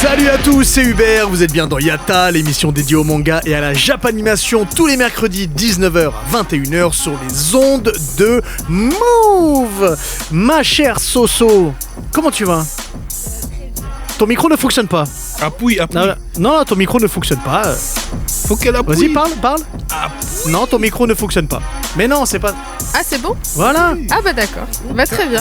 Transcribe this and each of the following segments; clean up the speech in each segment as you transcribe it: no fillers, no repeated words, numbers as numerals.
Salut à tous, c'est Hubert, vous êtes bien dans Yatta, l'émission dédiée au manga et à la Japanimation tous les mercredis 19h à 21h sur les ondes de Move. Ma chère Soso, comment tu vas? Ton micro ne fonctionne pas. Appuie. Non, ton micro ne fonctionne pas. Faut qu'elle appuie. Vas-y, parle. Appuie. Non, ton micro ne fonctionne pas. Mais non, c'est pas... Ah, c'est bon? Voilà. Ah bah d'accord, bah très bien.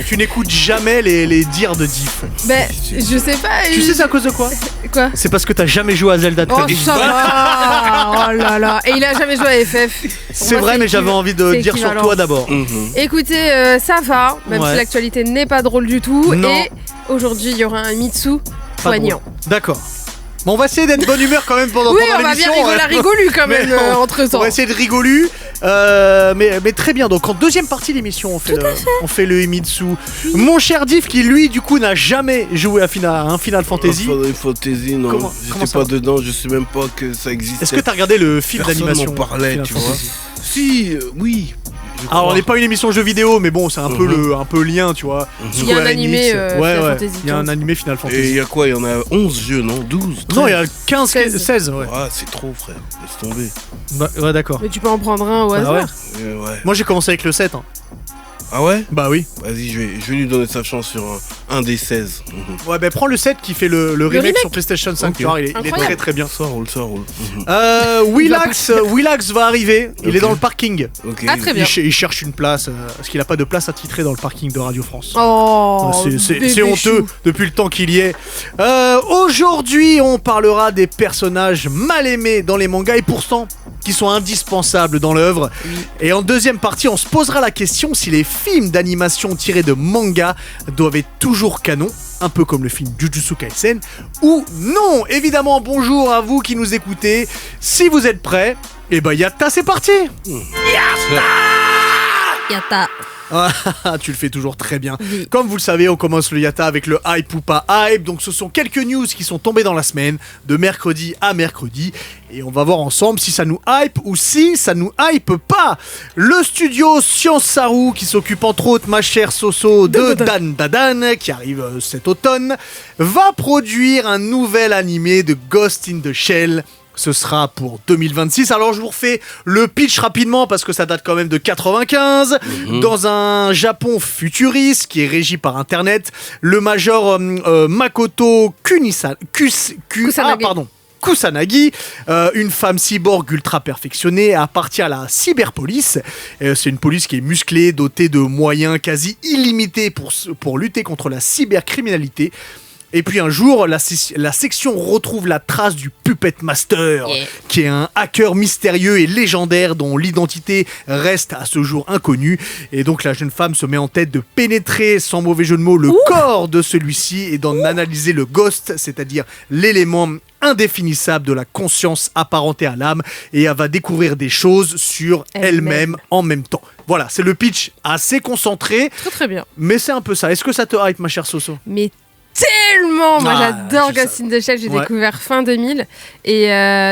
Tu n'écoutes jamais les dires de Diff. Bah, je sais pas. Tu sais c'est à cause de quoi? Quoi? C'est parce que t'as jamais joué à Zelda de ta Oh vie. ça va. Oh là là. Et il a jamais joué à FF. C'est vrai, mais j'avais envie de dire sur toi d'abord. Écoutez, ça va, même Ouais. si l'actualité n'est pas drôle du tout. Non. Et aujourd'hui, il y aura un Mitsu Pas poignant. drôle. D'accord. Bon, on va essayer d'être de bonne humeur quand même pendant Oui, l'émission. on va bien rigoler, rigolu quand Mais même on- entre temps. On va essayer de rigolu, mais très bien. Donc en deuxième partie de l'émission, on fait le Himitsu. Mon cher Diff, qui lui du coup n'a jamais joué à un Final Fantasy. Final Fantasy, non. Comment J'étais ça pas va dedans, je sais même pas que ça existait. Est-ce que t'as regardé le film Personne d'animation m'en parlait, Final tu vois. Fantasy? Si, oui. je Alors on crois. n'est pas une émission jeux vidéo, mais bon, c'est un peu un peu lien, tu vois. Il y a un Square animé, Enix. Final Fantasy Il y a un 15. animé Final Et il Fantasy. y a quoi? Il y en a 11 jeux, non? 12 Non, il y a 13. 16, ouais. Ah, c'est trop, frère. Laisse tomber. Ouais, d'accord. Mais tu peux en prendre un au Bah hasard. ouais. Ouais. Moi j'ai commencé avec le 7. Hein. Ah ouais? Bah oui. Vas-y, je vais lui donner sa chance sur un des 16. Ouais, bah prends le 7 qui fait le remake remake sur PlayStation 5, Ok. tu vois, il est Incroyable. très très bien. Ça roule. Willax va arriver, il est Ok. dans le parking. Ok. Ah, très bien. Il cherche une place, parce qu'il n'a pas de place attitrée dans le parking de Radio France. Oh, C'est bébé honteux chou. depuis le temps qu'il y est. Aujourd'hui, on parlera des personnages mal aimés dans les mangas et pourtant qui sont indispensables dans l'œuvre. Et en deuxième partie, on se posera la question si les films d'animation tirés de manga doivent être toujours canon, un peu comme le film Jujutsu Kaisen, ou non. Évidemment, bonjour à vous qui nous écoutez. Si vous êtes prêts, et ben Yatta, c'est parti. Yatta. Ah, tu le fais toujours très bien. Oui. Comme vous le savez, on commence le Yatta avec le hype ou pas hype. Donc ce sont quelques news qui sont tombées dans la semaine, de mercredi à mercredi. Et on va voir ensemble si ça nous hype ou si ça nous hype pas. Le studio Science Saru, qui s'occupe entre autres, ma chère Soso, de Dan Dadan, qui arrive cet automne, va produire un nouvel animé de Ghost in the Shell. Ce sera pour 2026. Alors je vous refais le pitch rapidement parce que ça date quand même de 95. Dans un Japon futuriste qui est régi par Internet, le major Makoto Kusanagi, une femme cyborg ultra perfectionnée, appartient à la cyberpolice. C'est une police qui est musclée, dotée de moyens quasi illimités pour lutter contre la cybercriminalité. Et puis un jour, la section retrouve la trace du Puppet Master, qui est un hacker mystérieux et légendaire dont l'identité reste à ce jour inconnue. Et donc la jeune femme se met en tête de pénétrer, sans mauvais jeu de mots, le corps de celui-ci et d'en analyser le ghost, c'est-à-dire l'élément indéfinissable de la conscience apparentée à l'âme, et elle va découvrir des choses sur elle-même en même temps. Voilà, c'est le pitch assez concentré, Très très bien. mais c'est un peu ça. Est-ce que ça te hype, ma chère Soso? Mais tellement. Moi j'adore je sais. Ghost in the Shell, j'ai Ouais. découvert fin 2000 et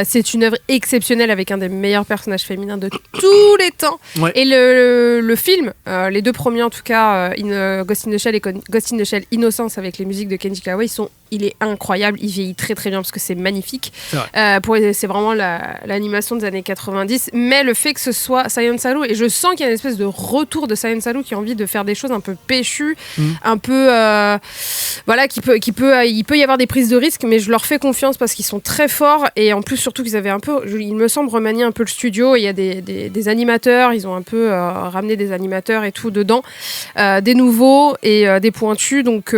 c'est une œuvre exceptionnelle avec un des meilleurs personnages féminins de tous les temps. Ouais. Et le film, les deux premiers en tout cas, Ghost in the Shell et Ghost in the Shell Innocence avec les musiques de Kenji Kawai, il est incroyable, il vieillit très très bien parce que c'est magnifique. C'est vrai. C'est vraiment l'animation des années 90, mais le fait que ce soit Science Saru, et je sens qu'il y a une espèce de retour de Science Saru qui a envie de faire des choses un peu péchues, un peu voilà, il peut y avoir des prises de risques, mais je leur fais confiance parce qu'ils sont très forts, et en plus surtout qu'ils avaient un peu, il me semble, remanié un peu le studio, et il y a des animateurs, ils ont un peu ramené des animateurs et tout dedans, des nouveaux et des pointus, donc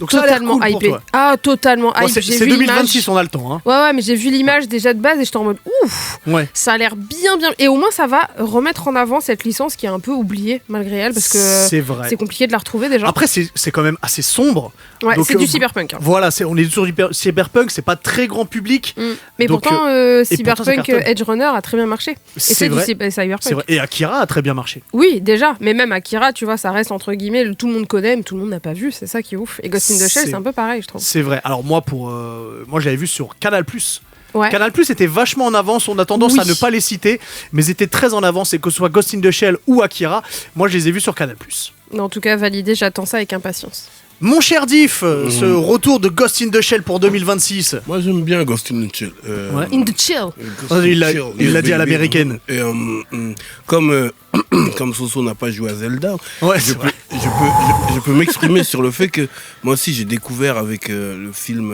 ça a l'air totalement cool pour hypé. toi. Ah, totalement Bon, hype. c'est J'ai vu 2026, l'image. on a le temps. Hein. Ouais, mais j'ai vu l'image déjà de base et j'étais en mode ouf, Ouais. ça a l'air bien. Et au moins, ça va remettre en avant cette licence qui est un peu oubliée malgré elle parce que C'est vrai. c'est compliqué de la retrouver déjà. Après, c'est quand même assez sombre. Ouais, donc, c'est du cyberpunk. Hein. Voilà, on est sur du cyberpunk, c'est pas très grand public. Mais donc, pourtant, pourtant, ça Cyberpunk cartonne. Edge Runner a très bien marché. Et C'est du vrai. cyberpunk. C'est vrai. Et Akira a très bien marché. Oui, déjà. Mais même Akira, tu vois, ça reste entre guillemets, tout le monde connaît, mais tout le monde n'a pas vu. C'est ça qui est ouf. Et Ghost in the Shell, c'est un peu pareil, je trouve. C'est vrai. Alors moi, moi, je l'avais vu sur Canal+. Ouais. Canal+ était vachement en avance, on a tendance Oui. à ne pas les citer, mais ils étaient très en avance, et que ce soit Ghost in the Shell ou Akira, moi je les ai vus sur Canal+. En tout cas, validé, j'attends ça avec impatience. Mon cher Diff, ce retour de Ghost in the Shell pour 2026. Moi, j'aime bien Ghost in the Shell. Ouais. In the chill. Il l'a dit à l'américaine. Et comme Soso n'a pas joué à Zelda, Ouais, je peux m'exprimer sur le fait que moi aussi j'ai découvert avec le film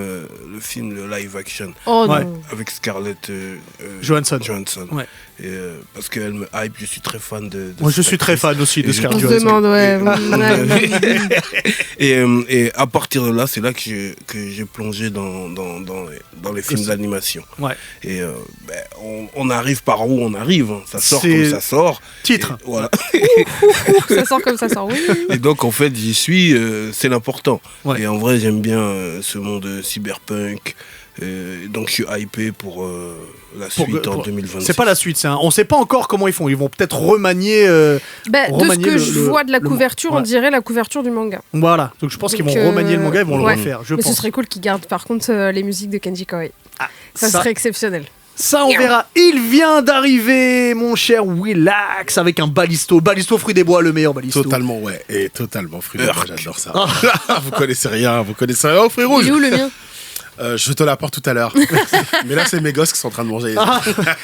le live action Oh Ouais. non. avec Scarlett Johansson. Ouais. Et, parce qu'elle me hype, je suis très fan de Moi, je cette suis très actrice. fan aussi de Et Scarlett On se Johansson. demande, ouais. Et à partir de là, c'est là que j'ai plongé dans les films d'animation. Ouais. Et on arrive par où on arrive, hein. Ça sort C'est- comme ça sort. Titre. Et voilà. Ça sort comme ça sort, oui. Et donc en fait, j'y suis, c'est l'important. Ouais. Et en vrai, j'aime bien ce monde cyberpunk. Donc je suis hypé pour la suite en 2026. C'est pas la suite, on sait pas encore comment ils font. Ils vont peut-être remanier. De ce Remanier que le- je le- vois de la le- couverture, ouais. on dirait la couverture du manga. Voilà. Donc je pense qu'ils vont Donc, remanier le manga, ils vont ouais. le refaire. Je Mais pense. ce serait cool qu'ils gardent par contre les musiques de Kenji Kawai. Ça ça- serait exceptionnel. Ça, on verra. Il vient d'arriver, mon cher Willax, avec un balisto. Balisto fruit des bois, le meilleur balisto. Totalement, ouais. Et totalement fruit de Urk. moi, j'adore ça. Vous connaissez rien, vous connaissez rien. Oh, fruit Il rouge. est où le mien? Je te l'apporte tout à l'heure. Mais là, c'est mes gosses qui sont en train de manger. Ah,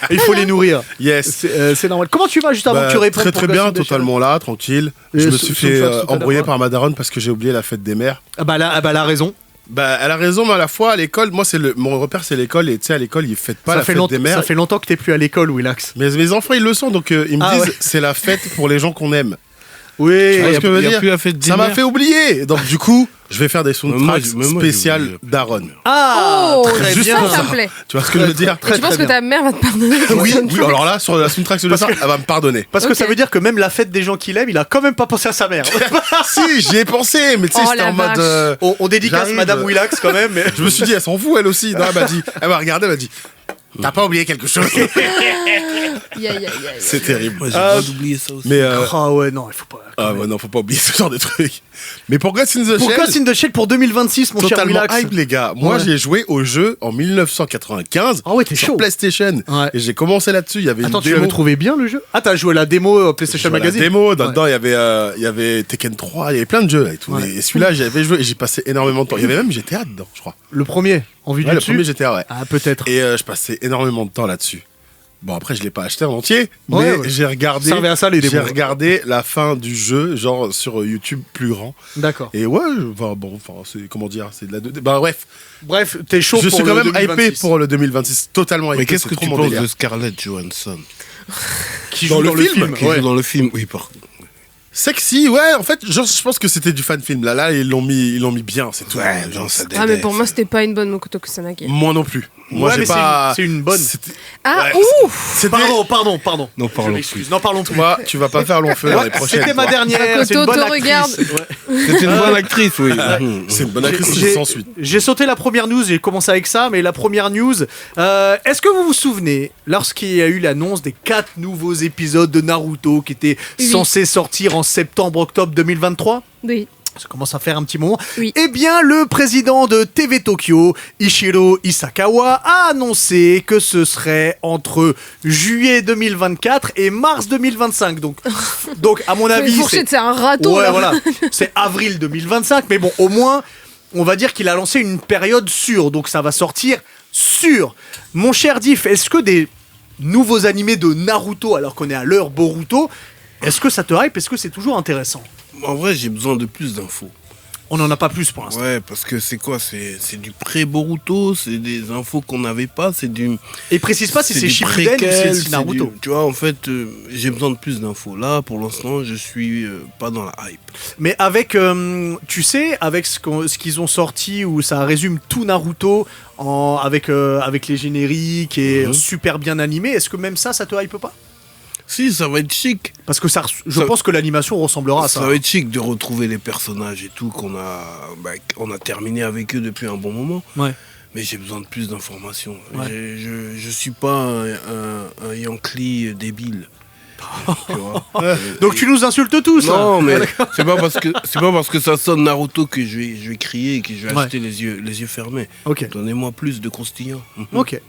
il faut les nourrir. Yes. C'est normal. Comment tu vas juste avant Bah, que tu répondes très pour très Ghost bien, in the Shell totalement là, tranquille. Et Je me sous- suis sous fait le tout à embrouiller l'heure. par ma daronne parce que j'ai oublié la fête des mères. Ah bah là, elle a raison. Bah, elle a raison, mais à la fois, à l'école, moi, mon repère, c'est l'école. Et tu sais, à l'école, ils fêtent pas Ça la fait, fête des mères. ça fait longtemps que t'es plus à l'école, Willax. Mais mes enfants, ils le sont, donc ils me Ah disent ouais. c'est la fête pour les gens qu'on aime. Oui. Tu vois ce que je veux y a dire plus la fête des Ça m'a mères. fait oublier. Donc, du coup, je vais faire des Mais moi, soundtracks j'ai spéciales oublié. d'Aaron. Ah, Oh, très juste bien. pour ça me plaît. Tu vois ce que je veux dire Et tu penses que ta mère va te pardonner? Oui, alors là, sur la soundtrack de ça, elle va me pardonner. Parce que Ok. ça veut dire que même la fête des gens qu'il aime, il a quand même pas pensé à sa mère. Si, j'y ai pensé, mais tu sais, Oh, c'était la en mode. vache. On dédicace J'arrive. Madame Willax quand même. Mais... Je me suis dit, elle s'en fout, elle aussi. Non, elle m'a regardé, elle m'a dit, t'as pas oublié quelque chose? Aïe, aïe, aïe, aïe. C'est terrible. Moi, j'ai pas d'oublier ça aussi. Mais Ah ouais, non, il faut pas. ah ouais, non, faut pas oublier ce genre de truc. Mais pour Ghost in the Pour Shell, Ghost in the Shell pour 2026, mon cher totalement Willax. hype, les gars. Moi, Ouais. j'ai joué au jeu en 1995 Ah ouais, t'es sur chaud. PlayStation. Ouais. Et j'ai commencé là-dessus. Il y avait Attends, une tu démo. l'avais trouvé bien le jeu? Ah, t'as joué à la démo PlayStation Sur la Magazine? démo, Ouais. dedans, il y avait Tekken 3, il y avait plein de jeux là et tout. Ouais. Et celui-là, j'avais joué et j'ai passé énormément de temps. Il y avait même GTA dedans, je crois. Le premier, en vue Ouais, du le dessus. premier GTA, ouais. Ah, peut-être. Et je passais énormément de temps là-dessus. Bon, après, je l'ai pas acheté en entier, mais Ouais, ouais. j'ai regardé. Ça servait à ça, les J'ai démos. regardé la fin du jeu, genre sur YouTube plus grand. D'accord. Et ouais, c'est comment dire, c'est de la 2D. Bah bref, Bref, t'es chaud je pour suis le quand même 2026. hypé pour le 2026, totalement hypé. Mais qu'est-ce c'est que trop tu mon penses délire. de Scarlett Johansson Qui Dans joue le dans le film, film. qui Ouais. joue dans le film? Oui, Sexy, ouais, en fait, genre, je pense que c'était du fan film. Là, ils l'ont mis bien, c'est tout. Ouais, Genre, non, ça Ah, mais pour moi, c'était pas une bonne Makoto Kusanagi. moi non plus. Moi, Ouais, j'ai mais pas. c'est une bonne. C'était- Ah, Ouais, ouf! C'était. Pardon. Non, Je parlons m'excuse. Non, parlons plus. Toi, tu vas pas faire long feu dans les Ouais, prochaines. C'était ma toi. dernière. Makoto C'est une bonne te actrice. regarde. Ouais. C'était une bonne actrice, oui. C'est une bonne actrice J'ai- sans suite. J'ai sauté la première news, j'ai commencé avec ça, mais la première news, est-ce que vous vous souvenez, lorsqu'il y a eu l'annonce des 4 nouveaux épisodes de Naruto qui étaient Oui. censés sortir en septembre-octobre 2023 Oui. ça commence à faire un petit moment. Oui. Eh bien, le président de TV Tokyo, Ishiro Isakawa, a annoncé que ce serait entre juillet 2024 et mars 2025. Donc à mon Une avis, fourchette, c'est un râteau, ouais, là. voilà, c'est avril 2025. Mais bon, au moins, on va dire qu'il a lancé une période sûre. Donc ça va sortir sûr. Mon cher Diff, est-ce que des nouveaux animés de Naruto, alors qu'on est à l'heure Boruto, est-ce que ça te hype? Est-ce que c'est toujours intéressant? En vrai, j'ai besoin de plus d'infos. On n'en a pas plus pour l'instant. Ouais, parce que c'est quoi? C'est du pré-Boruto, c'est des infos qu'on n'avait pas, c'est du. Et précise pas si c'est du Shippuden ou préquel, si c'est Naruto. tu vois, en fait, j'ai besoin de plus d'infos. Là, pour l'instant, je suis pas dans la hype. Mais avec, tu sais, avec ce qu'ils ont sorti où ça résume tout Naruto avec les génériques et super bien animé, est-ce que même ça te hype pas? Si, ça va être chic. Parce que je pense que l'animation ressemblera à ça. Ça va être chic de retrouver les personnages et tout qu'on a terminé avec eux depuis un bon moment. Ouais. Mais j'ai besoin de plus d'informations. Ouais. Je suis pas un Yankee débile. Tu vois. Donc tu nous insultes tous. Non, hein. mais c'est pas parce que ça sonne Naruto que je vais crier et que je vais acheter les yeux fermés. Ok. Donnez-moi plus de croustillant. Ok.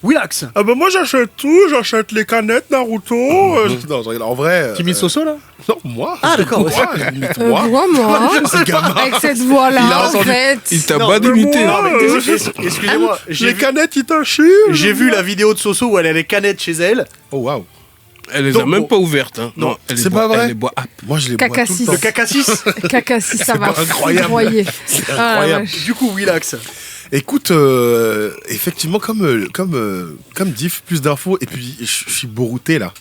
Willax. Ah bah moi j'achète tout, j'achète les canettes Naruto. Non, je rigole. En vrai. Kimi Soso là. Non, moi. Ah, d'accord. Moi, limite moi. Vraiment, Ce gamin. avec cette Il a voix-là, en entendu- fait. Il t'a Non, pas mais d'imiter. moi, Excusez-moi. Les canettes Itachi. J'ai vu la vidéo de Soso où elle a les canettes chez elle. Oh waouh. Elle les Donc, a même bon. pas ouvertes. Hein. Non, elle les c'est boit- pas vrai. Elle les boit à Moi je les bois tout le Cacassis. temps. Le cacassis. Cacassis, ça va pas incroyable. foudroyer. C'est Ah, la incroyable. vache. Du coup, Willax. Écoute, effectivement, comme Diff, plus d'infos, et puis je suis borouté là.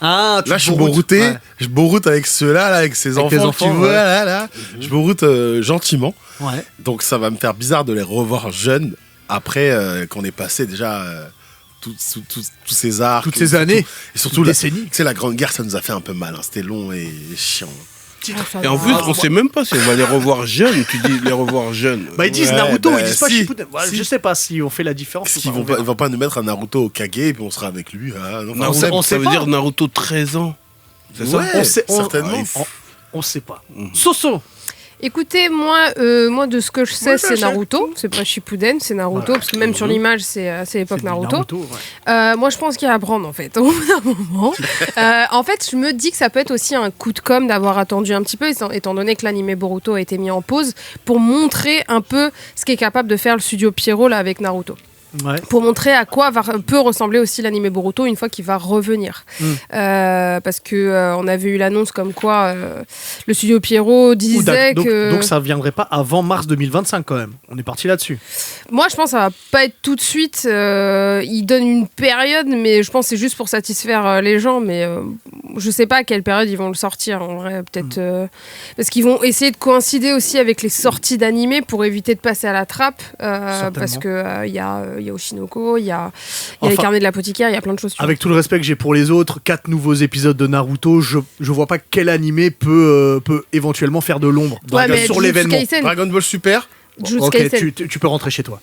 Ah, Là, je suis borouté, Ouais. je bourroute avec ceux-là, là, avec ces Avec enfants, les que enfants, tu vois, ouais. là. Je bourroute gentiment. Ouais. Donc ça va me faire bizarre de les revoir jeunes après qu'on ait passé déjà tous ces arcs. Toutes ces années. Et surtout, la, tu décennies. sais, la Grande Guerre, ça nous a fait un peu mal. Hein. C'était long et chiant. Ah, ça Et en va. plus, on sait même pas si on va les revoir jeunes. Tu dis les revoir jeunes. Bah ils disent Ouais, Naruto, bah, ils disent pas si. Shippuden. Ouais, Si. Je sais pas si on fait la différence. Parce ou qu'ils pas, on vont verra. pas nous mettre un Naruto au Kage et puis on sera avec lui. Hein. Non, enfin, Naruto, on ça sait veut pas. dire Naruto 13 ans. C'est ça Ouais, On sait- on- certainement. On sait pas. Soso. Écoutez, moi, de ce que je sais, Moi, c'est j'achète Naruto. C'est pas Shippuden, c'est Naruto. Voilà. Parce que même sur l'image, c'est l'époque C'est du Naruto. ouais. Moi, je pense qu'il y a à prendre, en fait, au bout d'un moment. En fait, je me dis que ça peut être aussi un coup de com' d'avoir attendu un petit peu, étant donné que l'anime Boruto a été mis en pause, pour montrer un peu ce qu'est capable de faire le studio Pierrot là, avec Naruto. Ouais. Pour montrer à quoi peut ressembler aussi l'anime Boruto une fois qu'il va revenir. Parce que on avait eu l'annonce comme quoi le studio Pierrot disait que... Donc ça viendrait pas avant mars 2025 quand même. On est parti là-dessus. Moi, je pense que ça va pas être tout de suite. Ils donnent une période, mais je pense que c'est juste pour satisfaire les gens. Mais je sais pas à quelle période ils vont le sortir. En vrai, peut-être parce qu'ils vont essayer de coïncider aussi avec les sorties d'animés pour éviter de passer à la trappe. Parce que il y a Oshinoko, il y a les Enfin, carnets de l'apothicaire, il y a plein de choses. tu Avec tout le respect que j'ai pour les autres, 4 nouveaux épisodes de Naruto, je vois pas quel animé peut éventuellement faire de l'ombre vois. Ouais, mais sur Jujutsu l'événement. Kaisen, Dragon Ball Super. Jujutsu Ok, Kaisen. tu peux rentrer chez toi.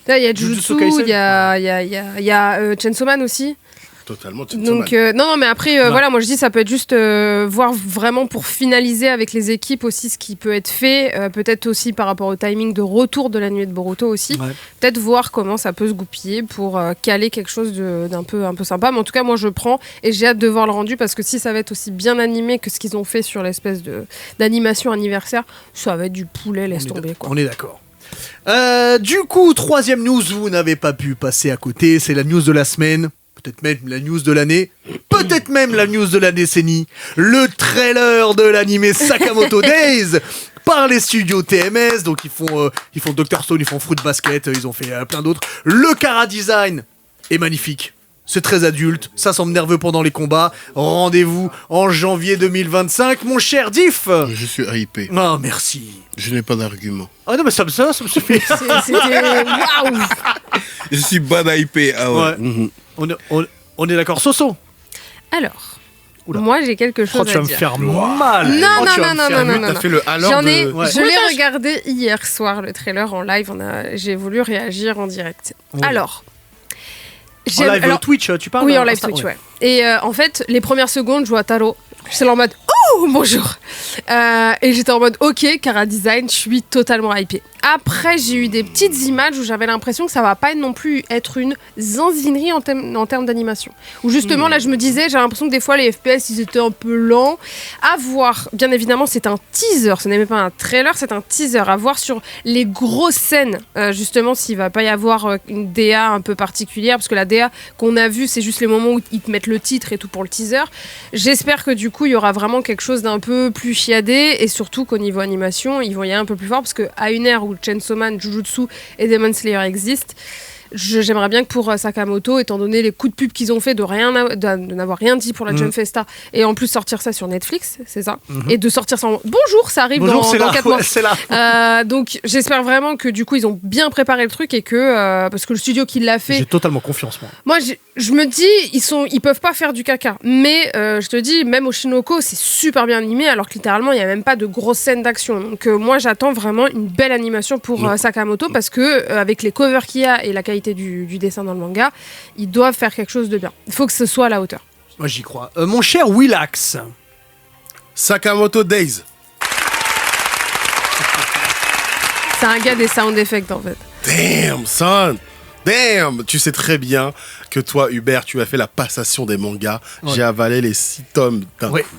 Là, il y a Jujutsu Jujutsu, Kaisen. il y a Chainsaw Man aussi. Totalement. Donc non, mais après Ouais. voilà, moi je dis ça peut être juste voir vraiment pour finaliser avec les équipes aussi ce qui peut être fait, peut-être aussi par rapport au timing de retour de la nuit de Boruto aussi, Ouais. peut-être voir comment ça peut se goupiller pour caler quelque chose d'un peu un peu sympa. Mais en tout cas moi je prends et j'ai hâte de voir le rendu parce que si ça va être aussi bien animé que ce qu'ils ont fait sur l'espèce d'animation anniversaire, ça va être du poulet, laisse tomber quoi. On est d'accord. Du coup, troisième news, vous n'avez pas pu passer à côté, c'est la news de la semaine. Peut-être même la news de l'année, peut-être même la news de la décennie, le trailer de l'animé Sakamoto Days par les studios TMS, donc ils font Dr Stone, ils font Fruit Basket, ils ont fait plein d'autres. Le chara design est magnifique, c'est très adulte, ça semble nerveux pendant les combats. Rendez-vous en janvier 2025, mon cher Diff. Je suis hypé. Ah merci. Je n'ai pas d'argument. Ah non mais ça me suffit. C'était waouh. Je suis bad hypé. Ah ouais. Ouais. Mhm. On est d'accord, Soso. Alors, Oula. moi j'ai quelque chose Oh, tu à vas me dire. faire mal. Non, Oh, non, tu vas non, me faire non, mal. non, T'as fait le alors J'en ai, de... Ouais. je l'ai regardé hier soir le trailer en live. J'ai voulu réagir en direct. Oui. Alors, En live alors, Twitch, tu parles oui, en hein, live Insta, Twitch, ouais. Et en fait, les premières secondes, je vois Taro. J'étais là en mode oh bonjour. Et j'étais en mode ok, Chara Design, je suis totalement hypée. Après, j'ai eu des petites images où j'avais l'impression que ça va pas non plus être une zanzinerie en termes d'animation. Où justement, là, je me disais, j'ai l'impression que des fois, les FPS, ils étaient un peu lents. À voir, bien évidemment, c'est un teaser, ce n'est même pas un trailer, c'est un teaser. À voir sur les grosses scènes, justement, s'il va pas y avoir une DA un peu particulière, parce que la DA qu'on a vue, c'est juste les moments où ils te mettent le titre et tout pour le teaser. J'espère que du coup, il y aura vraiment quelque chose d'un peu plus chiadé, et surtout qu'au niveau animation, ils vont y aller un peu plus fort, parce qu'à une ère où Chainsaw Man, Jujutsu et Demon Slayer existent, j'aimerais bien que pour Sakamoto, étant donné les coups de pub qu'ils ont fait de n'avoir rien dit pour la Jump Festa, et en plus sortir ça sur Netflix, c'est ça, et de sortir ça en... Bonjour, ça arrive Bonjour, dans c'est là. 4 mois. Ouais, c'est là. Donc j'espère vraiment que du coup ils ont bien préparé le truc et que parce que le studio qui l'a fait, J'ai totalement confiance, moi. moi je me dis ils peuvent pas faire du caca, mais je te dis même Oshinoko c'est super bien animé alors que littéralement il y a même pas de grosses scènes d'action. Donc moi j'attends vraiment une belle animation pour Sakamoto parce que avec les covers qu'il y a et la qualité du dessin dans le manga, ils doivent faire quelque chose de bien. Il faut que ce soit à la hauteur. Moi, j'y crois. Mon cher Willax. Sakamoto Days. C'est un gars des sound effects en fait. Damn, son. Damn. Tu sais très bien que toi, Hubert, tu as fait la passation des mangas. Ouais. J'ai avalé les 6 tomes d'un Ouais. coup.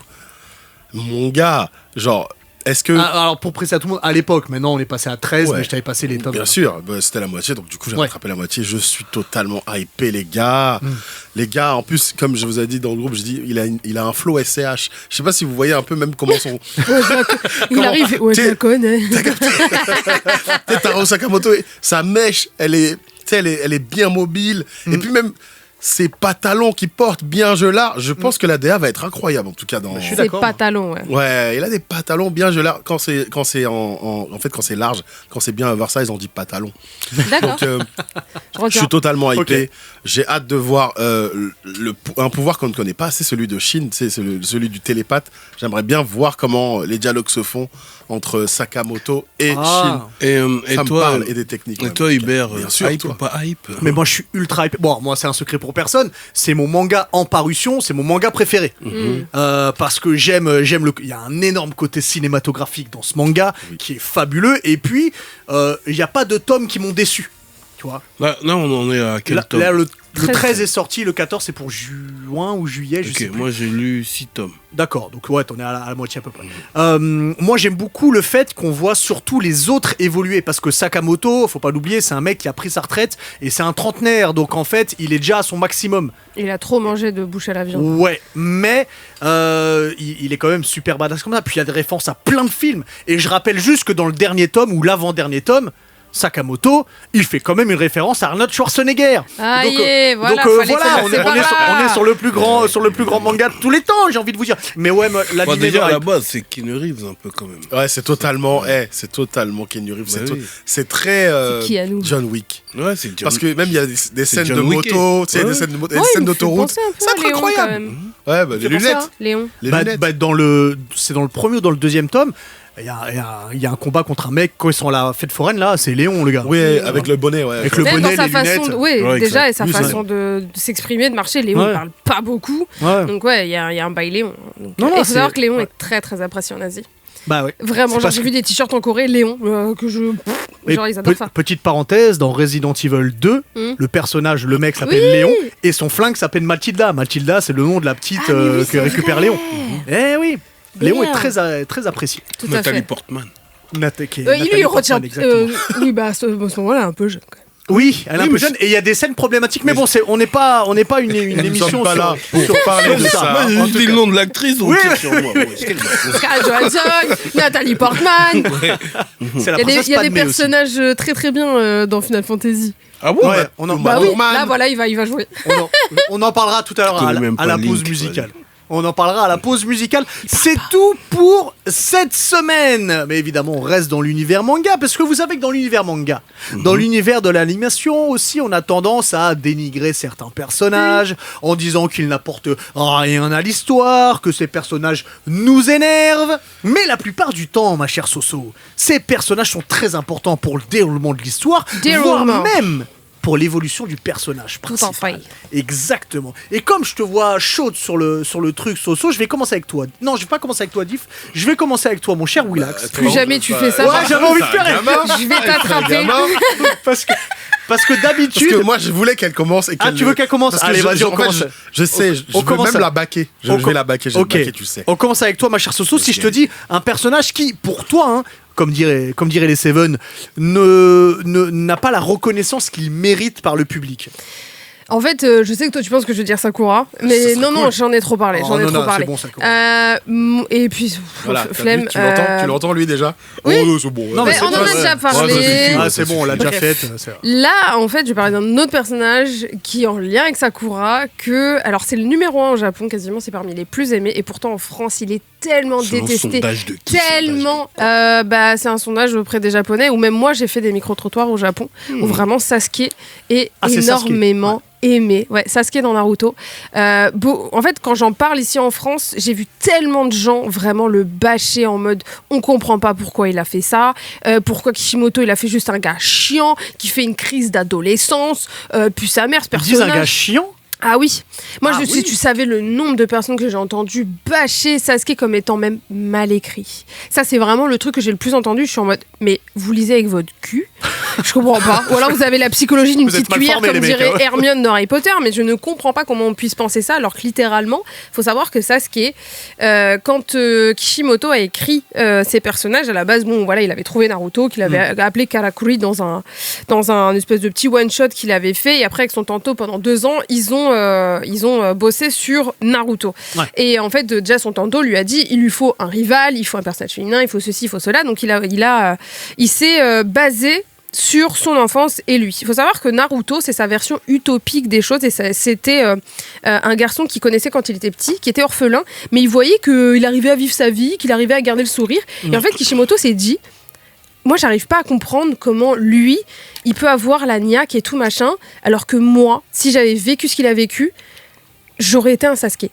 Mon gars, genre, est-ce que... Alors, pour préciser à tout le monde, à l'époque, maintenant on est passé à 13, Ouais. mais je t'avais passé les tomes. Bien sûr, bah, c'était la moitié, donc du coup j'ai Ouais. rattrapé la moitié. Je suis totalement hypé, les gars. Les gars, en plus, comme je vous ai dit dans le groupe, je dis, il a un flow SCH. Je sais pas si vous voyez un peu même comment son... Il arrive, ouais, je T'es- la connais. Taro Sakamoto, sa mèche, elle est bien mobile. Et puis même, ses pantalons qu'il porte bien gelard, je pense que la DA va être incroyable, en tout cas. Dans... Je suis C'est d'accord. pantalon, ouais. Ouais, il a des pantalons bien gelard. Quand c'est en fait, quand c'est large, quand c'est bien oversize, on dit pantalon. D'accord, Donc, je je retiens. suis totalement hypé. Ok. J'ai hâte de voir un pouvoir qu'on ne connaît pas, c'est celui de Shin, c'est celui du télépathe. J'aimerais bien voir comment les dialogues se font entre Sakamoto et Ah. Shin. Et Ça me toi, parle, et des techniques. et même. toi Hubert, Bien sûr, hype toi. ou pas hype? Mais moi, je suis ultra hypé. Bon, moi, c'est un secret pour personne. C'est mon manga en parution, c'est mon manga préféré. Parce que j'aime le. Il y a un énorme côté cinématographique dans ce manga qui est fabuleux. Et puis, il n'y a pas de tomes qui m'ont déçu. Tu vois. Là, on en est à quel tome? Là, le 13. 13 est sorti, le 14 c'est pour juin ou juillet, je sais Ok, plus. moi j'ai lu 6 tomes. D'accord, donc ouais, t'en es à la moitié à peu près. Moi j'aime beaucoup le fait qu'on voit surtout les autres évoluer, parce que Sakamoto, faut pas l'oublier, c'est un mec qui a pris sa retraite, et c'est un trentenaire, donc en fait il est déjà à son maximum. Il a trop mangé de bouche à la viande. Ouais, mais il est quand même super badass comme ça, puis il y a des références à plein de films, et je rappelle juste que dans le dernier tome, ou l'avant-dernier tome, Sakamoto, il fait quand même une référence à Arnold Schwarzenegger. Ah, Donc, yeah, voilà, donc, fallait voilà, commencer par on là. est sur le plus grand manga de tous les temps, j'ai envie de vous dire. Mais ouais, la Bah, déjà à la base, c'est Keanu Reeves un peu quand même. Ouais, c'est totalement Keanu Reeves. Bah oui. C'est très C'est qui à nous John Wick. Ouais, c'est John. Parce que même il y a des scènes John de Wick. moto, tu sais, Ouais. des scènes de moto, Ouais, des il scènes me fait d'autoroute. penser un peu C'est à Léon, incroyable. quand même. Ouais, bah, les C'est pour lunettes. ça, Léon. Les Bah, lunettes. c'est dans le premier ou dans le deuxième tome. Il y a un combat contre un mec quand ils sont à la fête foraine là, c'est Léon le gars. Oui, avec le bonnet, ouais. Avec le Même bonnet, dans sa les façon, lunettes. oui, Ouais, déjà, exact. et sa Oui, c'est façon de s'exprimer, de marcher, Léon Ouais. il parle pas beaucoup. Ouais. Donc ouais, il y a un bail Léon. Donc, Non, non, et il faut c'est- savoir que Léon ouais. est très très apprécié en Asie. Bah ouais. Vraiment, C'est genre parce j'ai que- vu des t-shirts en Corée, Léon, que je... Et Genre ils adorent ça. Petite parenthèse, dans Resident Evil 2, le personnage, le mec s'appelle Léon et son flingue s'appelle Mathilda. Mathilda, c'est le nom de la petite Ah, mais oui, que c'est récupère vrai. Léon. Eh oui, Léon est Merde. très apprécié. Tout à Nathalie fait. Portman. Lui, il retient... exactement. oui, bah à ce moment-là, un peu jeune. quand même. Oui, elle est un Oui, peu mais jeune et il y a des scènes problématiques. Mais bon, on n'est pas une Nous ne émission sommes pas sur, là pour parler de ça. Moi, j'ai En juste tout dit cas. le nom de l'actrice, on Oui, tire oui, sur moi. Ouais, quel- Scarlett Johansson, Nathalie Portman. C'est la Il y a princesse des Padmé aussi. personnages très très bien dans Final Fantasy. Ah bon? Ouais, on en, Bah Bah, oui, Norman. là voilà, il va jouer. on en parlera tout à l'heure Je à, connais même à la pas pause Link, musicale. On en parlera à la pause musicale. C'est tout pour cette semaine. Mais évidemment, on reste dans l'univers manga parce que vous savez que dans l'univers manga, dans l'univers de l'animation aussi, on a tendance à dénigrer certains personnages en disant qu'ils n'apportent rien à l'histoire, que ces personnages nous énervent. Mais la plupart du temps, ma chère Soso, ces personnages sont très importants pour le déroulement de l'histoire, voire Déroulement. même pour l'évolution du personnage Tout en principal. faille. Exactement. Et comme je te vois chaude sur le truc, Soso, je vais commencer avec toi. Non, je vais pas commencer avec toi, Diff. Je vais commencer avec toi, mon cher Willax. Plus jamais tu fais ça. Ouais, j'avais envie de faire. Je vais t'attraper. Parce que Parce d'habitude. que moi, je voulais qu'elle commence. Et Ah, qu'elle tu veux qu'elle commence? Parce que Allez, vas-y, on en fait, commence. Je sais, je On veux commence même à- la baquer. Je On vais com- la baquer, je vais Ok. la baquer, tu sais. On commence avec toi, ma chère Soso. Si Ok. je te dis un personnage qui, pour toi, hein, comme diraient les Seven, n'a pas la reconnaissance qu'il mérite par le public. En fait, je sais que toi tu penses que je vais dire Sakura, mais Ça serait non, non, cool. j'en ai trop parlé. Oh, J'en ai non, trop non, parlé. c'est bon, Sakura. Et puis, Voilà, t'as flemme. vu, tu l'entends lui déjà? Oui. Oh, c'est bon. Non, Mais mais on en c'est a pas- déjà parlé. Ouais, Ah, c'est bon, on l'a déjà Bref. fait. c'est vrai. Là, en fait, je vais parler d'un autre personnage qui est en lien avec Sakura. Alors, c'est le numéro 1 au Japon, quasiment, c'est parmi les plus aimés. Et pourtant, en France, il est tellement Selon détesté. sondage de qui, Tellement. Bah, c'est un sondage auprès des Japonais, ou même moi, j'ai fait des micro-trottoirs au Japon, où vraiment Sasuke est Ah, c'est Sasuke. énormément aimé. Ouais, Sasuke dans Naruto. En fait, quand j'en parle ici en France, j'ai vu tellement de gens vraiment le bâcher en mode on comprend pas pourquoi il a fait ça, pourquoi Kishimoto il a fait juste un gars chiant qui fait une crise d'adolescence, puis sa mère, ce Ils disent un gars personnage. chiant. Ah oui, moi Ah oui. tu savais le nombre de personnes que j'ai entendu bâcher Sasuke comme étant même mal écrit. Ça c'est vraiment le truc que j'ai le plus entendu. Je suis en mode, mais vous lisez avec votre cul? Je comprends pas. Ou alors vous avez la psychologie d'une Vous êtes petite mal cuillère formés, comme les mecs, dirait ouais. Hermione dans Harry Potter, mais je ne comprends pas comment on puisse penser ça alors que littéralement, faut savoir que Sasuke, quand Kishimoto a écrit ses personnages, à la base, bon voilà, il avait trouvé Naruto, qu'il avait appelé Karakuri dans un espèce de petit one-shot qu'il avait fait, et après avec son tanto pendant 2 ans, ils ont bossé sur Naruto. Ouais. Et en fait, déjà son tanto lui a dit, il lui faut un rival, il faut un personnage féminin, il faut ceci, il faut cela, donc il s'est basé sur son enfance et lui. Il faut savoir que Naruto, c'est sa version utopique des choses, et c'était un garçon qu'il connaissait quand il était petit, qui était orphelin, mais il voyait qu'il arrivait à vivre sa vie, qu'il arrivait à garder le sourire. Et en fait, Kishimoto s'est dit, moi, j'arrive pas à comprendre comment lui, il peut avoir la niaque et tout machin, alors que moi, si j'avais vécu ce qu'il a vécu, j'aurais été un Sasuke.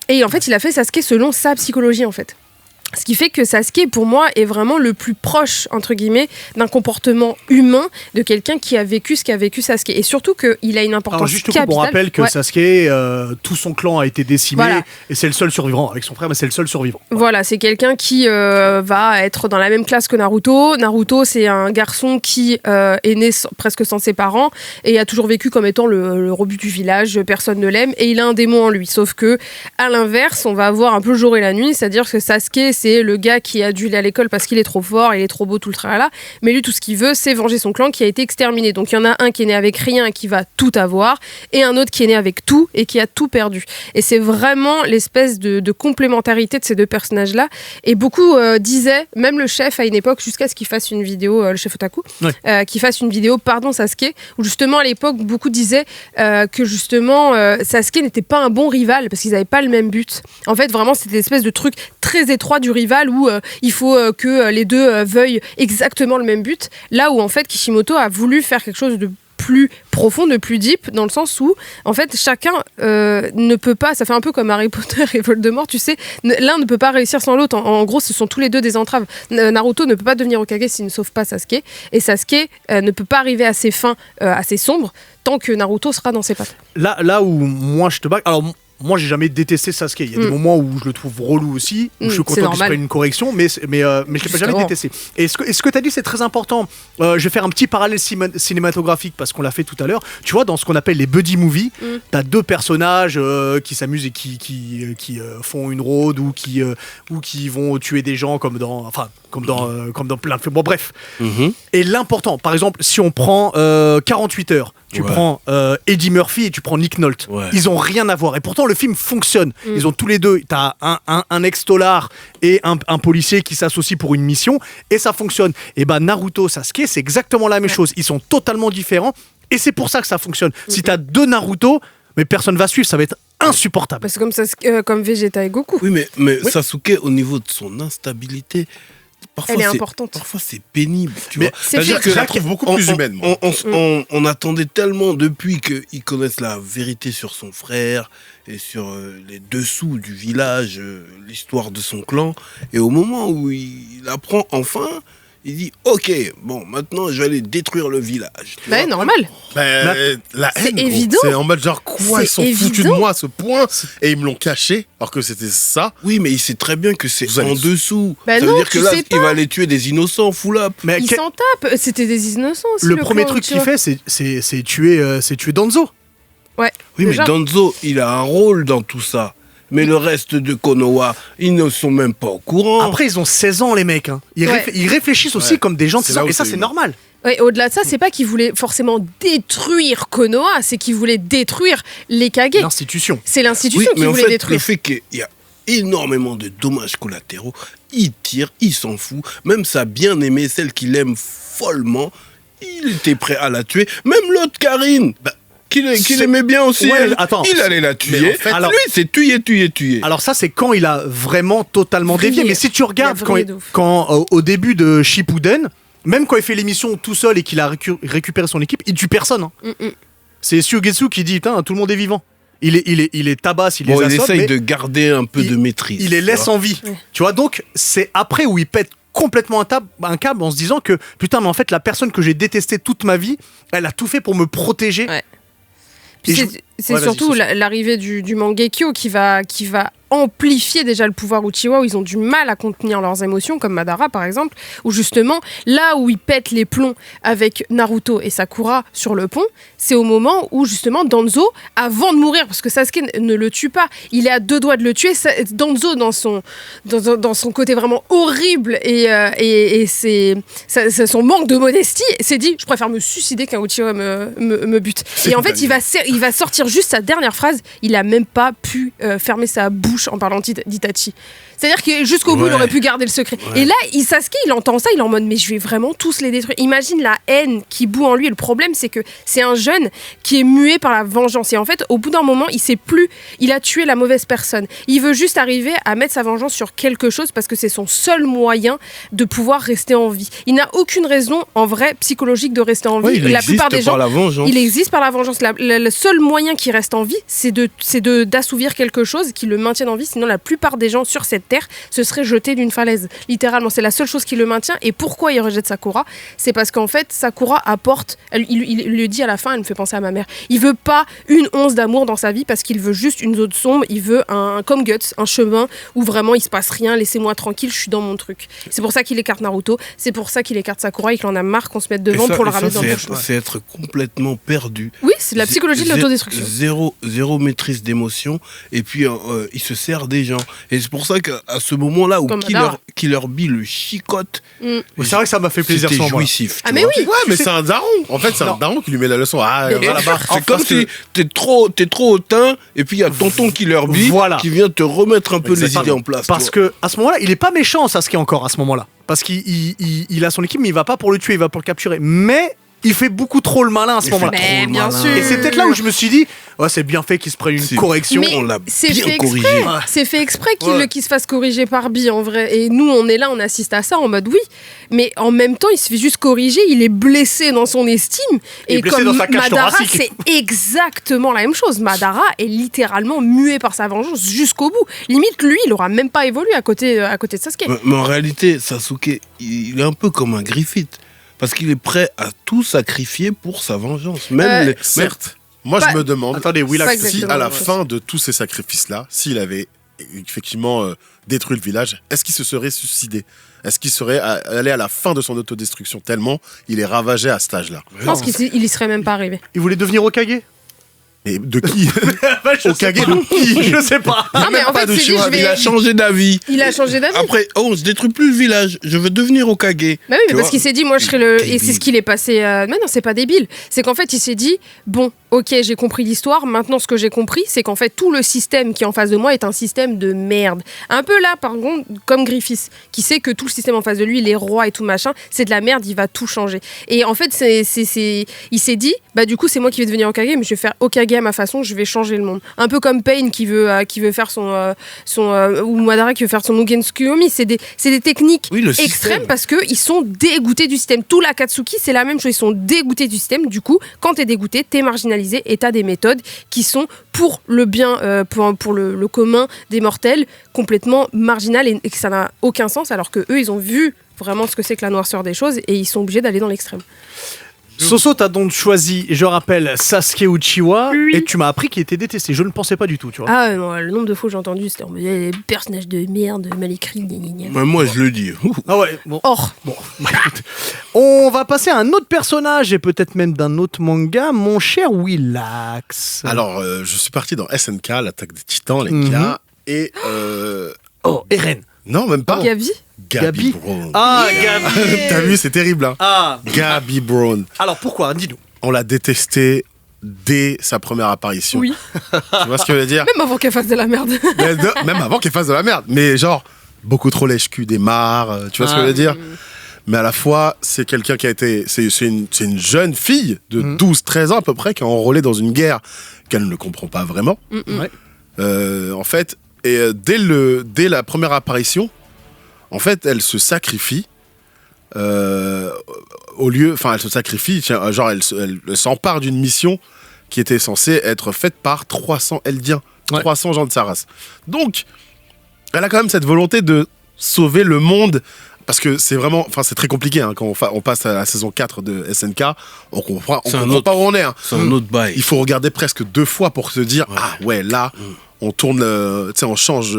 Et en fait, il a fait Sasuke selon sa psychologie, en fait. Ce qui fait que Sasuke, pour moi, est vraiment le plus proche, entre guillemets, d'un comportement humain de quelqu'un qui a vécu ce qu'a vécu Sasuke. Et surtout qu'il a une importance Alors juste capitale. on rappelle que Ouais. Sasuke, tout son clan a été décimé, Voilà. et c'est le seul survivant. Avec son frère, mais c'est le seul survivant. Voilà, c'est quelqu'un qui va être dans la même classe que Naruto. Naruto, c'est un garçon qui est né presque sans ses parents et a toujours vécu comme étant le rebut du village, personne ne l'aime, et il a un démon en lui. Sauf que, à l'inverse, on va avoir un peu le jour et la nuit, c'est-à-dire que Sasuke, c'est le gars qui a dû aller à l'école parce qu'il est trop fort, il est trop beau, tout le tralala, mais lui, tout ce qu'il veut, c'est venger son clan qui a été exterminé. Donc il y en a un qui est né avec rien et qui va tout avoir, et un autre qui est né avec tout et qui a tout perdu. Et c'est vraiment l'espèce de complémentarité de ces deux personnages-là. Et beaucoup disaient, même le chef à une époque, jusqu'à ce qu'il fasse une vidéo, le chef Otaku, qu'il fasse une vidéo, pardon Sasuke, où justement à l'époque, beaucoup disaient que justement Sasuke n'était pas un bon rival parce qu'ils n'avaient pas le même but. En fait, vraiment, c'était une espèce de truc très étroit du rival où il faut que les deux veuillent exactement le même but. Là où en fait Kishimoto a voulu faire quelque chose de plus profond, de plus deep, dans le sens où en fait chacun ne peut pas, ça fait un peu comme Harry Potter et Voldemort, tu sais, l'un ne peut pas réussir sans l'autre. En gros, ce sont tous les deux des entraves. Naruto ne peut pas devenir Hokage s'il ne sauve pas Sasuke, et Sasuke ne peut pas arriver à ses fins assez sombres tant que Naruto sera dans ses pattes. Là où moi je te back, alors moi j'ai jamais détesté Sasuke. Il y a des moments où je le trouve relou aussi, où je suis c'est content qu'il se normal. prenne une correction, mais je l'ai jamais Justement. détesté. Et ce que tu as dit, c'est très important. Je vais faire un petit parallèle cinématographique parce qu'on l'a fait tout à l'heure. Tu vois, dans ce qu'on appelle les buddy movies, tu as deux personnages qui s'amusent et qui font une road ou qui vont tuer des gens comme dans plein de films. Bon, bref. Et l'important, par exemple, si on prend 48 heures, tu prends Eddie Murphy et tu prends Nick Nolte. Ouais. Ils ont rien à voir. Et pourtant, le film fonctionne. Ils ont tous les deux. T'as un ex-tolard et un policier qui s'associent pour une mission. Et ça fonctionne. Et ben Naruto, Sasuke, c'est exactement la même chose. Ils sont totalement différents. Et c'est pour ça que ça fonctionne. Si t'as deux Naruto, mais personne va suivre. Ça va être insupportable. Parce que comme, comme Vegeta et Goku. Oui, mais Sasuke, au niveau de son instabilité, parfois Elle est importante. Parfois c'est pénible. Tu Mais vois. c'est C'est-à-dire pire. Je la trouve beaucoup plus humaine, moi. On attendait tellement depuis qu'ils connaissent la vérité sur son frère et sur les dessous du village, l'histoire de son clan. Et au moment où il apprend enfin, il dit ok, bon, maintenant je vais aller détruire le village. Tu Bah, vois. normal. La C'est haine, gros. évident. C'est en mode genre quoi, C'est ils sont foutus de évident. moi à ce point et ils me l'ont caché alors que c'était ça. Oui, mais il sait très bien que c'est Vous allez- en dessous. Bah Ça non, veut dire que tu là, sais il pas. va aller tuer des innocents, full up. Mais Il s'en tape. C'était des innocents aussi. le premier clan, truc tu qu'il vois. fait, c'est tuer Danzo. Ouais. Oui, Déjà. mais Danzo, il a un rôle dans tout ça. Mais le reste de Konoha, ils ne sont même pas au courant. Après, ils ont 16 ans, les mecs. Hein. Ils réfléchissent aussi Ouais. comme des gens de C'est 16 là ans. où Et ça, c'est c'est humain. normal. Ouais, au-delà de ça, c'est pas qu'ils voulaient forcément détruire Konoha, c'est qu'ils voulaient détruire les Kage. L'institution. C'est oui, l'institution mais qu'ils en voulaient fait, le détruire. fait qu'il y a énormément de dommages collatéraux, il tire, il s'en fout. Même sa bien-aimée, celle qu'il aime follement, il était prêt à la tuer. Même l'autre Karine, qu'il c'est- aimait bien aussi, Ouais, elle, attends, il allait la tuer. en fait, alors- lui, c'est tuer. Alors ça, c'est quand il a vraiment totalement Vrillé. dévié. Mais si tu regardes Il a vrillé de ouf. au début de Shippuden, même quand il fait l'émission tout seul et qu'il a récupéré son équipe, il tue personne. Hein. C'est Sugetsu qui dit, putain, tout le monde est vivant. Il est tabasse, il Bon, les il assomme, essaye mais de garder un peu il- de maîtrise. il les tu laisse vois. en vie. Tu vois, donc c'est après où il pète complètement un câble en se disant que, putain, mais en fait, la personne que j'ai détestée toute ma vie, elle a tout fait pour me protéger. Ouais. Et C'est Ouais, vas-y, surtout Soso. l'arrivée du Mangekyo qui va amplifier déjà le pouvoir Uchiwa, où ils ont du mal à contenir leurs émotions, comme Madara par exemple, où justement, là où ils pètent les plombs avec Naruto et Sakura sur le pont, c'est au moment où justement Danzo, avant de mourir, parce que Sasuke ne le tue pas, il est à 2 doigts de le tuer, Danzo dans son côté vraiment horrible et c'est son manque de modestie, s'est dit, je préfère me suicider qu'un Uchiwa me bute. Et en fait, il va sortir juste sa dernière phrase, il a même pas pu fermer sa bouche en parlant d'Itachi. C'est-à-dire que jusqu'au bout, il aurait pu garder le secret. Ouais. Et là, Sasuke, il entend ça, il est en mode, mais je vais vraiment tous les détruire. Imagine la haine qui bout en lui. Et le problème, c'est que c'est un jeune qui est muet par la vengeance. Et en fait, au bout d'un moment, il sait plus, il a tué la mauvaise personne. Il veut juste arriver à mettre sa vengeance sur quelque chose parce que c'est son seul moyen de pouvoir rester en vie. Il n'a aucune raison, en vrai, psychologique de rester en vie. Ouais, il La plupart des existe par gens, la vengeance. il existe par la vengeance. Le seul moyen qui reste en vie, c'est d'assouvir quelque chose qui le maintienne en vie. Sinon, la plupart des gens sur cette terre se seraient jetés d'une falaise. Littéralement, c'est la seule chose qui le maintient. Et pourquoi il rejette Sakura ? C'est parce qu'en fait, Sakura apporte. Il le dit à la fin, elle me fait penser à ma mère. Il veut pas une once d'amour dans sa vie parce qu'il veut juste une zone sombre. Il veut comme Guts, un chemin où vraiment il se passe rien. Laissez-moi tranquille, je suis dans mon truc. C'est pour ça qu'il écarte Naruto. C'est pour ça qu'il écarte Sakura et qu'il en a marre qu'on se mette devant pour le ramener dans le chemin. C'est être complètement perdu. Oui, c'est de la psychologie de l'autodestruction. Zéro maîtrise d'émotion. Et puis, il se sert des gens. Et c'est pour ça qu'à ce moment-là où Comme Killer Bee le chicote, Mais c'est vrai que ça m'a fait plaisir c'était sans moi. jouissif. Ah tu mais vois. oui. Ouais, mais c'est un daron. En fait, c'est un daron qui lui met la leçon. Ah, va là-bas. C'est comme si t'es trop hautain et puis il y a tonton Killer Bee Voilà. qui vient te remettre un peu les Exactement. idées en place. Parce que à ce moment-là, il est pas méchant, Sasuke, encore à ce moment-là. Parce qu'il a son équipe, mais il va pas pour le tuer, il va pour le capturer. Mais il fait beaucoup trop le malin à ce Il fait moment-là. trop Mais le bien malin. sûr. Et c'est peut-être là où je me suis dit, ouais, c'est bien fait qu'il se prenne une C'est- correction. Mais on l'a c'est bien fait corrigé. exprès. C'est fait exprès qu'il se fasse corriger par Bee en vrai. Et nous, on est là, on assiste à ça en mode oui. Mais en même temps, il se fait juste corriger. Il est blessé dans son estime. Il est Et blessé comme dans sa cage Madara, thoracique. c'est exactement la même chose. Madara est littéralement muet par sa vengeance jusqu'au bout. Limite, lui, il aura même pas évolué à côté de Sasuke. Mais en réalité, Sasuke, il est un peu comme un Griffith. Parce qu'il est prêt à tout sacrifier pour sa vengeance. Même Certes. Moi, Pas- je me demande Attendez, Pas Willax, exactement. si, à la la même chose. fin de tous ces sacrifices-là, s'il avait effectivement détruit le village, est-ce qu'il se serait suicidé ? Est-ce qu'il serait allé à la fin de son autodestruction tellement il est ravagé à cet âge-là ? Je pense qu'il y serait même pas arrivé. il voulait devenir Hokage. Et de qui Je sais Hokage pas. de qui Je sais pas. Non, mais en pas fait, de c'est dit, choix, je vais. il a changé d'avis. Il a changé d'avis. Après, je détruis plus le village, je veux devenir Hokage. Bah oui, mais Tu parce vois, qu'il s'est dit, moi je serai le. Et débile. c'est ce qu'il est passé. Mais non, c'est pas débile. C'est qu'en fait, il s'est dit, bon, ok, j'ai compris l'histoire. Maintenant, ce que j'ai compris, c'est qu'en fait, tout le système qui est en face de moi est un système de merde. Un peu là, par contre, comme Griffiths, qui sait que tout le système en face de lui, les rois et tout machin, c'est de la merde, il va tout changer. Et en fait, il s'est dit, bah du coup, c'est moi qui vais devenir Hokage, mais je vais faire Hokage à ma façon, je vais changer le monde. Un peu comme Pain qui veut faire ou Madara qui veut faire son Mugen Tsukuyomi. C'est des techniques Oui, le extrêmes système. parce qu'ils sont dégoûtés du système. Tout l'Akatsuki, c'est la même chose. Ils sont dégoûtés du système. Du coup, quand t'es dégoûté, t'es marginalisé et t'as des méthodes qui sont pour le bien, pour le commun des mortels, complètement marginales et que ça n'a aucun sens. Alors que eux, ils ont vu vraiment ce que c'est que la noirceur des choses et ils sont obligés d'aller dans l'extrême. Soso, t'as donc choisi, je rappelle, Sasuke Uchiwa, Oui. et tu m'as appris qu'il était détesté. Je ne pensais pas du tout, tu vois. Ah, non, le nombre de fois que j'ai entendu, c'était en mode personnage de merde, mal écrit, gna gna gna. Ouais, moi, je le dis. Ah ouais, bon. Or, Bon, bah, écoute. On va passer à un autre personnage, et peut-être même d'un autre manga, mon cher Willax. Alors, je suis parti dans SNK, l'attaque des titans, les Mhm. gars, et... Oh, Eren. non, même pas. Gabi. Gabi. Brown. Ah, Gabi. T'as vu, c'est terrible, hein. Ah, Gabi Brown. alors pourquoi dis-nous. On l'a détesté dès sa première apparition. Oui. Tu vois ce que je veux dire? Même avant qu'elle fasse de la merde. Même avant qu'elle fasse de la merde. Mais genre, beaucoup trop lèche-cul, des marres, tu vois ce que je veux dire? Mais à la fois, c'est quelqu'un qui a été... C'est une jeune fille de 12-13 ans à peu près qui est enrôlée dans une guerre qu'elle ne comprend pas vraiment. Ouais. En fait, et dès la première apparition, en fait, elle se sacrifie. Elle se sacrifie, genre elle s'empare d'une mission qui était censée être faite par 300 Eldiens, Ouais. 300 gens de sa race. Donc, elle a quand même cette volonté de sauver le monde parce que c'est vraiment, enfin c'est très compliqué hein, quand on passe à la saison 4 de SNK, on comprend pas où on est. Hein. C'est un autre bail. Il faut regarder presque 2 fois pour se dire ah ouais là on tourne, tu sais on change,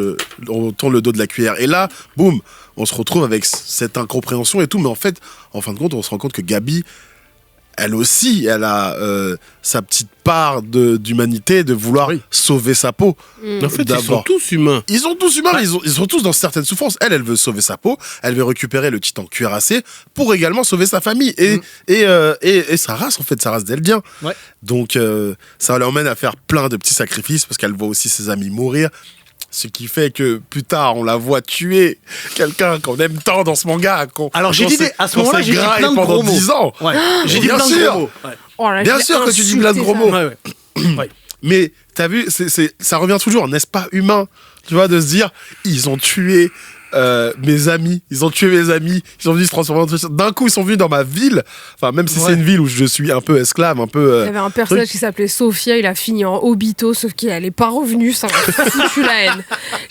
on tourne le dos de la cuillère et là boum on se retrouve avec cette incompréhension et tout, mais en fait en fin de compte on se rend compte que Gabi elle aussi, elle a sa petite part d'humanité, de vouloir sauver sa peau. En fait, ils sont tous humains. Ils sont tous humains, mais ils sont tous dans certaines souffrances. Elle veut sauver sa peau, elle veut récupérer le titan cuirassé pour également sauver sa famille et sa race, en fait, sa race d'Eldiens. Ouais. Donc, ça l'emmène à faire plein de petits sacrifices parce qu'elle voit aussi ses amis mourir. Ce qui fait que plus tard, on la voit tuer quelqu'un qu'on aime tant dans ce manga. Alors j'ai dit, à ce moment-là, j'ai dit plein de gros mots. 10 ans. Ouais. J'ai dit Bien plein de sûr. gros mots. Ouais. Oh là, Bien je l'ai sûr que tu dis plein de gros insulté, mots. ça. Ouais. Mais t'as vu, ça revient toujours, n'est-ce pas humain, tu vois, de se dire, ils ont tué mes amis, ils ont venus se transformer en truc. D'un coup, ils sont venus dans ma ville, enfin, même si c'est une ville où je suis un peu esclave, un peu... Il y avait un personnage qui s'appelait Sophia, il a fini en Obito, sauf qu'elle est pas revenue, ça m'a foutu la haine.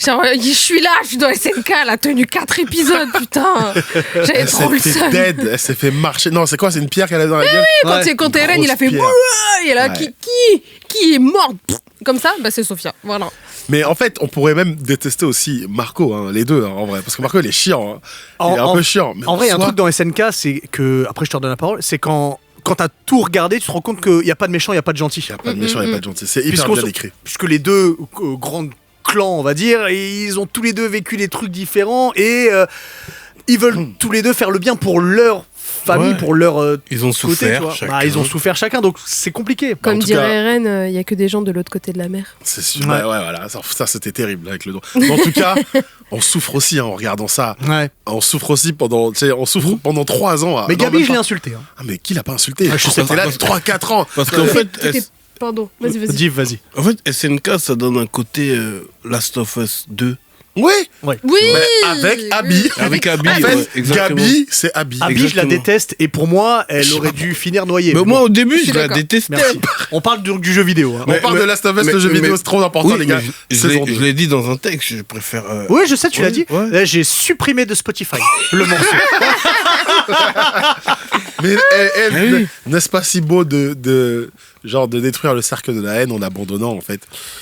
Genre, je suis là, je suis dans SNK, elle a tenu 4 épisodes, putain. J'avais trop le seum. Elle s'est fait marcher. Non, c'est quoi, c'est une pierre qu'elle a dans la gueule? Quand Eren, il a fait pierre. et là, qui est mort comme ça, bah c'est Sophia, voilà. Mais en fait, on pourrait même détester aussi Marco, hein, les deux, hein, en vrai. Parce que Marco, il est chiant. Hein. Il est un peu chiant. Mais en vrai, un truc dans SNK, c'est que, après je te redonne la parole, c'est quand t'as tout regardé, tu te rends compte qu'il n'y a pas de méchant, il n'y a pas de gentil. Il n'y a pas de méchant, il n'y a pas de gentil. C'est hyper bien écrit. Puisque les deux grands clans, on va dire, ils ont tous les deux vécu des trucs différents et ils veulent tous les deux faire le bien pour leur famille, pour leur ils ont côté, souffert chacun. Ils ont souffert chacun, donc c'est compliqué. Comme en tout dirait cas- Eren, il y a que des gens de l'autre côté de la mer. C'est sûr. Ouais, voilà. Ça, c'était terrible avec le don. Mais en tout cas, on souffre aussi en regardant ça. Ouais. On souffre aussi pendant 3 ans. Mais Non, Gabi, même je l'ai pas. insulté. Hein. Ah, mais qui l'a pas insulté? Je sais C'était là 3-4 ans. Parce qu'en fait, Pardon, vas-y. Dis, vas-y. en fait, SNK, ça donne un côté Last of Us 2. Oui. Oui. Mais avec Abby. Avec Abby, En fait, ouais, exactement. Gabi, c'est Abby. Abby, je la Exactement. déteste et pour moi, elle aurait dû finir noyée. Mais Mais moi, bon, au début, suis je la d'accord. détestais. merci. On parle donc du jeu vidéo. Hein. On parle de Last of Us, le jeu vidéo, c'est trop important, Oui, les gars. mais Saison je 2. l'ai dit dans un texte, je préfère. Oui, je sais, tu l'as dit. ouais. Là, j'ai supprimé de Spotify le morceau. Mais oui. n'est-ce pas si beau de détruire le cercle de la haine en abandonnant, en fait,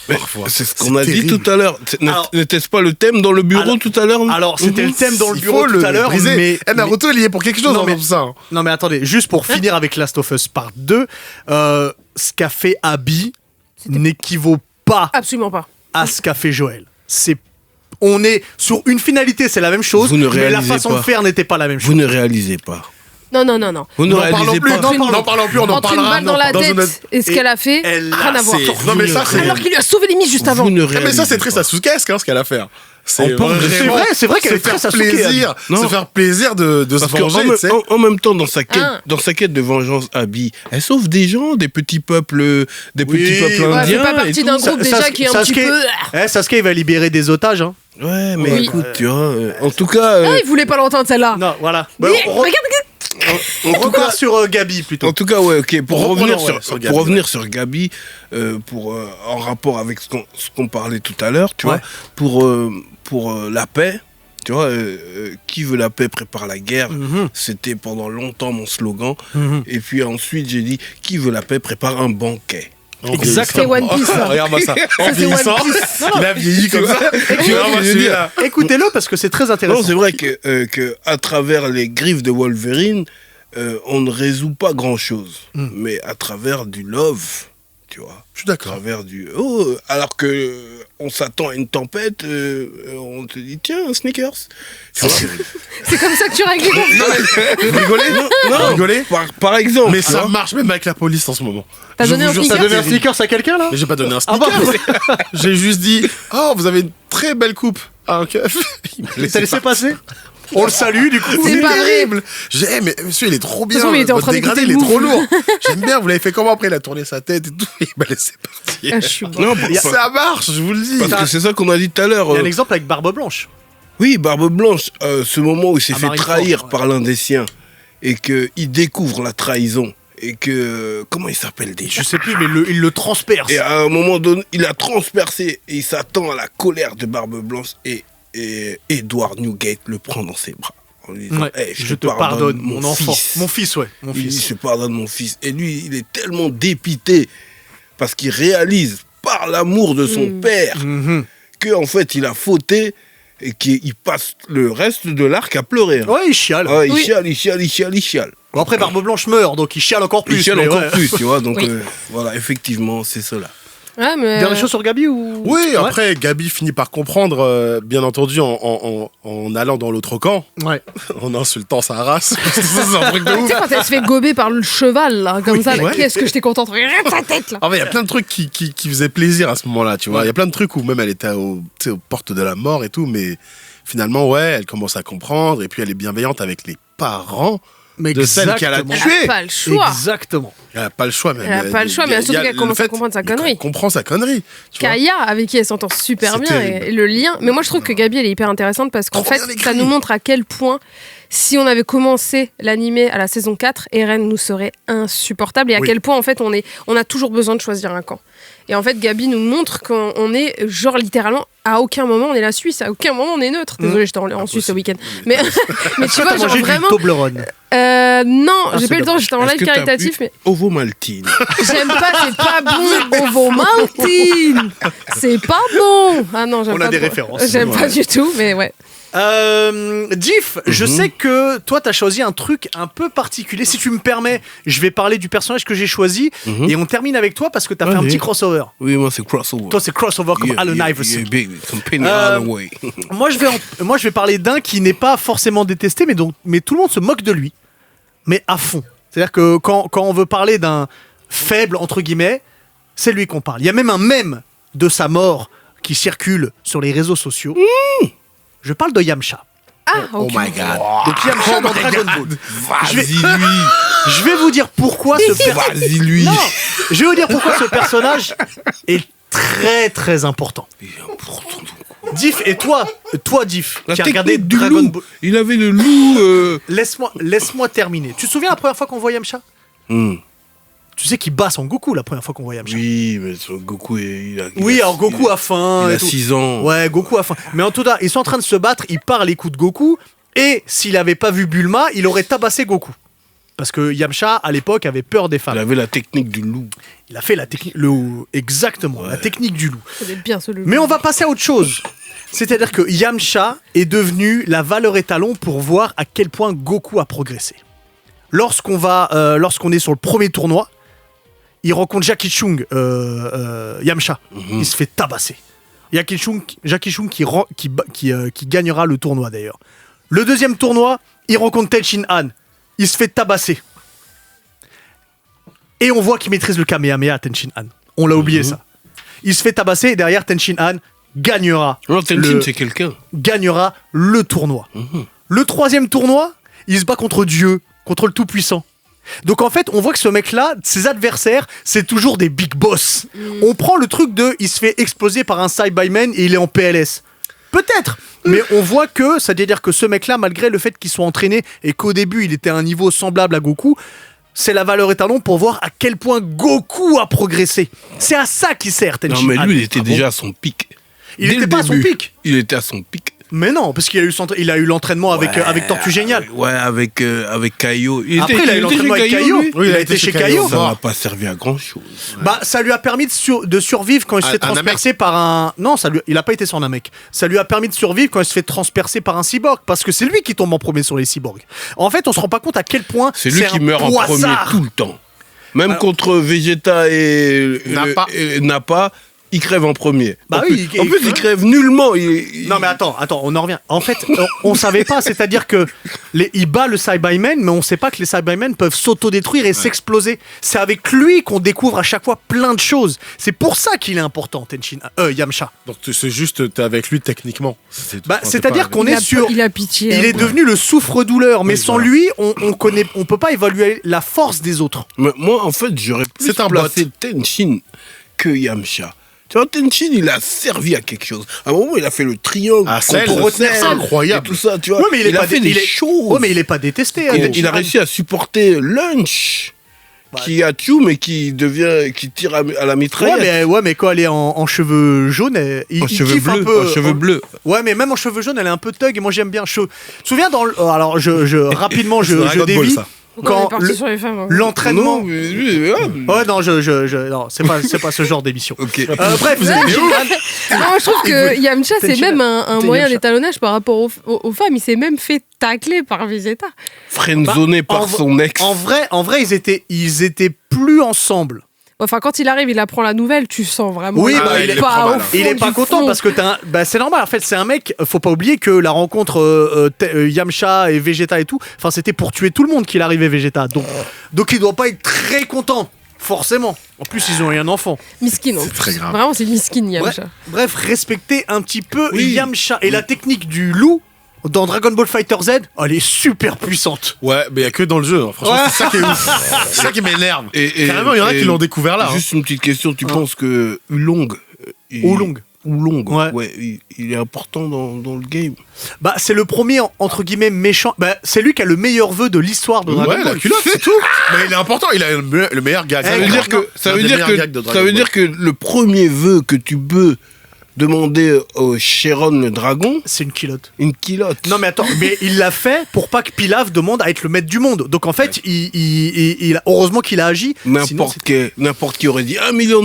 Mais parfois. c'est ce qu'on a dit terrible. tout à l'heure. Alors- N'était-ce pas le thème dans le bureau Alors- tout à l'heure non Alors, c'était le thème dans le Il bureau faut tout le à l'heure, briser. mais... Naruto, il y est pour quelque chose Non, dans mais- tout ça. Hein. Non mais attendez, juste pour finir avec Last of Us Part 2, ce qu'a fait Abby n'équivaut pas Absolument pas. à ce qu'a fait Joël. On est sur une finalité, c'est la même chose, Vous ne mais la réalisez façon pas. de faire n'était pas la même chose. Vous ne réalisez pas. Non. Vous ne N'en parlons réalisez plus, pas. n'en parlons plus, on en Entre une parlera balle dans la dans une tête autre- et ce qu'elle a fait, elle a- rien à voir. c'est- Non, mais ça, c'est. Alors qu'il lui a sauvé les mises juste avant. Vous ne Non, mais ça, c'est réalisez très pas. Sasuke-esque, hein, ce qu'elle a fait. C'est vrai qu'elle est très se faire Sasuke, plaisir, Non. se faire plaisir de se Parce venger, tu sais. qu'en même temps, dans sa Hein. quête de vengeance, Abby, elle sauve des gens, des petits peuples, Oui, Ouais, indiens. fait pas et partie tout. d'un groupe déjà qui est un petit peu. Sasuke, il va libérer des otages. Hein. Ouais, mais Oui. écoute, tu vois, en tout cas, Ah, il voulait pas l'entendre celle-là. Non, voilà. Mais Bah, on regarde. repart sur Gabi plutôt. En tout cas, ouais, ok. Pour Reprenons, revenir ouais, sur Gabi, pour revenir sur Gabi, en rapport avec ce qu'on parlait tout à l'heure, tu Ouais. vois, pour la paix, tu vois, qui veut la paix prépare la guerre. Mhm. C'était pendant longtemps mon slogan. Mhm. Et puis ensuite, j'ai dit, qui veut la paix prépare un banquet. Exactement. C'est One Piece, ça. Regarde-moi ça. En Ça, c'est One vieillissant, Piece. il a vieilli comme ça. Tu vois ce que je veux dire? Écoutez-le parce que c'est très intéressant. Non, c'est vrai que à travers les griffes de Wolverine, on ne résout pas grand-chose. Mais à travers du love, tu vois. Je suis À d'accord. travers du alors que on s'attend à une tempête, on te dit tiens un sneakers. Tu vois C'est comme ça que tu règles les conflits. Vous rigolez non, rigolez par exemple. Mais tu ça vois. marche même avec la police en ce moment. T'as Je donné vous un jure, sneaker ça T'as donné un devient- sneakers à quelqu'un là Mais j'ai pas donné un Ah bah, sneaker. J'ai juste dit, oh, vous avez une très belle coupe à un keuf. Il m'a t'as laissé passer. On le salue du coup. C'est C'est pas vrai. terrible. J'ai, mais monsieur, il est trop bien. façon, il était en Votre train dégradé, d'écouter il est trop Move. lourd. J'aime bien. Vous l'avez fait comment après? Il a tourné sa tête et tout. Il m'a laissé partir. Ah, je suis bon. Non, Ça marche, je vous le dis. parce que c'est ça qu'on a dit tout à l'heure. Il y a un exemple avec Barbe Blanche. Oui, Barbe Blanche, ce moment où il s'est À fait Marineford, trahir ouais. par l'un des siens et qu'il découvre la trahison et que comment il s'appelle déjà? Je sais plus, mais il le transperce. Et à un moment donné, il a transpercé et il s'attend à la colère de Barbe Blanche et Edward Newgate le prend dans ses bras en lui disant Ouais. hey, Je te pardonne, mon enfant. fils. Mon fils, ouais. Mon Il dit, fils. je pardonne mon fils. Et lui, il est tellement dépité parce qu'il réalise par l'amour de son père Mhm. qu'en fait, il a fauté et qu'il passe le reste de l'arc à pleurer. Hein. Ouais, il chiale. Ah, il Oui. chiale, il chiale, il chiale, il chiale. Bon, après, Barbe Blanche meurt, donc il chiale encore plus. Il chiale mais encore ouais. plus, tu vois. Donc Oui. voilà, effectivement, c'est cela. Ouais, mais. Dernière chose sur Gabi ou Oui, Ouais. après, Gabi finit par comprendre, bien entendu, en allant dans l'autre camp, Ouais. en insultant sa race. C'est un truc de Tu ouf. sais, quand elle se fait gober par le cheval, là, comme ça, là, ouais. qu'est-ce que j'étais contente. Regarde sa tête, là. En fait, il y a plein de trucs qui faisaient plaisir à ce moment-là, tu vois. Il y a plein de trucs où même elle était tu sais, aux portes de la mort et tout, mais finalement, ouais, elle commence à comprendre et puis elle est bienveillante avec les parents Mais de celle qu'elle a exactement. Elle tuée. a pas le choix. Exactement. Elle n'a pas le choix, même. Elle a pas le choix, mais surtout qu'elle commence à comprendre sa connerie. Elle comprend sa connerie. tu vois. Kaya, avec qui elle s'entend super C'est bien, terrible. et le lien. Mais moi, je trouve que Gabi, elle est hyper intéressante parce qu'en Trop fait, bien écrit. ça nous montre à quel point, si on avait commencé l'animé à la saison 4, Eren nous serait insupportable et à Oui. quel point, en fait, on a toujours besoin de choisir un camp. Et en fait, Gabi nous montre qu'on est, genre, littéralement, à aucun moment on est la Suisse, à aucun moment on est neutre. Désolée, j'étais en Suisse ce week-end. Mais, mais tu vois, T'as genre mangé vraiment. du Toblerone. Non, j'ai c'est pas eu le temps, dommage. j'étais en Est-ce live que t'as caritatif, bu mais Ovomaltine. j'aime pas, c'est pas bon. Ovomaltine, c'est pas bon. Ah non, j'aime On pas a des trop. références. J'aime pas Ouais. du tout, mais ouais. Diff, je sais que toi, t'as choisi un truc un peu particulier. Si tu me permets, je vais parler du personnage que j'ai choisi et on termine avec toi parce que t'as fait un Vas-y. petit crossover. Oui, moi, c'est crossover. Toi, c'est crossover comme Allen Iverson. Yeah, baby. Company Euh, all the way. Moi, je vais parler d'un qui n'est pas forcément détesté, mais tout le monde se moque de lui. Mais à fond. C'est-à-dire que quand on veut parler d'un faible, entre guillemets, c'est lui qu'on parle. Il y a même un mème de sa mort qui circule sur les réseaux sociaux. Je parle de Yamcha. Ah, Oh ok. my god. Donc Yamcha dans Dragon Ball. Je vais- Vas-y, lui. Je vais vous dire pourquoi ce personnage... Vas-y, lui. Non, je vais vous dire pourquoi ce personnage est très très important. Il est important. Diff, et toi Diff, La qui a regardé technique du Dragon loup. Ball... Il avait le loup. Laisse-moi terminer. Tu te souviens la première fois qu'on voit Yamcha? Tu sais qu'il bat son Goku la première fois qu'on voit Yamcha. Oui, mais son Goku, il a. Oui, alors Goku a faim. Il et a tout. 6 ans. Ouais, Goku a faim. Mais en tout cas, ils sont en train de se battre, il part les coups de Goku, et s'il avait pas vu Bulma, il aurait tabassé Goku. Parce que Yamcha, à l'époque, avait peur des Il femmes. avait la technique du loup. Il a fait la technique... Exactement, la technique du loup. C'est bien ce Mais on va passer à autre chose. C'est-à-dire que Yamcha est devenu la valeur étalon pour voir à quel point Goku a progressé. Lorsqu'on est sur le premier tournoi, il rencontre Jackie Chung, Yamcha. Il se fait tabasser. Jackie Chung qui gagnera le tournoi d'ailleurs. Le deuxième tournoi, il rencontre Tenshin Han. Il se fait tabasser. Et on voit qu'il maîtrise le Kamehameha, Tenshin Han. On l'a oublié ça. Il se fait tabasser et derrière Tenshin Han gagnera Non, Tenshin, c'est quelqu'un. gagnera le tournoi. Le troisième tournoi, il se bat contre Dieu, contre le Tout-Puissant. Donc en fait, on voit que ce mec-là, ses adversaires, c'est toujours des big boss. On prend le truc de, il se fait exploser par un Cyberman et il est en PLS. Peut-être, mais on voit que, ça veut dire que ce mec-là, malgré le fait qu'il soit entraîné et qu'au début il était à un niveau semblable à Goku, c'est la valeur étalon pour voir à quel point Goku a progressé. C'est à ça qu'il sert, Tenshin Non, mais Han. lui, il était Ah bon déjà à son pic. Il Dès était le pas à son début, pic. Il était à son pic. Mais non, parce qu'il a eu l'entraînement avec Tortue Géniale. Ouais, avec Kaio. Après, il a eu l'entraînement avec Kaio. lui. Oui, il a été chez Kaio. Ça n'a pas servi à grand chose. Bah, ça lui a permis de survivre quand il se fait Un transpercer par un. Non, il a pas été sur Namek. Ça lui a permis de survivre quand il se fait transpercer par un cyborg, parce que c'est lui qui tombe en premier sur les cyborgs. En fait, on se rend pas compte à quel point C'est lui qui un meurt en premier poissard. tout le temps. Même contre Vegeta et Nappa, il crève en premier. Bah en oui, plus, en plus, il crève nullement. Non mais attends, on en revient. En fait, on savait pas, c'est-à-dire que il bat le Cyberman, mais on sait pas que les Cybermen peuvent s'autodétruire et s'exploser. C'est avec lui qu'on découvre à chaque fois plein de choses. C'est pour ça qu'il est important, Yamcha. Donc c'est juste, t'es avec lui techniquement. C'est-à-dire qu'on est sur. Il a pitié. Il hein. est devenu le souffre-douleur, mais sans lui, on peut pas évaluer la force des autres. Mais moi, en fait, j'aurais plus C'est un placé Tenshin que Yamcha. Tu vois, Tenshin, il a servi à quelque chose. À un moment, il a fait le triangle Ah, Cell, contre c'est Cell incroyable. et tout ça, tu vois. Ouais, mais il a fait des choses. Ouais, mais il est pas détesté. hein, Il Tenshin a Han. réussi à supporter Lunch. qui a Tchou, mais qui tire à la mitraillette. Ouais, mais quand elle est en cheveux jaunes, il cheveux kiffe un bleus, peu. en cheveux bleus. Ouais, mais même en cheveux jaunes, elle est un peu thug et moi j'aime bien. Tu te souviens alors rapidement, je Dragon Ball, dévie. ça. Pourquoi on est Quand parti sur les femmes hein l'entraînement. Non, mais Ouais, non, non, c'est pas ce genre d'émission. ok. Bref, Non, je trouve que Yamcha, c'est même un T'es moyen Yamcha. d'étalonnage par rapport aux femmes. Il s'est même fait tacler par Vegeta. Friendzoné Bah, par son ex. En vrai, ils étaient plus ensemble. Enfin, quand il arrive, il apprend la nouvelle, tu sens vraiment. Oui, qu'il bah, est il est pas pas au mal, hein. fond Il est pas du content fond. parce que c'est normal. En fait, c'est un mec. Faut pas oublier que la rencontre Yamcha et Vegeta et tout. Enfin, c'était pour tuer tout le monde qu'il arrivait Vegeta. Donc il doit pas être très content. Forcément. En plus, ils ont eu un enfant. Miskin, en C'est plus. très grave. Vraiment, c'est miskin, Yamcha. Bref, respectez un petit peu Oui. Yamcha. Et la technique du loup dans Dragon Ball Fighter Z, elle est super puissante. Ouais, mais il y a que dans le jeu. Hein. Franchement, c'est ça qui est ouf. C'est ça qui m'énerve. Et- Carrément, il y en a et- qui l'ont découvert là. hein. Juste une petite question, tu penses que Oolong... Oolong, Ouais. il est important dans le game. Bah, c'est le premier, entre guillemets, méchant. Bah, c'est lui qui a le meilleur vœu de l'histoire de Dragon Ouais, la Ball. culotte, c'est tout. Mais il est important, il a le meilleur gag. Ça veut dire que ça L'un veut des dire meilleurs gags de que Dragon ça veut Ball. dire que le premier vœu que tu peux demander au Chiron le dragon, C'est une culotte. une culotte. Non mais attends, mais il l'a fait pour pas que Pilaf demande à être le maître du monde. Donc en fait, heureusement qu'il a agi. Sinon, N'importe qui aurait dit $1 million,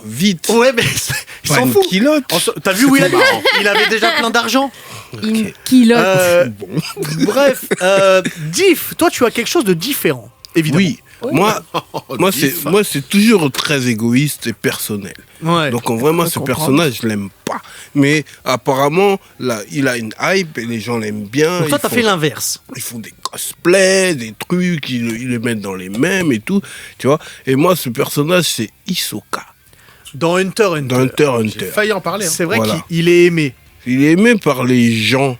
vite. ouais, mais il Pas s'en une fout. culotte. T'as vu où il habite? Il avait déjà plein d'argent. Une culotte. Bon. Bref, Diff, toi tu as quelque chose de différent, évidemment. Oui. Moi, c'est toujours très égoïste et personnel. Ouais. Donc, en vrai, moi, Je ce comprends. personnage, je l'aime pas. Mais apparemment, là, il a une hype et les gens l'aiment bien. Donc toi Ils t'as font- fait l'inverse. Ils font des cosplays, des trucs, ils les mettent dans les mêmes et tout. Tu vois. Et moi, ce personnage, c'est Hisoka. Dans Hunter x Dans Hunter. Hunter x J'ai Hunter. failli en parler. hein. C'est vrai Voilà. qu'il est aimé. Il est aimé par les gens.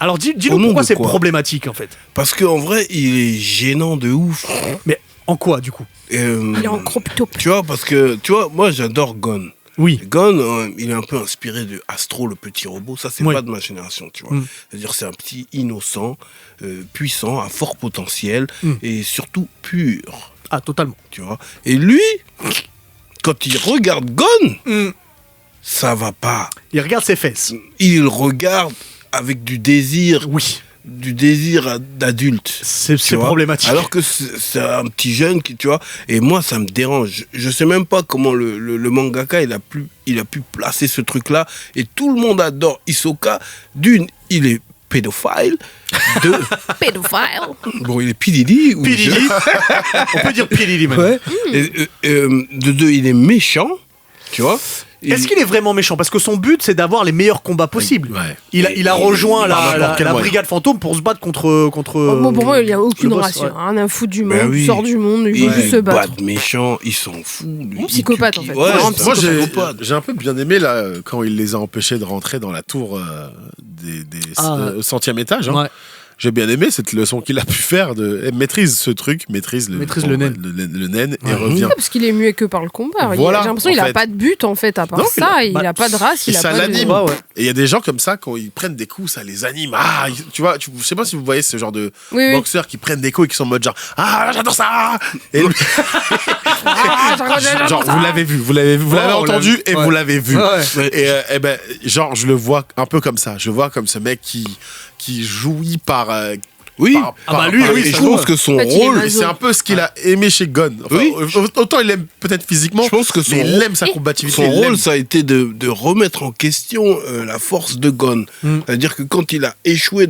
Alors Au dis-nous nom pourquoi de c'est quoi problématique en fait. Parce qu'en vrai, il est gênant de ouf. Mais en quoi du coup? Il est en crop top. Tu vois, parce que, tu vois, moi, j'adore Gon. Oui. Gon, il est un peu inspiré de Astro, le petit robot. Ça, c'est Oui. pas de ma génération, tu vois. Mm. C'est-à-dire, c'est un petit innocent, puissant, à fort potentiel Mm. et surtout pur, Ah totalement. tu vois. Et lui, quand il regarde Gon, Mm. ça va pas. Il regarde ses fesses. Il regarde avec du désir Oui. d'adulte. C'est Tu vois. problématique. Alors que c'est un petit jeune qui, tu vois, et moi ça me dérange. Je sais même pas comment le mangaka il a pu placer ce truc-là. Et tout le monde adore Hisoka. D'une, il est pédophile. Deux, Pédophile. bon, il est P. P. Diddy. On peut dire P. Diddy même. Ouais. De deux, il est méchant. Tu vois. Est-ce qu'il est vraiment méchant? Parce que son but, c'est d'avoir les meilleurs combats possibles. Ouais. Il a rejoint Par n'importe la quel moyen. brigade fantôme pour se battre contre. Bon, pour moi, il n'y a aucune le boss, ratio. ouais. Rien à foutre du monde. Ben oui. Il sort du monde, il il veut juste se battre. bat méchant, il s'en fout. lui. Il Psychopathe, tue en qui- fait. Ouais, Vraiment c'est un Moi, psychopathe. j'ai un peu bien aimé là quand il les a empêchés de rentrer dans la tour au 100e étage. Hein. Ouais. J'ai bien aimé cette leçon qu'il a pu faire de maîtrise ce truc, maîtrise le naine. le naine et Ouais. revient. Parce qu'il est muet que par le combat. Voilà, J'ai l'impression qu'il en n'a fait. pas de but, en fait, à part Non, ça. Il bah, n'a pas de race, et il n'a ça pas de... l'anime. Ouais, ouais. Et il y a des gens comme ça, quand ils prennent des coups, ça les anime. Ah, tu vois, je sais pas si vous voyez ce genre de Oui, oui. boxeurs qui prennent des coups et qui sont en mode genre, ah, j'adore ça. Et Ah, j'adore genre, ça. vous l'avez vu, vous l'avez Ouais, on entendu l'a vu. et Ouais. vous l'avez vu. Ouais. Et ben, genre, je le vois un peu comme ça. Je vois comme ce mec qui jouit par. Oui. Ah bah lui, Et oui, je ça pense se que son En fait, il est rôle, maso. Et c'est un peu ce qu'il a aimé chez Gon. Enfin, Oui. Autant il l'aime peut-être physiquement, je pense que son mais il rôle, aime sa combativité. son il l'aime. rôle, ça a été de remettre en question la force de Gon. Mm. C'est-à-dire que quand il a échoué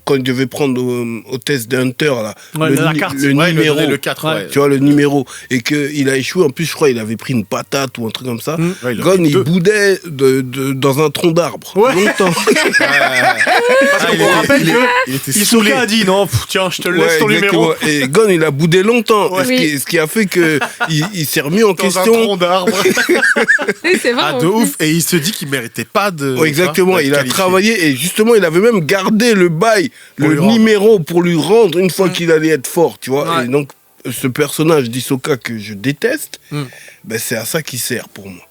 quand il devait prendre au test des Hunters, là, Ouais, la carte. le Ouais, il lui a numéro, donné le 4, ouais. tu vois, le numéro, et qu'il a échoué, en plus, je crois, il avait pris une patate ou un truc comme ça. Mm. Ouais, il a Gon, pris il deux. boudait dans un tronc d'arbre. Ouais. Longtemps. Parce qu'on rappelle que il était saoulé. Hisoka a dit non, tiens, je te laisse Ouais, ton numéro. exactement. Et Gon, il a boudé longtemps. Ouais. Ce qui a fait que il s'est remis en Dans un question. tronc d'arbre. Oui, c'est vrai. Ah, en de plus. ouf. Et il se dit qu'il méritait pas de. Ouais, exactement, d'être il a qualifié. travaillé et justement il avait même gardé le bail, Pour le lui rendre. numéro pour lui rendre une fois qu'il allait être fort, tu vois. Ouais. Et donc ce personnage d'Hisoka que je déteste, Mm. ben, c'est à ça qu'il sert pour moi.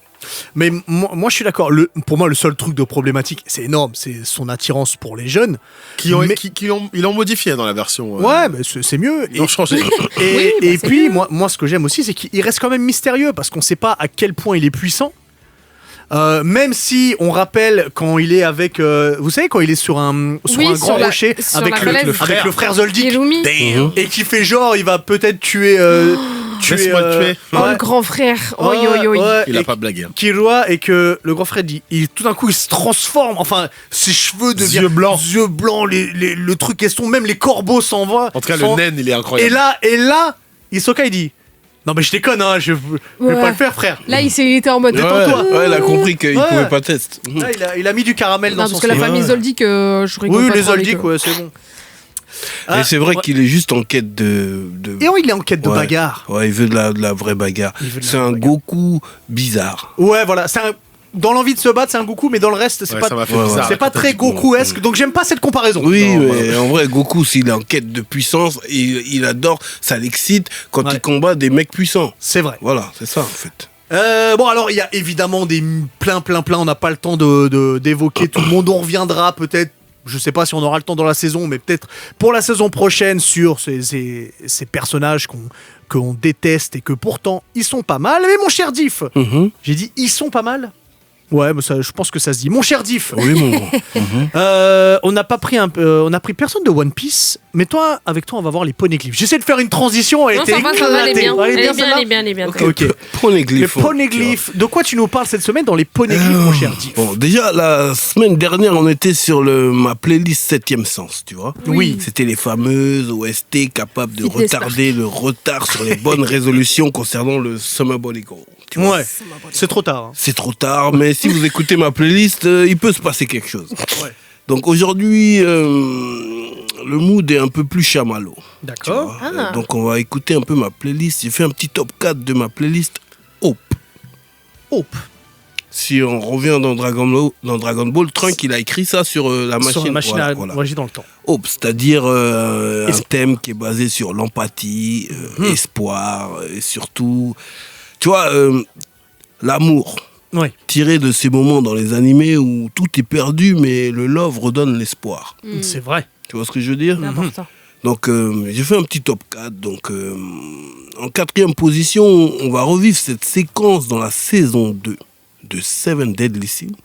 Mais moi, je suis d'accord. Pour moi, le seul truc de problématique, c'est énorme, c'est son attirance pour les jeunes. Ils l'ont modifié dans la version. Ouais, mais c'est mieux. Ils l'ont changé. Et puis, moi, ce que j'aime aussi, c'est qu'il reste quand même mystérieux parce qu'on ne sait pas à quel point il est puissant. Même si on rappelle quand il est avec, vous savez, quand il est sur un grand rocher avec le frère Zoldyck et qui fait genre il va peut-être tuer. Laisse-moi le tuer. Le grand frère. Il a pas blagué. Killua, et que le grand frère dit, tout d'un coup il se transforme. Enfin, ses cheveux deviennent yeux blancs, le truc question, même les corbeaux s'en vont. En tout cas, le naine il est incroyable. Et là, Hisoka il dit. Non mais je déconne, hein, je vais pas le faire, frère. Là il était en mode détends-toi. Ouais, il a compris qu'il pouvait pas tester. Là, il a mis du caramel dans son. Parce que la famille Zoldyck, je rigole pas. Oui, les Zoldyck, ouais, c'est bon. Et c'est vrai qu'il est juste en quête de... Et oui, il est en quête de bagarre. Ouais, il veut de la vraie bagarre. C'est un Goku bizarre. Ouais, voilà. Dans l'envie de se battre, c'est un Goku, mais dans le reste, c'est pas très Goku-esque. Donc j'aime pas cette comparaison. Oui, mais en vrai, Goku, s'il est en quête de puissance, il adore, ça l'excite quand il combat des mecs puissants. C'est vrai. Voilà, c'est ça en fait. Bon, alors il y a évidemment plein. On n'a pas le temps d'évoquer tout le monde. On reviendra peut-être. Je sais pas si on aura le temps dans la saison, mais peut-être pour la saison prochaine sur ces personnages qu'on déteste et que pourtant ils sont pas mal. Mais mon cher Diff, j'ai dit ils sont pas mal. Ouais, mais ça, je pense que ça se dit. Mon cher Diff. Oui, mon grand. On a pris personne de One Piece, mais avec toi, on va voir les poneglyphes. J'essaie de faire une transition, elle était éclatée. Elle est bien. Ok. Poneglyphes. Les poneglyphes. De quoi tu nous parles cette semaine dans les poneglyphes, mon cher Diff? Bon, déjà, la semaine dernière, on était sur ma playlist 7e sens, tu vois. Oui. C'était les fameuses OST capables de retarder le retard sur les bonnes résolutions concernant le Summer Body Goal. Ouais, c'est trop tard. C'est trop tard, mais si vous écoutez ma playlist, il peut se passer quelque chose. Ouais. Donc aujourd'hui, le mood est un peu plus chamallow. D'accord. Donc on va écouter un peu ma playlist. J'ai fait un petit top 4 de ma playlist Hope. Si on revient dans Dragon Ball, Trunk il a écrit ça sur la machine. Sur la machine à voyager dans le temps. Hope, c'est-à-dire un thème qui est basé sur l'empathie, espoir, et surtout, tu vois, l'amour. Ouais. Tiré de ces moments dans les animés où tout est perdu, mais le love redonne l'espoir. C'est vrai. Tu vois ce que je veux dire? C'est important. Donc, j'ai fait un petit top 4. Donc, en 4e position, on va revivre cette séquence dans la saison 2 de Seven Deadly Sins,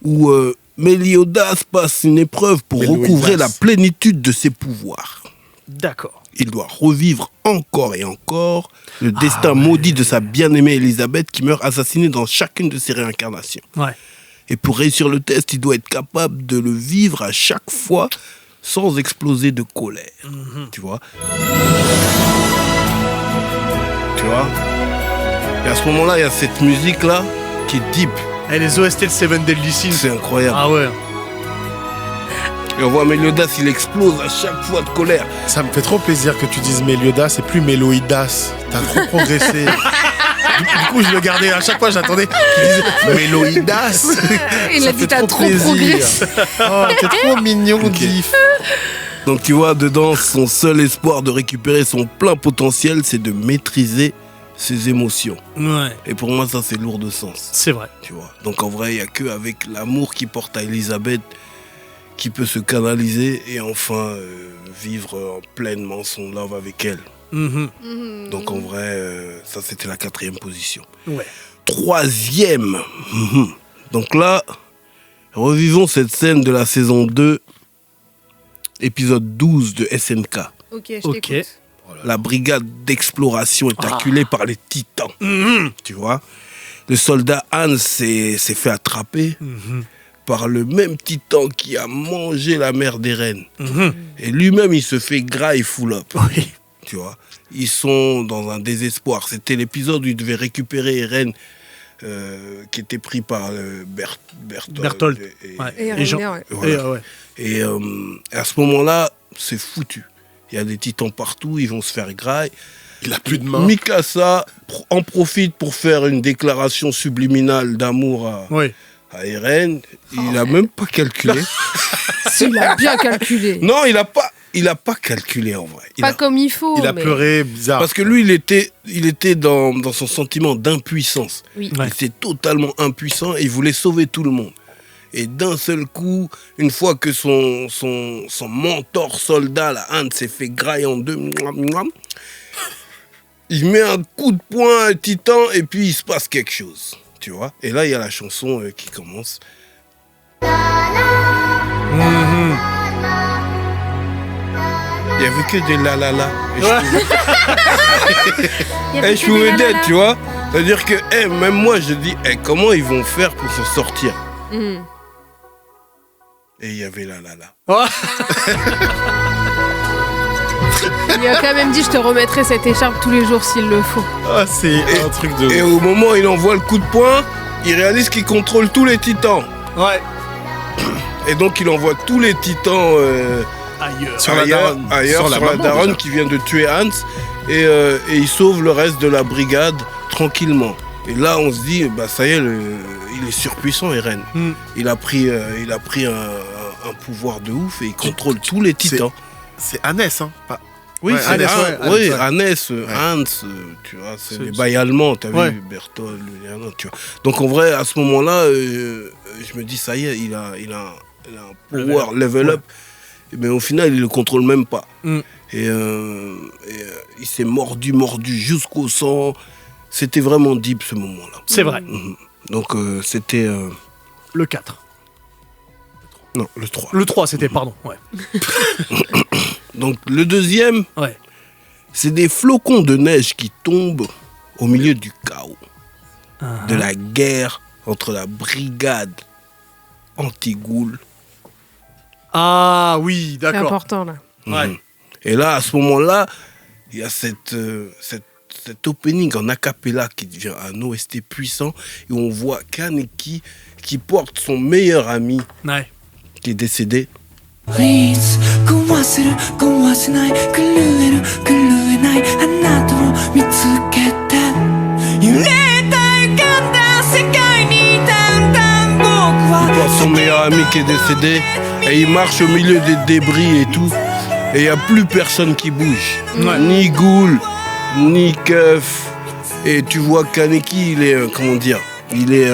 où Meliodas passe une épreuve pour recouvrer la plénitude de ses pouvoirs. D'accord. Il doit revivre encore et encore le destin maudit de sa bien-aimée Elisabeth qui meurt assassinée dans chacune de ses réincarnations. Ouais. Et pour réussir le test, il doit être capable de le vivre à chaque fois sans exploser de colère. Tu vois? Et à ce moment-là, il y a cette musique-là qui est deep. Et les OST de Seven Deadly Sins. C'est incroyable. Ah ouais. Et on voit Meliodas, il explose à chaque fois de colère. Ça me fait trop plaisir que tu dises Meliodas et plus Méloïdas. T'as trop progressé. Du coup, je le gardais. À chaque fois, j'attendais qu'il dise Méloïdas. Il a dit t'as trop progressé. Oh, t'es trop mignon, Diff. Donc tu vois, dedans, son seul espoir de récupérer son plein potentiel, c'est de maîtriser ses émotions. Ouais. Et pour moi, ça, c'est lourd de sens. C'est vrai. Tu vois. Donc en vrai, il n'y a qu'avec l'amour qu'il porte à Elisabeth qui peut se canaliser et enfin vivre pleinement son love avec elle. Donc en vrai, ça c'était la 4e position. Ouais. 3e. Donc là, revivons cette scène de la saison 2, épisode 12 de SNK. Ok, je t'écoute. La brigade d'exploration est acculée par les titans. Tu vois, le soldat Hans s'est fait attraper par le même titan qui a mangé la mère d'Eren. Et lui-même, il se fait gras et full up. Oui. Tu vois, ils sont dans un désespoir. C'était l'épisode où ils devaient récupérer Eren, qui était pris par Berthold. Et Jean. Voilà. Et à ce moment-là, c'est foutu. Il y a des titans partout, ils vont se faire gras. Il a plus de main. Mikasa en profite pour faire une déclaration subliminale d'amour à Eren. Il n'a même pas calculé. Il a bien calculé. Non, il a pas. il a pas calculé en vrai. Pas comme il faut. Il a mais- pleuré bizarre. Parce que lui, il était dans son sentiment d'impuissance. Oui. Ouais. Il était totalement impuissant et il voulait sauver tout le monde. Et d'un seul coup, une fois que son mentor soldat, là, Hans, s'est fait grailler en deux, il met un coup de poing à un titan et puis il se passe quelque chose. Tu vois. Et là, il y a la chanson qui commence. Il n'y avait que des la la la. Et Il y avait je que pouvais des d'être, lalala. tu vois. C'est-à-dire que même moi, je dis, comment ils vont faire pour s'en sortir. Mhm. Et il y avait la la la. Il lui a quand même dit je te remettrai cette écharpe tous les jours s'il le faut. Ah, c'est un truc de. Et au moment où il envoie le coup de poing, il réalise qu'il contrôle tous les titans. Ouais. Et donc il envoie tous les titans Ailleurs. Sur la daronne. ailleurs, Sur la sur la maman, daronne déjà. qui vient de tuer Hans. Et il sauve le reste de la brigade tranquillement. Et là, on se dit, bah ça y est, il est surpuissant, Eren. Mm. Il a pris un pouvoir de ouf et il contrôle tous les titans. C'est Annès, hein. Pas... Oui, Ouais, c'est Hannes, Hannes, ouais, Hannes, tu vois, c'est C'est- les bails allemands, t'as Ouais. vu, Berthold, tu vois. Donc en vrai, à ce moment-là, je me dis, ça y est, il a un power level up, mais au final, il le contrôle même pas. Mm. Et il s'est mordu jusqu'au sang. C'était vraiment deep ce moment-là. C'est vrai. Mhm. Donc c'était... Le 4. non, le 3. Le 3, c'était, pardon. Ouais. Donc le deuxième, Ouais. c'est des flocons de neige qui tombent au milieu du chaos. De la guerre entre la brigade anti-Ghoul. Ah oui, C'est d'accord. important là. Ouais. Mhm. Et là, à ce moment-là, il y a cet opening en acapella qui devient un OST puissant et on voit Kaneki qui porte son meilleur ami Ouais. qui est décédé. Please 壊せる壊せない狂える狂えないあなたを見つけて揺れた浮かんだ世界にだんだん僕Ilは porte son meilleur ami qui est décédé et il marche au milieu des débris et tout. Et il n'y a plus personne qui bouge. Ouais. Ni Ghoul, ni Keuf. Et tu vois Kaneki, il est, comment dire, il est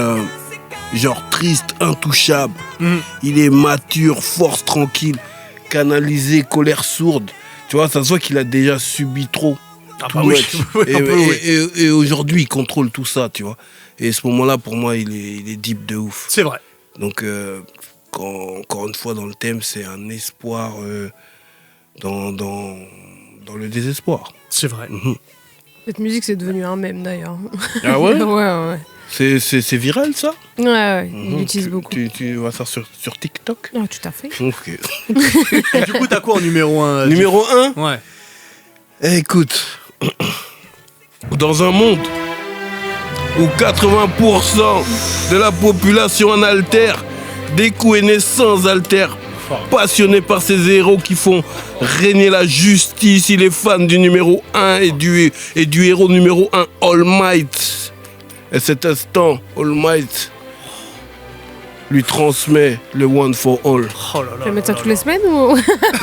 genre triste, intouchable. Mhm. Il est mature, force tranquille, canalisé, colère sourde. Tu vois, ça se voit qu'il a déjà subi trop. Ah Too bah oui, much. oui, un peu, oui. Et aujourd'hui, il contrôle tout ça, tu vois. Et ce moment-là, pour moi, il est deep de ouf. C'est vrai. Donc, encore une fois, dans le thème, c'est un espoir dans le désespoir. C'est vrai. Cette musique c'est devenu un mème d'ailleurs. Ah ouais Ouais. C'est viral, ça Ouais, il Mhm. l'utilise beaucoup. Tu vois ça sur TikTok. Ah, tout à fait. Ok. Et du coup, t'as quoi en numéro 1 Numéro 1. Ouais. Écoute, dans un monde où 80% de la population en altère, Deku est né sans altère, passionné par ces héros qui font régner la justice. Il est fan du numéro 1 et du héros numéro 1, All Might. Et cet instant, All Might lui transmet le One for All. Oh là là. Tu vas mettre ça toutes les semaines ou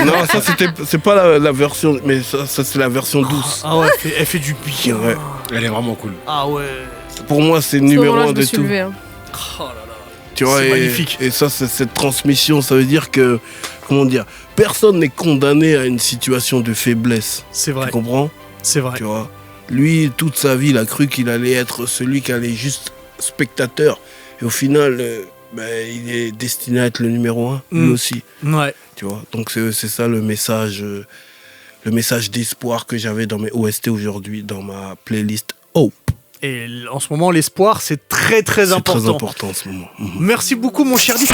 Non, ça c'est pas la version, mais ça c'est la version douce. Ah ouais, elle fait du bien. Ouais. Elle est vraiment cool. Ah ouais. Pour moi, c'est Ce numéro moment-là, 1 je me de suis tout. levée, hein. Oh là là. Tu vois, C'est et, magnifique. et ça, cette transmission, ça veut dire que, comment dire, personne n'est condamné à une situation de faiblesse. C'est Tu vrai. comprends? C'est vrai. Tu vois, lui, toute sa vie, il a cru qu'il allait être celui qui allait juste spectateur. Et au final, il est destiné à être le numéro 1, lui aussi. Ouais. Tu vois, donc c'est ça le message d'espoir que j'avais dans mes OST aujourd'hui, dans ma playlist Hope. Et en ce moment, l'espoir, c'est très très C'est important. très important en ce moment. Mhm. Merci beaucoup, mon cher Dick.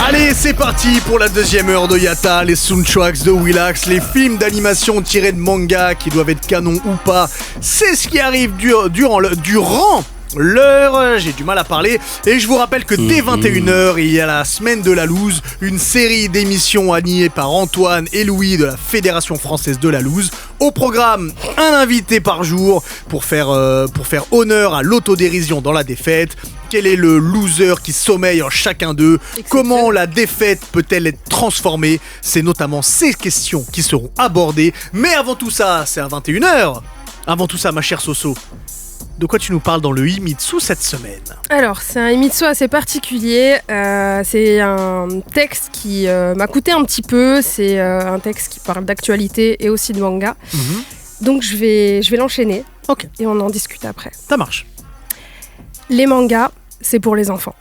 Allez, c'est parti pour la deuxième heure de Yata, les soundtracks de Willax, les films d'animation tirés de manga qui doivent être canon ou pas. C'est ce qui arrive durant l'heure, j'ai du mal à parler, et je vous rappelle que dès 21h, il y a la semaine de la loose, une série d'émissions animées par Antoine et Louis de la Fédération Française de la Loose. Au programme, un invité par jour pour faire honneur à l'autodérision dans la défaite. Quel est le loser qui sommeille en chacun d'eux? Comment la défaite peut-elle être transformée? C'est notamment ces questions qui seront abordées. Mais avant tout ça, c'est à 21h. Avant tout ça, ma chère Soso, de quoi tu nous parles dans le Himitsu cette semaine? Alors, c'est un Himitsu assez particulier. C'est un texte qui m'a coûté un petit peu. C'est un texte qui parle d'actualité et aussi de manga. Donc, je vais l'enchaîner. Ok. Et on en discute après. Ça marche. Les mangas, c'est pour les enfants.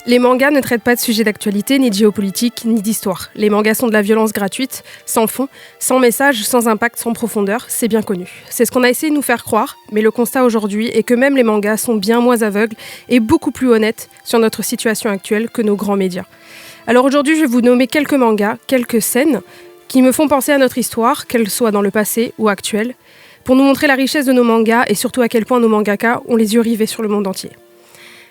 Les mangas ne traitent pas de sujets d'actualité, ni de géopolitique, ni d'histoire. Les mangas sont de la violence gratuite, sans fond, sans message, sans impact, sans profondeur, c'est bien connu. C'est ce qu'on a essayé de nous faire croire, mais le constat aujourd'hui est que même les mangas sont bien moins aveugles et beaucoup plus honnêtes sur notre situation actuelle que nos grands médias. Alors aujourd'hui, je vais vous nommer quelques mangas, quelques scènes qui me font penser à notre histoire, qu'elle soit dans le passé ou actuelle, pour nous montrer la richesse de nos mangas et surtout à quel point nos mangaka ont les yeux rivés sur le monde entier.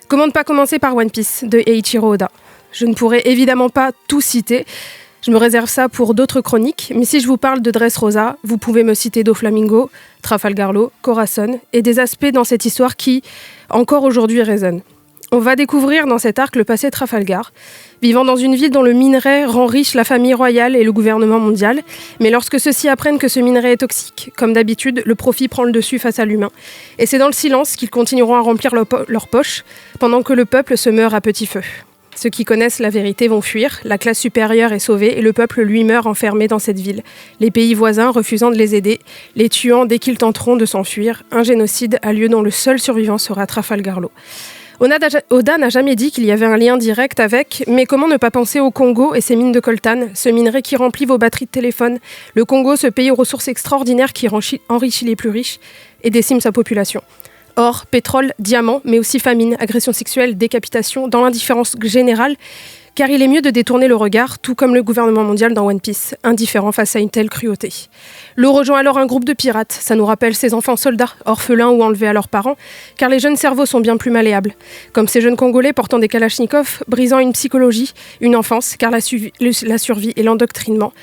Comment ne pas commencer par One Piece de Eiichiro Oda? Je ne pourrai évidemment pas tout citer, je me réserve ça pour d'autres chroniques, mais si je vous parle de Dressrosa, vous pouvez me citer Doflamingo, Trafalgar Law, Corazon et des aspects dans cette histoire qui, encore aujourd'hui, résonnent. On va découvrir dans cet arc le passé de Trafalgar, vivant dans une ville dont le minerai rend riche la famille royale et le gouvernement mondial, mais lorsque ceux-ci apprennent que ce minerai est toxique, comme d'habitude, le profit prend le dessus face à l'humain. Et c'est dans le silence qu'ils continueront à remplir leur poche, pendant que le peuple se meurt à petit feu. Ceux qui connaissent la vérité vont fuir, la classe supérieure est sauvée et le peuple lui meurt enfermé dans cette ville. Les pays voisins refusant de les aider, les tuant dès qu'ils tenteront de s'enfuir, un génocide a lieu dont le seul survivant sera Trafalgar Law. Oda n'a jamais dit qu'il y avait un lien direct avec, mais comment ne pas penser au Congo et ses mines de coltan, ce minerai qui remplit vos batteries de téléphone. Le Congo, ce pays aux ressources extraordinaires qui enrichit les plus riches et décime sa population. Or, pétrole, diamants, mais aussi famine, agression sexuelle, décapitation, dans l'indifférence générale, car il est mieux de détourner le regard, tout comme le gouvernement mondial dans One Piece, indifférent face à une telle cruauté. L'eau rejoint alors un groupe de pirates, ça nous rappelle ces enfants soldats, orphelins ou enlevés à leurs parents, car les jeunes cerveaux sont bien plus malléables. Comme ces jeunes Congolais portant des kalachnikovs, brisant une psychologie, une enfance, car la survie et l'endoctrinement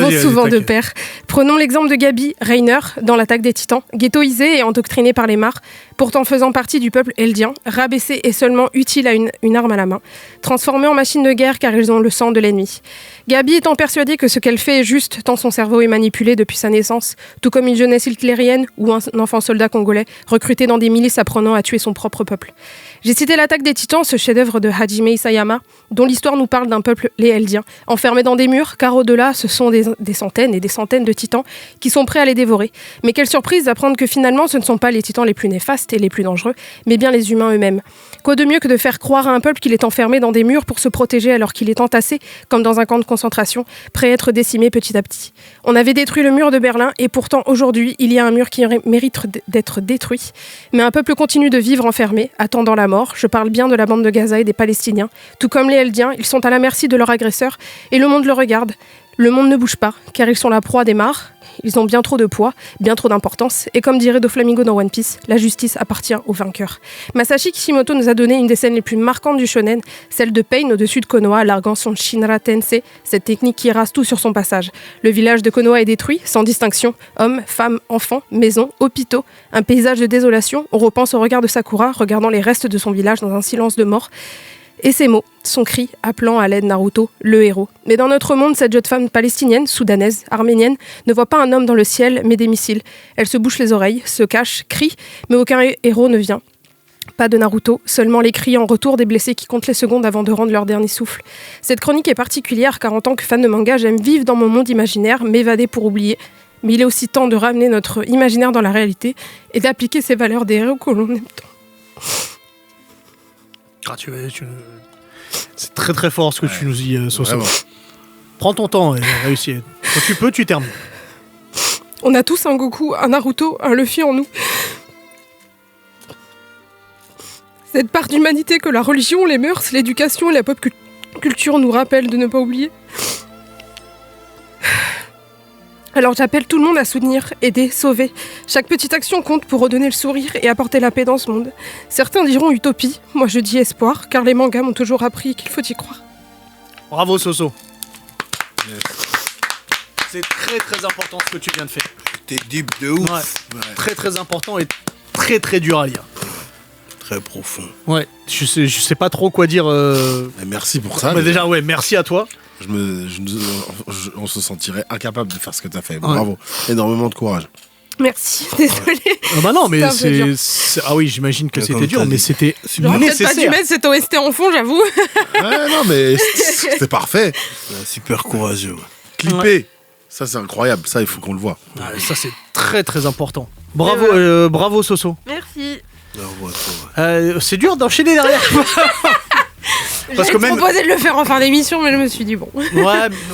souvent de pair. Prenons l'exemple de Gabi, Rainer, dans l'attaque des Titans, ghettoisé et endoctriné par les Mars, pourtant faisant partie du peuple eldien, rabaissé et seulement utile à une arme à la main, transformé en machine de guerre car ils ont le sang de l'ennemi. Gabi étant persuadée que ce qu'elle fait est juste tant son cerveau est manipulé depuis sa naissance, tout comme une jeunesse hitlérienne ou un enfant soldat congolais recruté dans des milices apprenant à tuer son propre peuple. J'ai cité l'attaque des Titans, ce chef-d'œuvre de Hajime Isayama, dont l'histoire nous parle d'un peuple, les Eldiens, enfermés dans des murs, car au-delà, ce sont des centaines et des centaines de titans qui sont prêts à les dévorer. Mais quelle surprise d'apprendre que finalement, ce ne sont pas les titans les plus néfastes et les plus dangereux, mais bien les humains eux-mêmes. Quoi de mieux que de faire croire à un peuple qu'il est enfermé dans des murs pour se protéger alors qu'il est entassé, comme dans un camp de concentration, prêt à être décimé petit à petit. On avait détruit le mur de Berlin, et pourtant aujourd'hui, il y a un mur qui mérite d'être détruit. Mais un peuple continue de vivre enfermé, attendant la mort. Je parle bien de la bande de Gaza et des Palestiniens. Tout comme les Eldiens, ils sont à la merci de leur agresseur, et le monde le regarde. Le monde ne bouge pas, car ils sont la proie des mares. Ils ont bien trop de poids, bien trop d'importance, et comme dirait Doflamingo dans One Piece, la justice appartient aux vainqueurs. Masashi Kishimoto nous a donné une des scènes les plus marquantes du shonen, celle de Pain au-dessus de Konoha, larguant son Shinra Tensei, cette technique qui rase tout sur son passage. Le village de Konoha est détruit, sans distinction, hommes, femmes, enfants, maisons, hôpitaux, un paysage de désolation. On repense au regard de Sakura, regardant les restes de son village dans un silence de mort. Et ces mots, son cri appelant à l'aide Naruto, le héros. Mais dans notre monde, cette jeune femme palestinienne, soudanaise, arménienne, ne voit pas un homme dans le ciel, mais des missiles. Elle se bouche les oreilles, se cache, crie, mais aucun héros ne vient. Pas de Naruto, seulement les cris en retour des blessés qui comptent les secondes avant de rendre leur dernier souffle. Cette chronique est particulière car en tant que fan de manga, j'aime vivre dans mon monde imaginaire, m'évader pour oublier. Mais il est aussi temps de ramener notre imaginaire dans la réalité et d'appliquer ces valeurs des héros que l'on aime tant. Ah, c'est très très fort ce que tu nous dis, Soso. Prends ton temps et réussis. Quand tu peux, tu termines. On a tous un Goku, un Naruto, un Luffy en nous. Cette part d'humanité que la religion, les mœurs, l'éducation et la pop culture nous rappellent de ne pas oublier. Alors j'appelle tout le monde à soutenir, aider, sauver. Chaque petite action compte pour redonner le sourire et apporter la paix dans ce monde. Certains diront utopie, moi je dis espoir, car les mangas m'ont toujours appris qu'il faut y croire. Bravo Soso. C'est très très important ce que tu viens de faire. T'es deep de ouf. Ouais. Très très important et très très dur à lire. Très profond. Ouais, je sais pas trop quoi dire. Et merci pour ça. Mais déjà, ouais, merci à toi. On se sentirait incapable de faire ce que tu as fait. Bravo. Énormément de courage. Merci, désolée. Bah non, mais C'était un peu ah oui, j'imagine que Mais c'était comme dur, t'as mais dit, c'était J'aurais peut-être pas dû nécessaire. mettre cet OST en fond, j'avoue. Ouais, non, mais c'était parfait. Ouais, super courageux. Ouais. Clipper. Ça, c'est incroyable. Ça, il faut qu'on le voit. Ouais, ça, c'est très très important. Bravo, Et voilà. bravo Soso. Merci. Bravo à toi, ouais. C'est dur d'enchaîner derrière. Parce J'avais que même- proposé de le faire en fin d'émission, mais je me suis dit bon.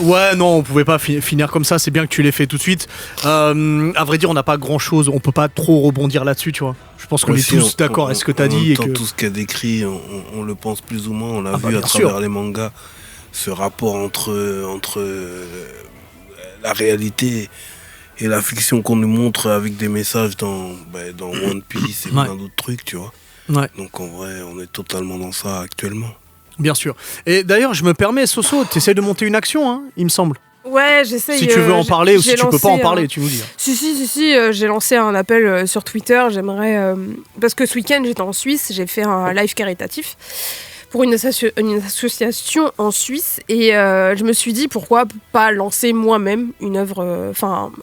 Ouais, non, on pouvait pas finir comme ça. C'est bien que tu l'aies fait tout de suite. À vrai dire, on n'a pas grand chose. On peut pas trop rebondir là-dessus, tu vois. Je pense qu'on est Aussi, tous d'accord avec ce que tu as en même dit. Et temps, que... tout ce qu'a décrit, on le pense plus ou moins. On l'a Ah bah, vu à bien travers sûr. les mangas. Ce rapport entre la réalité et la fiction qu'on nous montre avec des messages dans One Piece et Ouais. plein d'autres trucs, tu vois. Ouais. Donc en vrai, on est totalement dans ça actuellement. Bien sûr. Et d'ailleurs, je me permets, Soso, tu essaies de monter une action, hein, il me semble. Ouais, j'essaye. Si tu veux en parler ou si j'ai tu peux pas en lancé parler, tu nous dis. Si, j'ai lancé un appel sur Twitter. J'aimerais. Parce que ce week-end, j'étais en Suisse, j'ai fait un live caritatif pour une association en Suisse. Et je me suis dit, pourquoi pas lancer moi-même une œuvre,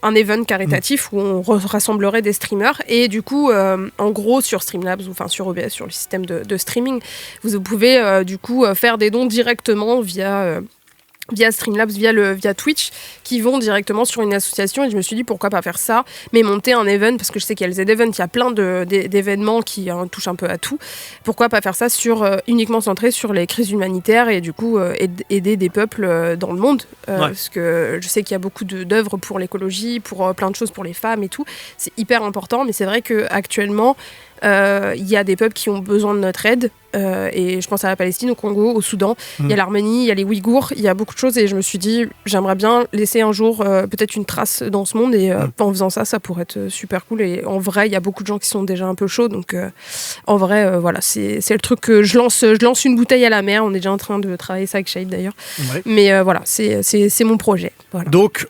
un event caritatif où on rassemblerait des streamers. Et du coup, en gros, sur Streamlabs, ou sur OBS, sur le système de streaming, vous pouvez du coup faire des dons directement via Streamlabs, via Twitch, qui vont directement sur une association. Et je me suis dit pourquoi pas faire ça, mais monter un event, parce que je sais qu'il y a les Z-Events, il y a plein d'événements qui touchent un peu à tout. Pourquoi pas faire ça uniquement centré sur les crises humanitaires et du coup aider des peuples dans le monde, parce que je sais qu'il y a beaucoup d'œuvres pour l'écologie, pour plein de choses pour les femmes et tout. C'est hyper important, mais c'est vrai qu'actuellement, il y a des peuples qui ont besoin de notre aide, et je pense à la Palestine, au Congo, au Soudan, il y a l'Arménie, il y a les Ouïghours, il y a beaucoup de choses, et je me suis dit j'aimerais bien laisser un jour peut-être une trace dans ce monde, et en faisant ça pourrait être super cool. Et en vrai il y a beaucoup de gens qui sont déjà un peu chauds, donc en vrai voilà, c'est le truc que je lance une bouteille à la mer. On est déjà en train de travailler ça avec Shade d'ailleurs, mais voilà, c'est mon projet, voilà. Donc,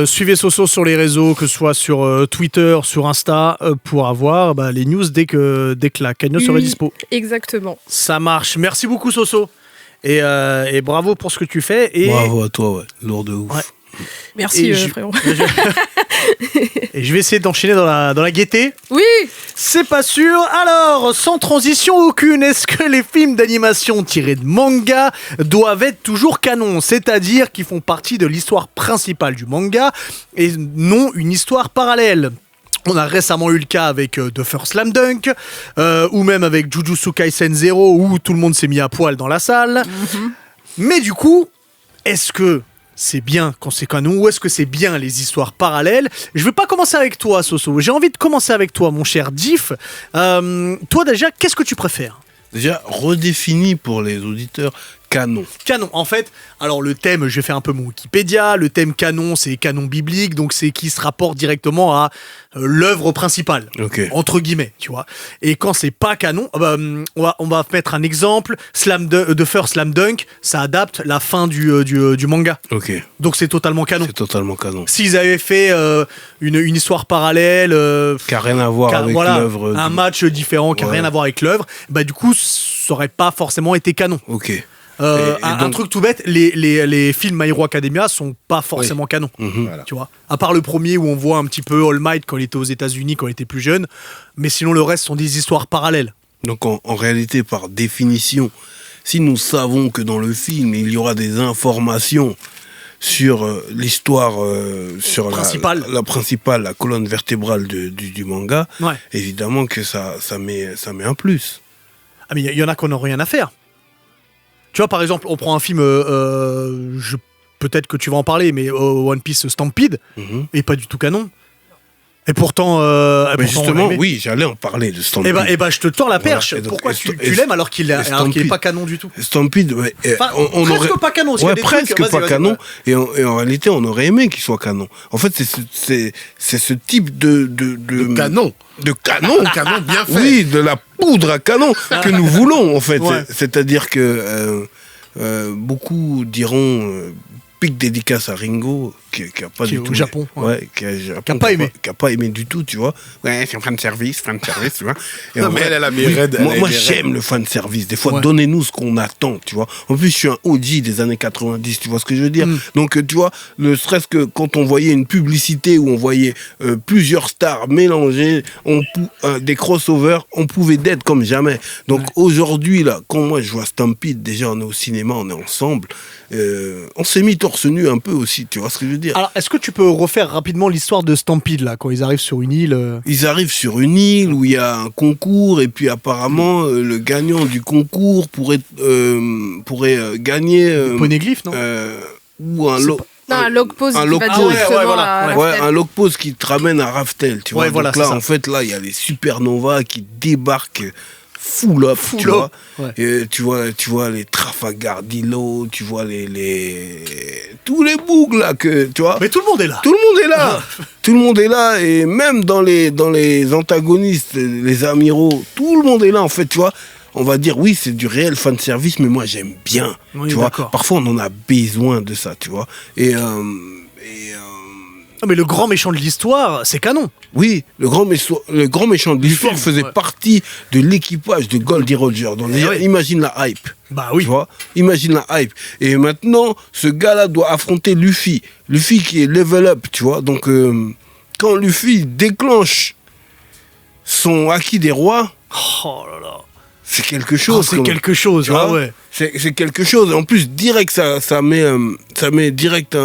suivez Soso sur les réseaux, que ce soit sur Twitter, sur Insta, pour avoir les news dès que la cagnotte serait dispo. Exactement. Ça marche. Merci beaucoup, Soso. Et bravo pour ce que tu fais. Et, Bravo à toi, ouais. Lourd de ouf. Ouais. Merci Et frérot. et je vais essayer d'enchaîner dans la gaieté. Oui. C'est pas sûr. Alors, sans transition aucune, est-ce que les films d'animation tirés de manga doivent être toujours canons, c'est-à-dire qu'ils font partie de l'histoire principale du manga et non une histoire parallèle? On a récemment eu le cas avec The First Slam Dunk, ou même avec Jujutsu Kaisen Zero, où tout le monde s'est mis à poil dans la salle. Mais du coup, est-ce que c'est bien quand c'est canon, ou est-ce que c'est bien les histoires parallèles? Je vais pas commencer avec toi, Soso. J'ai envie de commencer avec toi, mon cher Diff. Toi, déjà, qu'est-ce que tu préfères? Déjà, redéfini pour les auditeurs, canon. Canon, en fait, alors le thème, je vais faire un peu mon Wikipédia, le thème canon, c'est canon biblique, donc c'est qui se rapporte directement à l'œuvre principale, Ok. entre guillemets, tu vois. Et quand c'est pas canon, on va mettre un exemple, The First Slam Dunk, ça adapte la fin du manga, Ok. donc c'est totalement canon. C'est totalement canon. S'ils avaient fait une histoire parallèle, Qui n'a rien à voir avec l'œuvre. un match différent qui n'a Ouais. rien à voir avec l'œuvre, bah du coup, ça aurait pas forcément été canon. Ok. Et Un donc- truc tout bête, les films My Hero Academia sont pas forcément canons. Mhm. Voilà. Tu vois, à part le premier où on voit un petit peu All Might quand il était aux États-Unis, quand il était plus jeune, mais sinon le reste sont des histoires parallèles. Donc en réalité, par définition, si nous savons que dans le film, il y aura des informations sur l'histoire, sur Principale. la principale, la colonne vertébrale du manga, Ouais. évidemment que ça met un plus. Ah mais il y en a qu'on n'a rien à faire. Tu vois, par exemple, on prend un film, peut-être que tu vas en parler, mais One Piece Stampede Mhm. est pas du tout canon. Et pourtant, Mais pourtant, on l'a justement, aimé. oui, j'allais en parler de Stampede. Eh ben, je te tends la perche. Voilà. Et donc, Pourquoi et tu Sto- l'aimes alors qu'il est Stampede. pas canon du tout? Stampede, ouais, Enfin, on presque aurait... pas canon. parce qu'il y a Ouais, des presque trucs- pas vas-y, canon. ouais. Et en réalité, on aurait aimé qu'il soit canon. En fait, c'est ce type de Canon. de canon. Canon bien fait. Oui, de la poudre à canon que nous voulons, en fait. Ouais. C'est-à-dire que beaucoup diront pique dédicace à Ringo, qui a pas Qui du est au tout. Japon, ouais. Ouais, qui a pas aimé. Qui a pas aimé du tout, tu vois. Ouais, c'est un fan service, tu vois. Et Non, en mais vrai, elle a mis oui, raide, elle moi, a moi, été j'aime raide. le fan service. Des fois, Ouais. donnez-nous ce qu'on attend, tu vois. En plus, je suis un OG des années 90, tu vois ce que je veux dire. Donc, tu vois, ne serait-ce que quand on voyait une publicité où on voyait plusieurs stars mélangées, des crossovers, on pouvait d'être comme jamais. Donc, aujourd'hui, là, quand moi je vois Stampede, déjà, on est au cinéma, on est ensemble. On s'est mis torse nu un peu aussi, tu vois ce que je veux dire. Alors, est-ce que tu peux refaire rapidement l'histoire de Stampede, là, quand ils arrivent sur une île Ils arrivent sur une île où il y a un concours et puis apparemment le gagnant du concours pourrait gagner Poneglyph, non ou un C'est lot. Non, un log pose un qui log va pose. directement Ouais, voilà. à Ouais, Raftel. un log pose qui te ramène à Raftel, tu vois. Ouais, voilà, Donc là, c'est ça. en fait, là, il y a les supernovas qui débarquent full up, Full tu up, vois. ouais. Et tu vois les Trafalgar d'Ilo, tu vois tous les bougs là que, tu vois. Mais tout le monde est là. Tout le monde est là. Tout le monde est là et même dans les antagonistes, les amiraux, tout le monde est là en fait, tu vois. On va dire oui, c'est du réel fan service, mais moi j'aime bien, Oui, tu vois. d'accord. Parfois on en a besoin de ça, tu vois. Ah, mais le grand méchant de l'histoire, c'est canon. Oui, le grand méchant de l'histoire film, faisait ouais. partie de l'équipage de Goldie Roger. Donc, Eh oui. imagine la hype. Bah oui. Tu vois, imagine la hype. Et maintenant, ce gars-là doit affronter Luffy. Luffy qui est level up, tu vois. Donc, quand Luffy déclenche son acquis des rois, Oh là là. c'est quelque chose. C'est quand même. quelque chose, Tu ah vois, ouais. c'est quelque chose. En plus, direct, ça met direct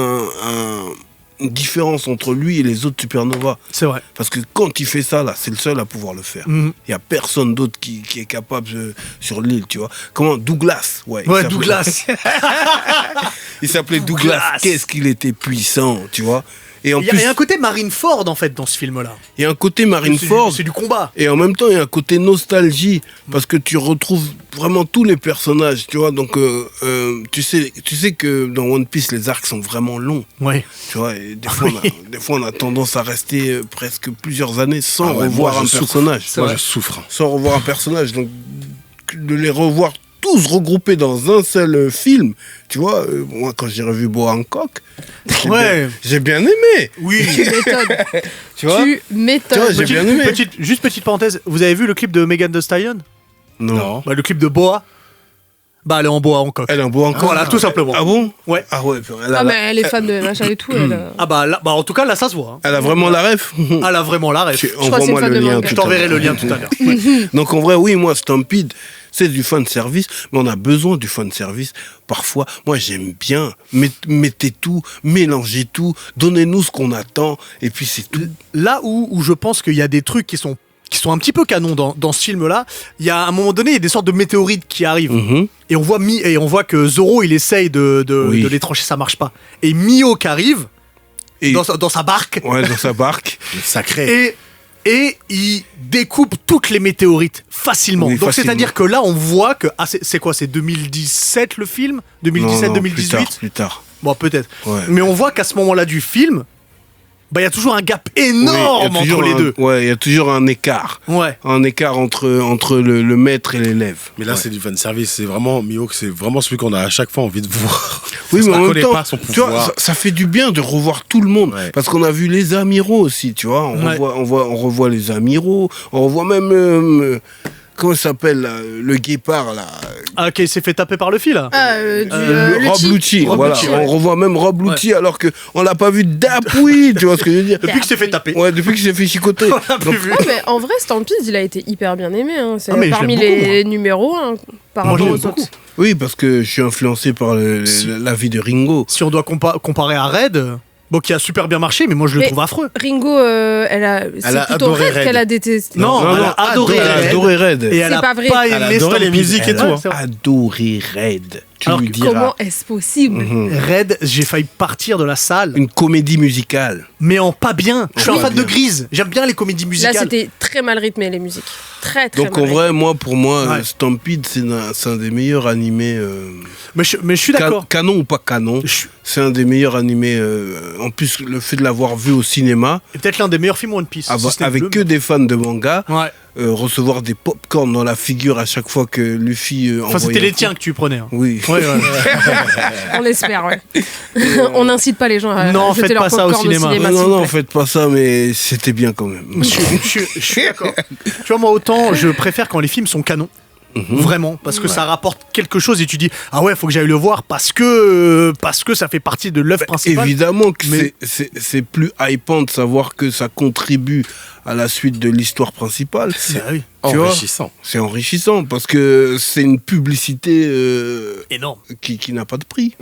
une différence entre lui et les autres supernovas. C'est vrai. Parce que quand il fait ça, là, c'est le seul à pouvoir le faire. Il Mhm. n'y a personne d'autre qui est capable sur l'île, tu vois. Comment Douglas, ouais. Ouais, il Douglas. Il s'appelait Douglas. Douglas. Qu'est-ce qu'il était puissant, tu vois. Et en Il y plus, a un côté Marineford, en fait, dans ce film-là. il y a un côté Marineford. C'est du combat. Et en même temps, il y a un côté nostalgie, parce que tu retrouves vraiment tous les personnages, tu vois. Donc, tu sais que dans One Piece, les arcs sont vraiment longs, Ouais. tu vois. Et des fois, on a tendance à rester presque plusieurs années sans Ah ouais, revoir moi, un je souffre. personnage. Moi, vrai. je souffre. Sans revoir un personnage. Donc, de les revoir tous regroupés dans un seul film, tu vois. Moi, quand j'ai revu Boa Hancock, Ouais. j'ai bien aimé. Oui. Tu m'étonnes. Tu vois. Tu m'étonnes. Tu vois, j'ai bien aimé. Juste petite parenthèse, vous avez vu le clip de Megan Thee Stallion? Non. Bah, le clip de Boa. Bah, elle est en Boa Hancock. Elle est en Boa Hancock. Voilà, tout simplement. Ah bon? Ouais. Ah ouais. Ah, mais elle est fan de machin et tout. Elle, Ah bah, là, bah en tout cas là ça se voit. Hein. Elle a vraiment la ref. Elle a vraiment la ref. crois que c'est une Envoie-moi fan le de lien. manga. Je tout à t'enverrai l'heure. le lien tout à l'heure. Donc en vrai, oui, moi, Stampede, c'est du fan service, mais on a besoin du fan service. Parfois, moi, j'aime bien. Mettez tout, mélangez tout, donnez-nous ce qu'on attend, et puis c'est tout. Là où je pense qu'il y a des trucs qui sont un petit peu canons dans ce film-là, il y a à un moment donné, il y a des sortes de météorites qui arrivent. Mhm. Et on voit que Zoro, il essaye de Oui. les trancher, ça marche pas. Et Mihawk arrive Et dans sa barque ouais, dans sa barque. Sacré. et il découpe toutes les météorites facilement. Oui, Donc facilement. c'est-à-dire que là, on voit que... Ah, c'est quoi? C'est 2017 le film 2017-2018 Plus tard. Bon, peut-être. Ouais. Mais on voit qu'à ce moment-là du film, bah, il y a toujours un gap énorme Oui, il y a entre toujours les deux. Ouais, il y a toujours un écart. Ouais. Un écart entre le maître et l'élève. Mais là, Ouais. c'est du fan service. C'est vraiment Mihawk, c'est vraiment celui qu'on a à chaque fois envie de voir. Oui, Parce mais qu'on en même connaît temps, pas son tu vois, pouvoir. ça fait du bien de revoir tout le monde. Ouais. Parce qu'on a vu les amiraux aussi, tu vois. Ouais. On revoit les amiraux. On revoit même... comment ça s'appelle, là, le guépard, là. Ah, qui s'est fait taper par le fil, là. Ah, Rob Lucci. Rob Voilà. Lucci, On ouais. revoit même Rob Lucci alors qu'on l'a pas vu d'appui, tu vois ce que je veux dire. Depuis qu'il s'est fait taper. Ouais, depuis qu'il s'est fait chicoter. On l'a plus vu. Ouais, mais en vrai, Stampede, il a été hyper bien aimé. Hein. C'est Ah, mais je parmi l'aime les numéros 1 par Moi, je rapport l'aime aux autres. Oui, parce que je suis influencé par la vie de Ringo. Si on doit comparer à Red, Bon, qui a super bien marché, mais moi je le Mais- trouve affreux. Ringo, c'est a plutôt adoré Red Red. qu'elle a détesté. Non, elle a adoré Elle a Red. adoré Red. Et elle C'est a pas vrai. pas Elle a aimé adoré les Stampede. musiques et Elle tout, a hein. adoré Red. Tu Alors lui que diras. Comment est-ce possible Red, j'ai failli partir de la salle, Une comédie musicale. mais en pas bien. Je suis un Pas fan de bien. Grise. J'aime bien les comédies Là, musicales. c'était très mal rythmé, les musiques. Très, très Donc mal en vrai, pour moi, Ouais. Stampede, c'est un des meilleurs animés. Mais je suis d'accord. Canon ou pas canon, Je- c'est un des meilleurs animés. En plus, le fait de l'avoir vu au cinéma, C'est peut-être l'un des meilleurs films One Piece. si ce n'est avec le que meilleur. des fans de manga, Ouais. recevoir des pop-corn dans la figure à chaque fois que Luffy. Enfin, c'était les tiens que tu prenais. hein. Oui. Ouais, ouais. On espère, ouais. On n'incite pas les gens à Non, jeter faites leur pas ça au popcorn cinéma. s'il Non, vous non, plaît. faites pas ça, mais c'était bien quand même. Je suis d'accord. Tu vois, moi, autant, je préfère quand les films sont canons. Vraiment, parce que ça rapporte quelque chose et tu dis ah ouais, faut que j'aille le voir parce que ça fait partie de l'œuvre principale. Évidemment que Mais- c'est plus hypant de savoir que ça contribue à la suite de l'histoire principale. Ah oui, Tu vois, Enrichissant. c'est enrichissant parce que c'est une publicité énorme. qui n'a pas de prix.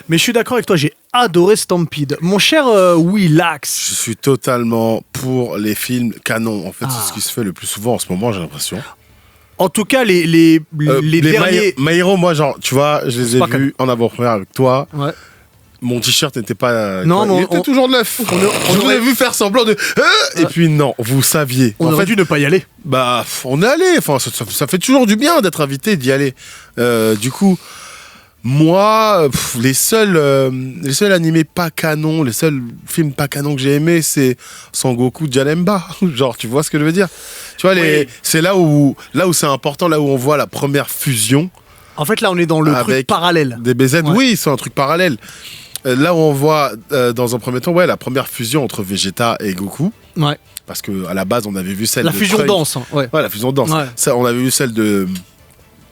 Mais je suis d'accord avec toi, j'ai adoré Stampede. Mon cher Willax. Je suis totalement pour les films canons. En fait, Ah. c'est ce qui se fait le plus souvent en ce moment, j'ai l'impression. En tout cas, les derniers. My Hero, moi, genre, tu vois, je les ai pas vus en avant-première avec toi. Ouais. Mon t-shirt n'était pas. Non, tu vois, mais il était toujours neuf. on Je vous aurait- ai vu faire semblant de. Et puis non, vous saviez. On en aurait fait, dû ne pas y aller. bah, on est allé. Enfin, ça fait toujours du bien d'être invité, d'y aller. Du coup, moi, les seuls animés pas canons, les seuls films pas canons que j'ai aimés, c'est Sangoku Janemba. Genre, tu vois ce que je veux dire? Tu vois, Oui. c'est là où c'est important, là où on voit la première fusion En fait, là, on est dans le truc Avec parallèle. des BZ. Ouais. Oui, c'est un truc parallèle. Là où on voit, dans un premier temps, ouais, la première fusion entre Vegeta et Goku. Ouais. Parce qu'à la base, on avait vu celle La de fusion Trunks. danse. hein. Ouais. Ouais, la fusion danse. Ouais. Ça, on avait vu celle de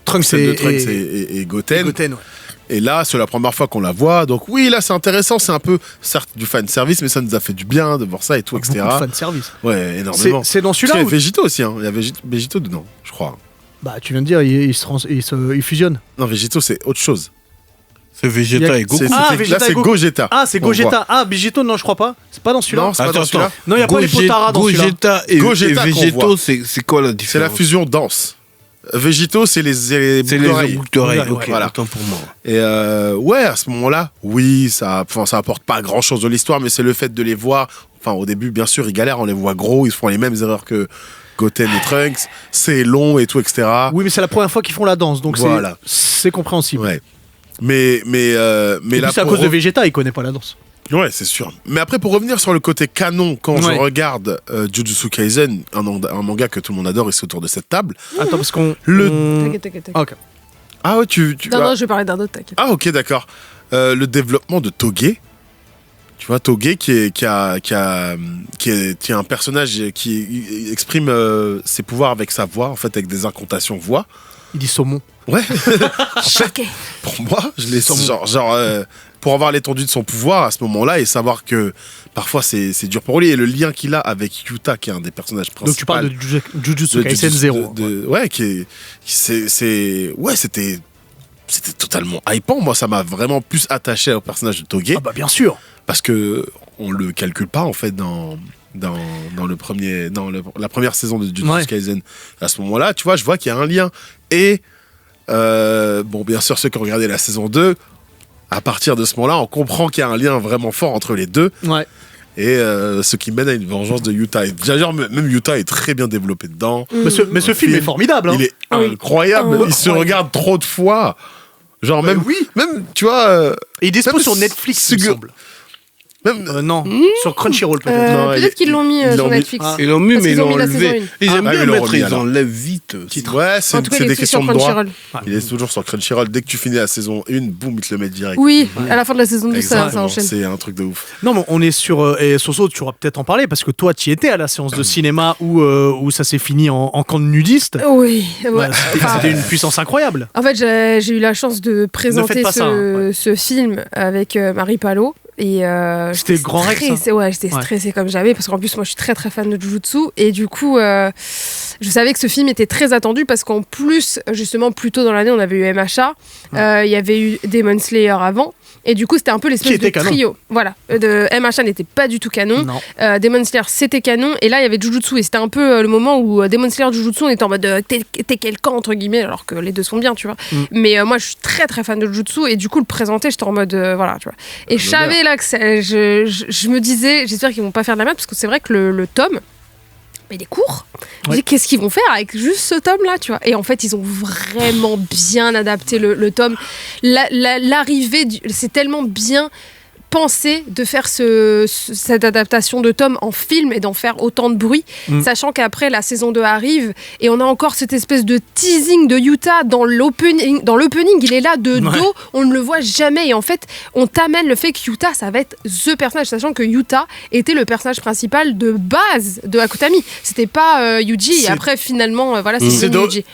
Trunks et Goten. Goten, ouais. Et là, c'est la première fois qu'on la voit. Donc oui, là, c'est intéressant. C'est un peu, certes, du fan service, mais ça nous a fait du bien de voir ça et tout, etc. Beaucoup de fanservice. Ouais, énormément. C'est dans Parce qu'il celui-là y a où... Végito aussi. Hein. Il y a Végito dedans, je crois. Bah, tu viens de dire, il fusionne. Non, Végito, c'est autre chose. C'est Vegeta Il y a- et Goku. Ah, Là, Vegeta et c'est Goku. Gogeta. Ah, c'est qu'on voit. Gogeta. Ah, Bigito, non, je crois pas. C'est pas dans celui-là. Non, c'est pas dans celui-là. Non, il n'y a pas les Potara dans celui-là. Gogeta et Gogeta qu'on Vegeto, voit. c'est quoi la C'est différence? la fusion danse. Végito, c'est les C'est boucles les d'oreilles. boucles d'oreilles. Ouais, Ok, voilà. autant pour moi. Et ouais, à ce moment-là, oui, ça apporte pas grand-chose de l'histoire, mais c'est le fait de les voir. Enfin, au début, bien sûr, ils galèrent, on les voit gros, ils font les mêmes erreurs que Goten et Trunks. C'est long et tout, etc. Oui, mais c'est la première fois qu'ils font la danse, donc Voilà. c'est compréhensible. Ouais. Mais Et là, puis c'est à pour cause de Vegeta, il connaît pas la danse. Ouais, c'est sûr. Mais après, pour revenir sur le côté canon, quand je Ouais. regarde Jujutsu Kaisen, un manga que tout le monde adore ici autour de cette table. Attends, parce qu'on. T'inquiète, t'inquiète. Ah, ok. Ah ouais, tu Non, non, je vais parler d'un autre, t'inquiète. Ah ok, d'accord. Le développement de Toge. Tu vois, Toge qui est un personnage qui exprime ses pouvoirs avec sa voix, en fait, avec des incantations voix. Il dit saumon. Ouais. Choqué. Pour moi, je l'ai Saumon. pour avoir l'étendue de son pouvoir à ce moment-là et savoir que parfois c'est dur pour lui et le lien qu'il a avec Yuta, qui est un des personnages principaux. Donc tu parles de Jujutsu Kaisen 0. Ouais, c'était totalement hypant. Moi, ça m'a vraiment plus attaché au personnage de Toge Ah bah bien sûr. parce que on le calcule pas en fait dans la première saison de Jujutsu Ouais. Kaisen. À ce moment-là, tu vois, je vois qu'il y a un lien et bon, bien sûr, ceux qui ont regardé la saison 2, à partir de ce moment-là, on comprend qu'il y a un lien vraiment fort entre les deux Ouais. et ce qui mène à une vengeance de Yuta. Et d'ailleurs, même Yuta est très bien développé dedans. Mais ce film est formidable. Hein. Il est Oui. incroyable. Oh. Il se regarde trop de fois. Genre Ouais, même, oui. même tu vois, Et il est dispo même sur Netflix, il me Sugar- semble. même Non, sur Crunchyroll peut-être. Non, il est- Peut-être qu'ils l'ont mis ils sur l'ont mis- Netflix. Ah. Ils l'ont mis, Parce mais ils qu'ils ont l'ont mis la enlevé. saison Ils aiment Ah, bien ils l'ont mettre, remis, ils alors. enlèvent vite. Ouais, c'est En tout cas, il des est plus sur questions de droit. Crunchyroll. Il est toujours sur Crunchyroll. Dès que tu finis la saison 1, boum, ils te le mettent direct. Oui, à la fin de la saison 2, ça Exactement. enchaîne. C'est un truc de ouf. Non, mais on est sur. Et Soso, tu auras peut-être en parler parce que toi, tu y étais à la séance de cinéma où ça s'est fini en camp de nudistes. Oui, ouais. Ouais, c'était une puissance incroyable. En fait, j'ai eu la chance de présenter pas ça, hein, ouais. ce film avec Marie Palot. Et C'était j'étais grand Rex, stressée, ouais, j'étais Ouais. stressée comme jamais parce qu'en plus moi je suis très très fan de Jujutsu et du coup je savais que ce film était très attendu parce qu'en plus, justement, plus tôt dans l'année, on avait eu MHA, il y avait eu Demon Slayer avant. Et du coup, c'était un peu l'espèce de trio. Voilà. De MHA n'était pas du tout canon. Demon Slayer, c'était canon. Et là, il y avait Jujutsu. Et c'était un peu le moment où Demon Slayer Jujutsu, on était en mode t'es quel camp, entre guillemets, alors que les deux sont bien, tu vois. Mais moi, je suis très très fan de Jujutsu. Et du coup, le présenter, j'étais en mode voilà, tu vois. Et je savais là que je me disais, j'espère qu'ils vont pas faire de la merde, parce que c'est vrai que le tome, il est court. Je me dis, qu'est-ce qu'ils vont faire avec juste ce tome-là, tu vois. Et en fait, ils ont vraiment bien adapté le tome. L'arrivée, c'est tellement bien pensé de faire cette adaptation de tome en film et d'en faire autant de bruit, sachant qu'après, la saison 2 arrive et on a encore cette espèce de teasing de Yuta dans l'opening. Dans l'opening, il est là de dos, on ne le voit jamais. Et en fait, on t'amène le fait que Yuta, ça va être the personnage, sachant que Yuta était le personnage principal de base de Akutami. C'était pas Yuji. Et après, finalement, voilà, c'est Yuji.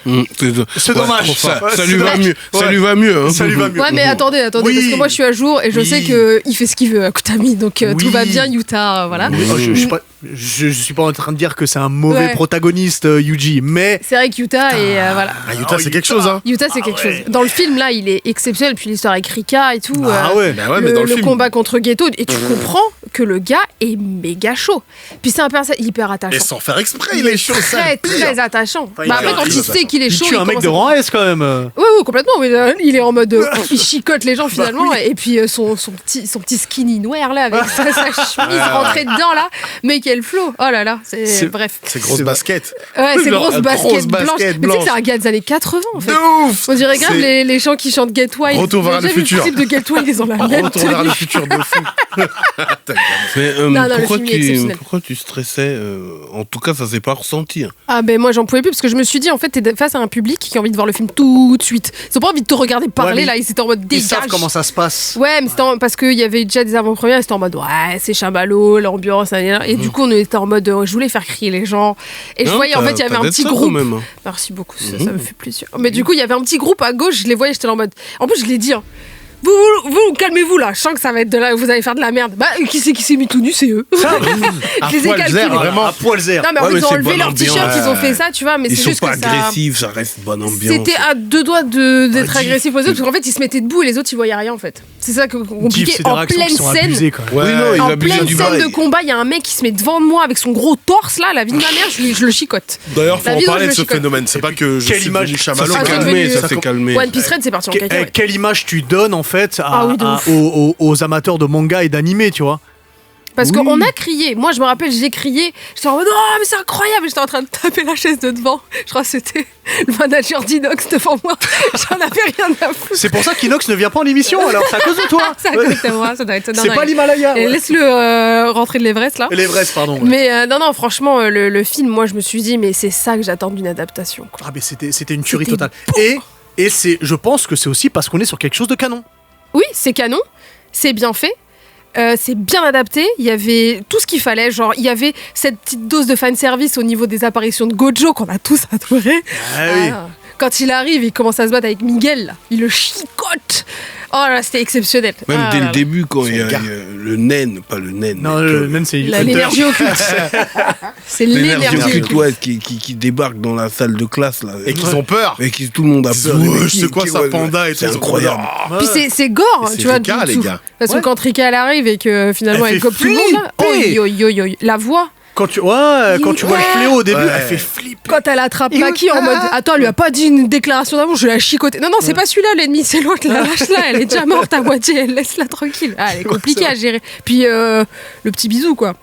C'est dommage. Ça lui va mieux. Ça lui va mieux. Ça lui va mieux. Ouais, mais attendez, parce que moi, je suis à jour et je sais qu'il fait ce qu'il veut, Akutami, donc tout va bien, Yuta, voilà. Je suis pas en train de dire que c'est un mauvais protagoniste, Yuji, mais c'est vrai que Yuta est voilà. Yuta, c'est quelque chose, hein. Yuta, c'est quelque chose. Dans le film, là, il est exceptionnel, puis l'histoire avec Rika et tout. mais dans le film, combat contre Geto, et tu comprends que le gars est méga chaud. Puis c'est un personnage hyper attachant. Et sans faire exprès, il est chaud, très très attachant. Après, quand il sait qu'il est chaud, il tue un mec de rang S quand même. Oui, complètement. Il est en mode, il chicote les gens finalement, et puis son petit skinny noir là avec sa chemise rentrée dedans là, mais quel flow. Oh là là, bref. C'est grosse basket. Ouais, c'est grosse basket blanche. Mais tu sais que c'est un gars des années 80 en fait. De ouf. On dirait grave les gens qui chantent Get Wild. Retour vers le futur. Le clip de Get Wild, ils ont la même Retour vers le futur de fou. Mais pourquoi tu stressais En tout cas, ça s'est pas ressenti. Ah ben moi j'en pouvais plus parce que je me suis dit en fait t'es face à un public qui a envie de voir le film tout de suite. Ils ont pas envie de te regarder parler là, ils étaient en mode dégage. Ils savent comment ça se passe. Ouais, mais c'était parce qu'il y avait déjà des avant-premières, ils étaient en mode ouais c'est Chamallow, l'ambiance, et du coup on était en mode je voulais faire crier les gens. Et je voyais en fait il y avait un petit groupe. Merci beaucoup, ça me fait plaisir. Mais du coup il y avait un petit groupe à gauche, je les voyais, j'étais en mode. En plus je l'ai dit. Vous, calmez-vous là, je sens que ça va être de là, vous allez faire de la merde. Bah, qui s'est mis tout nu, c'est eux. Je les ai calculés. Vraiment à poil zère. Non, mais ils ont enlevé leur t-shirt, ils ont fait ça, tu vois. Mais ils c'est sont juste pas que agressifs, ça reste bonne ambiance. C'était à deux doigts d'être agressif aux autres, parce qu'en fait, ils se mettaient debout et les autres, ils voyaient rien en fait. C'est ça compliqué. En pleine scène. En pleine scène de combat, il y a un mec qui se met devant moi avec son gros torse là, la vie de ma mère, je le chicote. D'ailleurs, faut en parler de ce phénomène. C'est pas que je suis devenu Chamallow. Ça s'est calmé. One Piece Red, c'est parti en cacahuète. Quelle image tu donnes en fait aux amateurs de manga et d'animé, tu vois. Parce qu'on a crié. Moi, je me rappelle, j'ai crié. J'étais en mode oh, mais c'est incroyable. J'étais en train de taper la chaise de devant. Je crois que c'était le manager d'Inox devant moi. J'en avais rien à foutre. C'est pour ça qu'Inox ne vient pas en émission, alors c'est à cause de toi. C'est à cause de moi, ça doit être. C'est pas l'Himalaya. Ouais. Laisse-le rentrer de l'Everest là. L'Everest, pardon. Ouais. Mais non, franchement, le film, moi, je me suis dit, mais c'est ça que j'attends d'une adaptation. Quoi. Ah, mais c'était une tuerie totale. Et je pense que c'est aussi parce qu'on est sur quelque chose de canon. Oui, c'est canon. C'est bien fait. C'est bien adapté, il y avait tout ce qu'il fallait, genre il y avait cette petite dose de fanservice au niveau des apparitions de Gojo qu'on a tous adoré. Quand il arrive, il commence à se battre avec Miguel, là. Il le chicote. Oh là, c'était exceptionnel. Même dès le début, quand il y a le naine, pas le naine. Non, le naine, c'est l'énergie occulte. C'est l'énergie occulte qui débarque dans la salle de classe là. Et qu'ils ont peur. Et qui tout le monde a peur. C'est quoi ça, panda et tout. C'est incroyable. Puis c'est gore, tu vois. Les gars. Parce que quand Rika elle arrive et que finalement elle cope tout le monde, là, la voix. Quand tu vois le fléau au début, elle fait flipper. Quand elle attrape Maki en mode attends, elle lui a pas dit une déclaration d'amour, je vais la chicoter. Non, c'est pas celui-là l'ennemi, c'est l'autre, la lâche là, elle est déjà morte à moitié, laisse-la tranquille. Elle est compliquée à gérer. Puis le petit bisou quoi.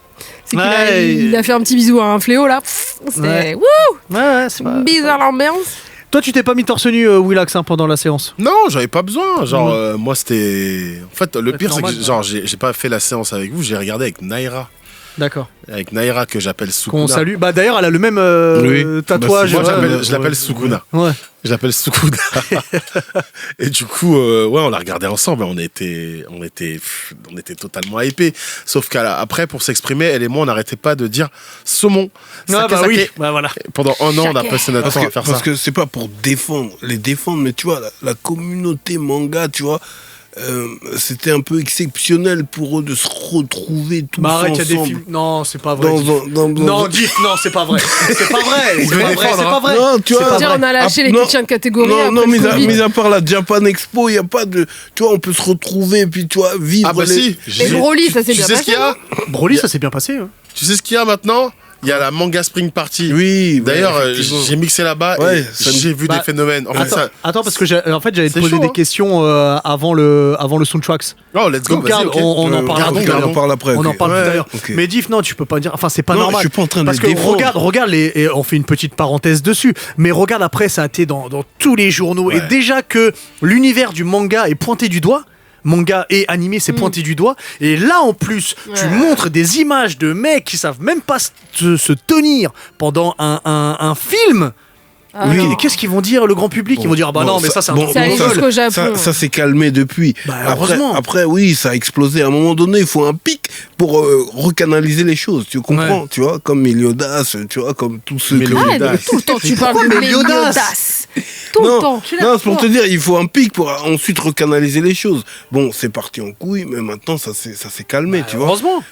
C'est qu'il a fait un petit bisou à un fléau là. C'était c'est pas bizarre l'ambiance. Toi, tu t'es pas mis torse nu, Willax, pendant la séance? Non, j'avais pas besoin. Genre, moi, c'était. En fait, le pire, c'est que j'ai pas fait la séance avec vous, j'ai regardé avec Naira. D'accord. Avec Naira, que j'appelle Sukuna. Qu'on salue. Bah, d'ailleurs, elle a le même tatouage. Moi, je l'appelle Sukuna. Ouais. Je l'appelle Sukuna. Et du coup, on l'a regardé ensemble. On était totalement hypés. Sauf qu'après, pour s'exprimer, elle et moi, on n'arrêtait pas de dire saumon. Oui. Bah, voilà. Pendant un an, on a passé notre temps à faire ça. Parce que c'est pas pour les défendre, mais tu vois, la communauté manga, tu vois. c'était un peu exceptionnel pour eux de se retrouver tous Bah arrête, il y a des ensemble. films. Non, c'est pas vrai. Dans- Non, Diff, non, c'est pas vrai. C'est pas vrai. C'est pas vrai. C'est pas vrai. Non, tu C'est vois, pas Dire, vrai. on a lâché les non, questions de catégorie. Non, non, après le Covid. mis à part la Japan Expo, il n'y a pas de. Tu vois, on peut se retrouver, puis tu vois, vivre. Ah bah si. Mais Broly, ça s'est Tu bien sais ce passé. qu'il y a Broly, ça s'est bien passé. Hein. Tu sais ce qu'il y a maintenant? Il y a la Manga Spring Party. Oui, D'ailleurs, effectivement. j'ai mixé là-bas Ouais, et ça me- j'ai vu Bah, des phénomènes. En fait, Attends, ça... attends, parce que en fait, j'allais te C'est poser chaud, des hein. questions avant le soundtracks. Oh, let's go, Donc, vas-y, regarde, ok. on en parle Gardons, tout à l'heure. on en parle après. On en ok. parle tout à Ouais, l'heure. ok. Mais Diff, non, tu peux pas dire. Enfin, c'est pas Non, normal. je suis pas en train de Parce le que défendre. regarde et on fait une petite parenthèse dessus. Mais regarde après, ça a été dans tous les journaux. Et Ouais. déjà que l'univers du manga est pointé du doigt. Manga et animé, c'est pointé du doigt. Et là, en plus, tu Ouais. montres des images de mecs qui savent même pas se tenir pendant un film. Ah Oui, non. et qu'est-ce qu'ils vont dire, le grand public? Ils vont dire, ah bah Bon, non, mais ça, c'est un bon, truc C'est allé de ça, gueule. jusqu'au Japon. Ça s'est calmé depuis. Bah, heureusement. Après, oui, ça a explosé. À un moment donné, il faut un pic pour recanaliser les choses. Tu comprends? Tu vois, comme Meliodas, tu vois, comme tous ceux que. Ah, tout le temps, tu parles de Meliodas. Tout le temps. Non, c'est pour te dire, il faut un pic pour ensuite recanaliser les choses. Bon, c'est parti en couille, mais maintenant, ça s'est calmé, tu vois. Heureusement.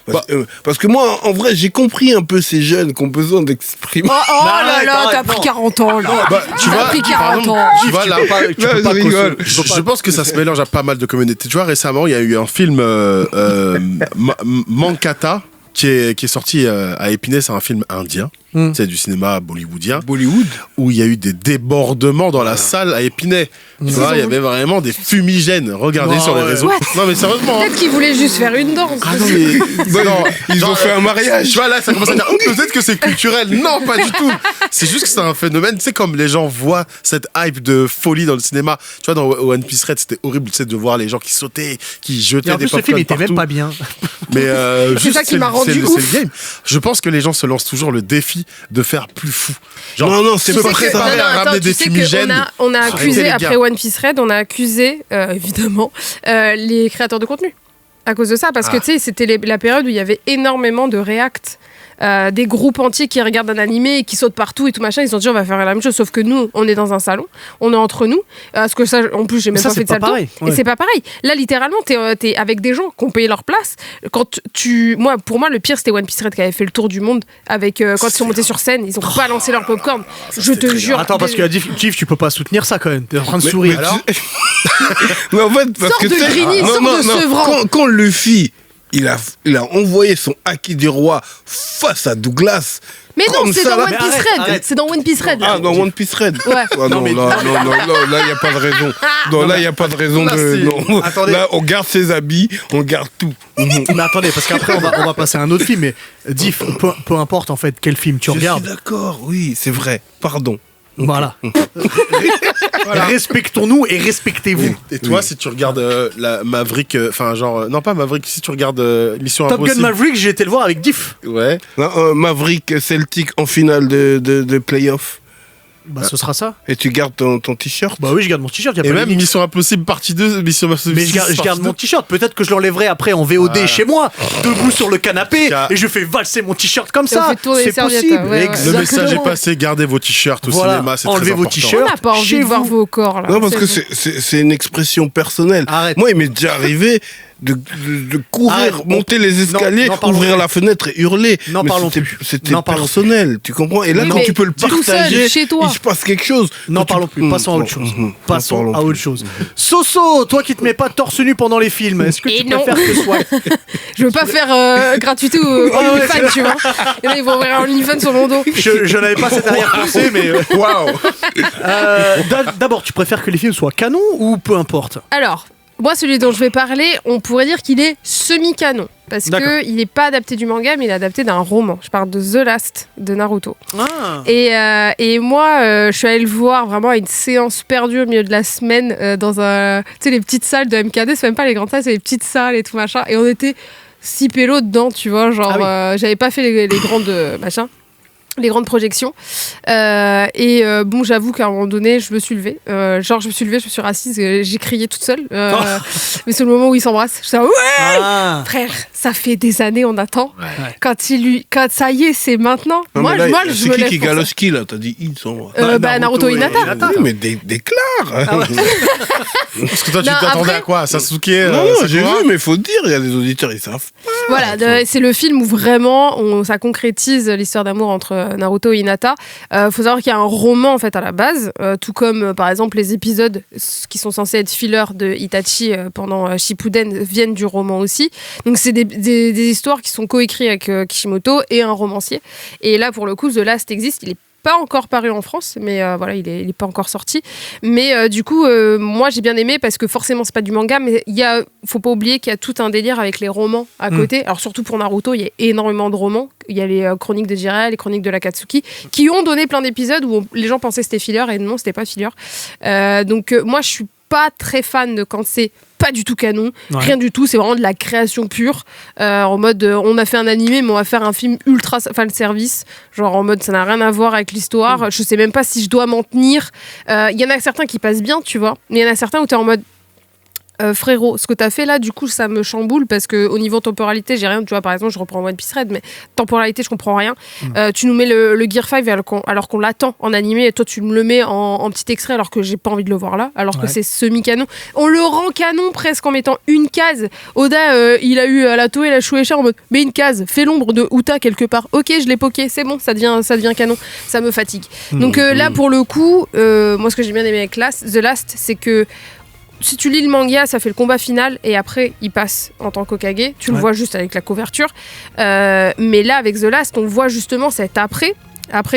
Parce que moi, en vrai, j'ai compris un peu ces jeunes qui ont besoin d'exprimer. Oh là arrête, là, t'as arrête, pris non. 40 ans là. Bah, tu T'as vois, pris par 40 exemple, ans. tu vois là, Tu peux Non, pas je rigole. je pense que ça se mélange à pas mal de communautés. Tu vois, récemment, il y a eu un film Mankata qui est sorti à Épinay. C'est un film indien. C'est du cinéma bollywoodien. Bollywood. Où il y a eu des débordements dans la salle à Épinay. Tu vois, il y avait vraiment des fumigènes. Regardez Non, sur les ouais. réseaux. What? Non, mais sérieusement. hein. Peut-être qu'ils voulaient juste faire une danse. Ah non, mais. non, Ils ont fait un mariage. Tu vois, là, ça commence à dire peut-être que c'est culturel. Non, pas du tout. C'est juste que c'est un phénomène. Tu sais, comme les gens voient cette hype de folie dans le cinéma. Tu vois, dans One Piece Red, c'était horrible, tu sais, de voir les gens qui sautaient, qui jetaient Et en des plus, le film popcorn était partout. même pas bien. Mais juste, ça qui m'a c'est rendu le ouf. game. Je pense que les gens se lancent toujours le défi de faire plus fou. Genre, Non, c'est se pas préparer à ramener des fumigènes. On a Arrêtez, accusé, les après gars. One Piece Red, on a accusé, évidemment, les créateurs de contenu. À cause de ça, parce que tu sais, c'était la période où il y avait énormément de react. Des groupes entiers qui regardent un animé et qui sautent partout et tout machin, ils se sont dit on va faire la même chose, sauf que nous on est dans un salon, on est entre nous, parce que ça en plus j'ai même Ça, pas c'est fait de pas salto, pareil, ouais. et c'est pas pareil. Là littéralement t'es avec des gens qui ont payé leur place. Pour moi le pire c'était One Piece Red qui avait fait le tour du monde avec quand ils sont montés sur scène, ils ont balancé leur popcorn. Je te jure. Attends, parce que Diff, tu peux pas soutenir ça quand même. T'es en train de Mais sourire. alors Mais en fait, parce Sors que de tu sais- Grigny, sors de Sevran. Quand Luffy, il a envoyé son Haki du roi face à Douglas. Mais non, comme c'est ça, dans là. One Mais Piece arrête, Red. arrête. C'est dans One Piece Red. Ah, dans One Piece Red. Ouais. Ah, non, mais- là, il n'y a pas de raison. Non, là, il n'y a pas de raison Là, de. c'est- Non. Attendez. Là, on garde ses habits, on garde tout. Mais attendez, parce qu'après on va passer à un autre film. Mais Diff, peu importe en fait quel film tu Je regardes. suis d'accord, oui, c'est vrai. Pardon. Voilà. Respectons-nous et respectez-vous. Et toi, si tu regardes la Maverick, enfin, non pas Maverick, si tu regardes Mission Top Gun Impossible. Maverick, j'ai été le voir avec Diff. Ouais. Non, Maverick Celtic en finale de playoff. Bah, ce sera ça. Et tu gardes ton t-shirt. Bah oui, je garde mon t-shirt. Y a Et pas de même limite. Mission Impossible partie 2, Mission Impossible Mais je garde partie mon 2. t-shirt. Peut-être que je l'enlèverai après en VOD Voilà. chez moi, debout sur le canapé, Car- et je fais valser mon t-shirt comme Et on ça. fait tourner les C'est serviettes, possible. ouais, ouais. Le Exactement. message est passé, gardez vos t-shirts au Voilà. cinéma, c'est Enlevez très vos important. t-shirts. On n'a pas envie Chez de voir vous. vos corps là. Non, parce que bon. c'est une expression personnelle. Arrête. Moi, il m'est déjà arrivé de courir, Arrête. monter les escaliers, non, parlons ouvrir plus. la fenêtre et hurler. Non, Mais parlons c'était- plus. C'était Non, parlons personnel, tu comprends? Et là, Non. quand Mais tu peux le tout seul, partager, chez toi. il se passe quelque chose. Non, Quand tu- parlons plus. Passons à autre chose. Passons parlons à plus. autre chose. Soso, toi qui te mets pas torse nu pendant les films, est-ce que Et tu non. préfères que ce soit Je veux pas faire gratuité ou OnlyFans, tu vois. Et là, ils vont ouvrir un OnlyFans sur mon dos. Je n'avais pas cette arrière-pensée, mais waouh. D'abord, tu préfères que les films soient canons ou peu importe? Alors, moi, celui dont je vais parler, on pourrait dire qu'il est semi-canon. Parce D'accord. qu'il n'est pas adapté du manga, mais il est adapté d'un roman. Je parle de The Last de Naruto. Ah. Et moi, je suis allée le voir vraiment à une séance perdue au milieu de la semaine dans un. Tu sais, les petites salles de MKD, c'est même pas les grandes salles, c'est les petites salles et tout machin. Et on était 6 pélos dedans, tu vois. Genre, Ah oui. j'avais pas fait les grandes machins. les grandes projections. Bon, j'avoue qu'à un moment donné, je me suis levée. Je me suis rassise, j'ai crié toute seule. Mais c'est le moment où ils s'embrassent. Je suis ouais frère, ça fait des années, on attend. Ouais. Quand ça y est, c'est maintenant. Non, moi, mais là, je c'est me qui lève qui pour ça. galoche qui, là? T'as dit ils sont. Naruto et Hinata. Oui, mais déclare. Ah ouais. Parce que toi, tu Non, t'attendais après- à quoi Sasuke Non, c'est j'ai vu, quoi mais faut dire, il y a des auditeurs, ils savent. Voilà, c'est le film où vraiment ça concrétise l'histoire d'amour entre Naruto et Hinata. Faut savoir qu'il y a un roman en fait à la base, tout comme par exemple les épisodes qui sont censés être fillers de Itachi pendant Shippuden viennent du roman aussi. Donc c'est des histoires qui sont coécrites avec Kishimoto et un romancier. Et là pour le coup, The Last existe, il est pas encore paru en France, mais voilà, il est pas encore sorti. Mais du coup, moi j'ai bien aimé parce que forcément c'est pas du manga, mais faut pas oublier qu'il y a tout un délire avec les romans à côté. Alors surtout pour Naruto, il y a énormément de romans. Il y a les chroniques de Jiraiya, les chroniques de l'Akatsuki, qui ont donné plein d'épisodes où les gens pensaient que c'était filler et non, c'était pas filler. Donc moi je suis pas très fan de quand c'est pas du tout canon, rien du tout, c'est vraiment de la création pure, en mode on a fait un animé mais on va faire un film ultra fan service, genre en mode ça n'a rien à voir avec l'histoire, je sais même pas si je dois m'en tenir. Il y en a certains qui passent bien, tu vois, mais il y en a certains où t'es en mode frérot, ce que t'as fait là, du coup, ça me chamboule parce que au niveau temporalité, j'ai rien. Tu vois, par exemple, je reprends One Piece Red, mais temporalité, je comprends rien. Tu nous mets le Gear 5 alors qu'on l'attend en animé, et toi, tu me le mets en petit extrait alors que j'ai pas envie de le voir là, alors que c'est semi-canon. On le rend canon presque en mettant une case. Oda, il a eu la Toei, la Shueisha en mode, mais une case, fais l'ombre de Uta quelque part. Ok, je l'ai poké, c'est bon, ça devient canon. Ça me fatigue. Donc là, pour le coup, moi, ce que j'ai bien aimé avec The Last, c'est que si tu lis le manga, ça fait le combat final et après il passe en tant qu'Hokage. Tu le vois juste avec la couverture. Mais là, avec The Last, on voit justement cet après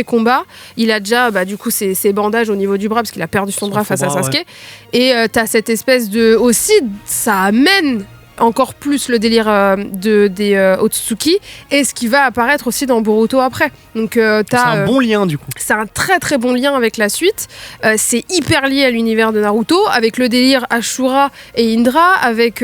combat. Il a déjà du coup ses bandages au niveau du bras parce qu'il a perdu son bras face à Sasuke. Et t'as cette espèce de aussi, ça amène encore plus le délire des Otsutsuki et ce qui va apparaître aussi dans Boruto après. Donc c'est un bon lien du coup. C'est un très très bon lien avec la suite. C'est hyper lié à l'univers de Naruto, avec le délire Ashura et Indra, avec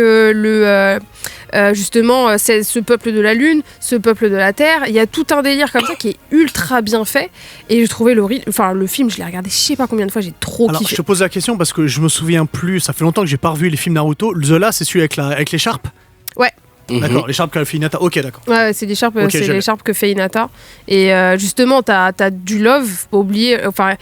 justement c'est ce peuple de la lune, ce peuple de la terre. Il y a tout un délire comme ça qui est ultra bien fait. Et j'ai trouvé le film, je l'ai regardé je sais pas combien de fois, j'ai trop Alors, kiffé. je te pose la question parce que je me souviens plus, ça fait longtemps que j'ai pas revu les films Naruto. The Last, c'est celui avec l'écharpe. Ouais. D'accord, l'écharpe qu'a fait Hinata. Ok, d'accord. Ouais, c'est l'écharpe Okay, que fait Hinata. Et justement, t'as du love, faut pas oublier. Enfin,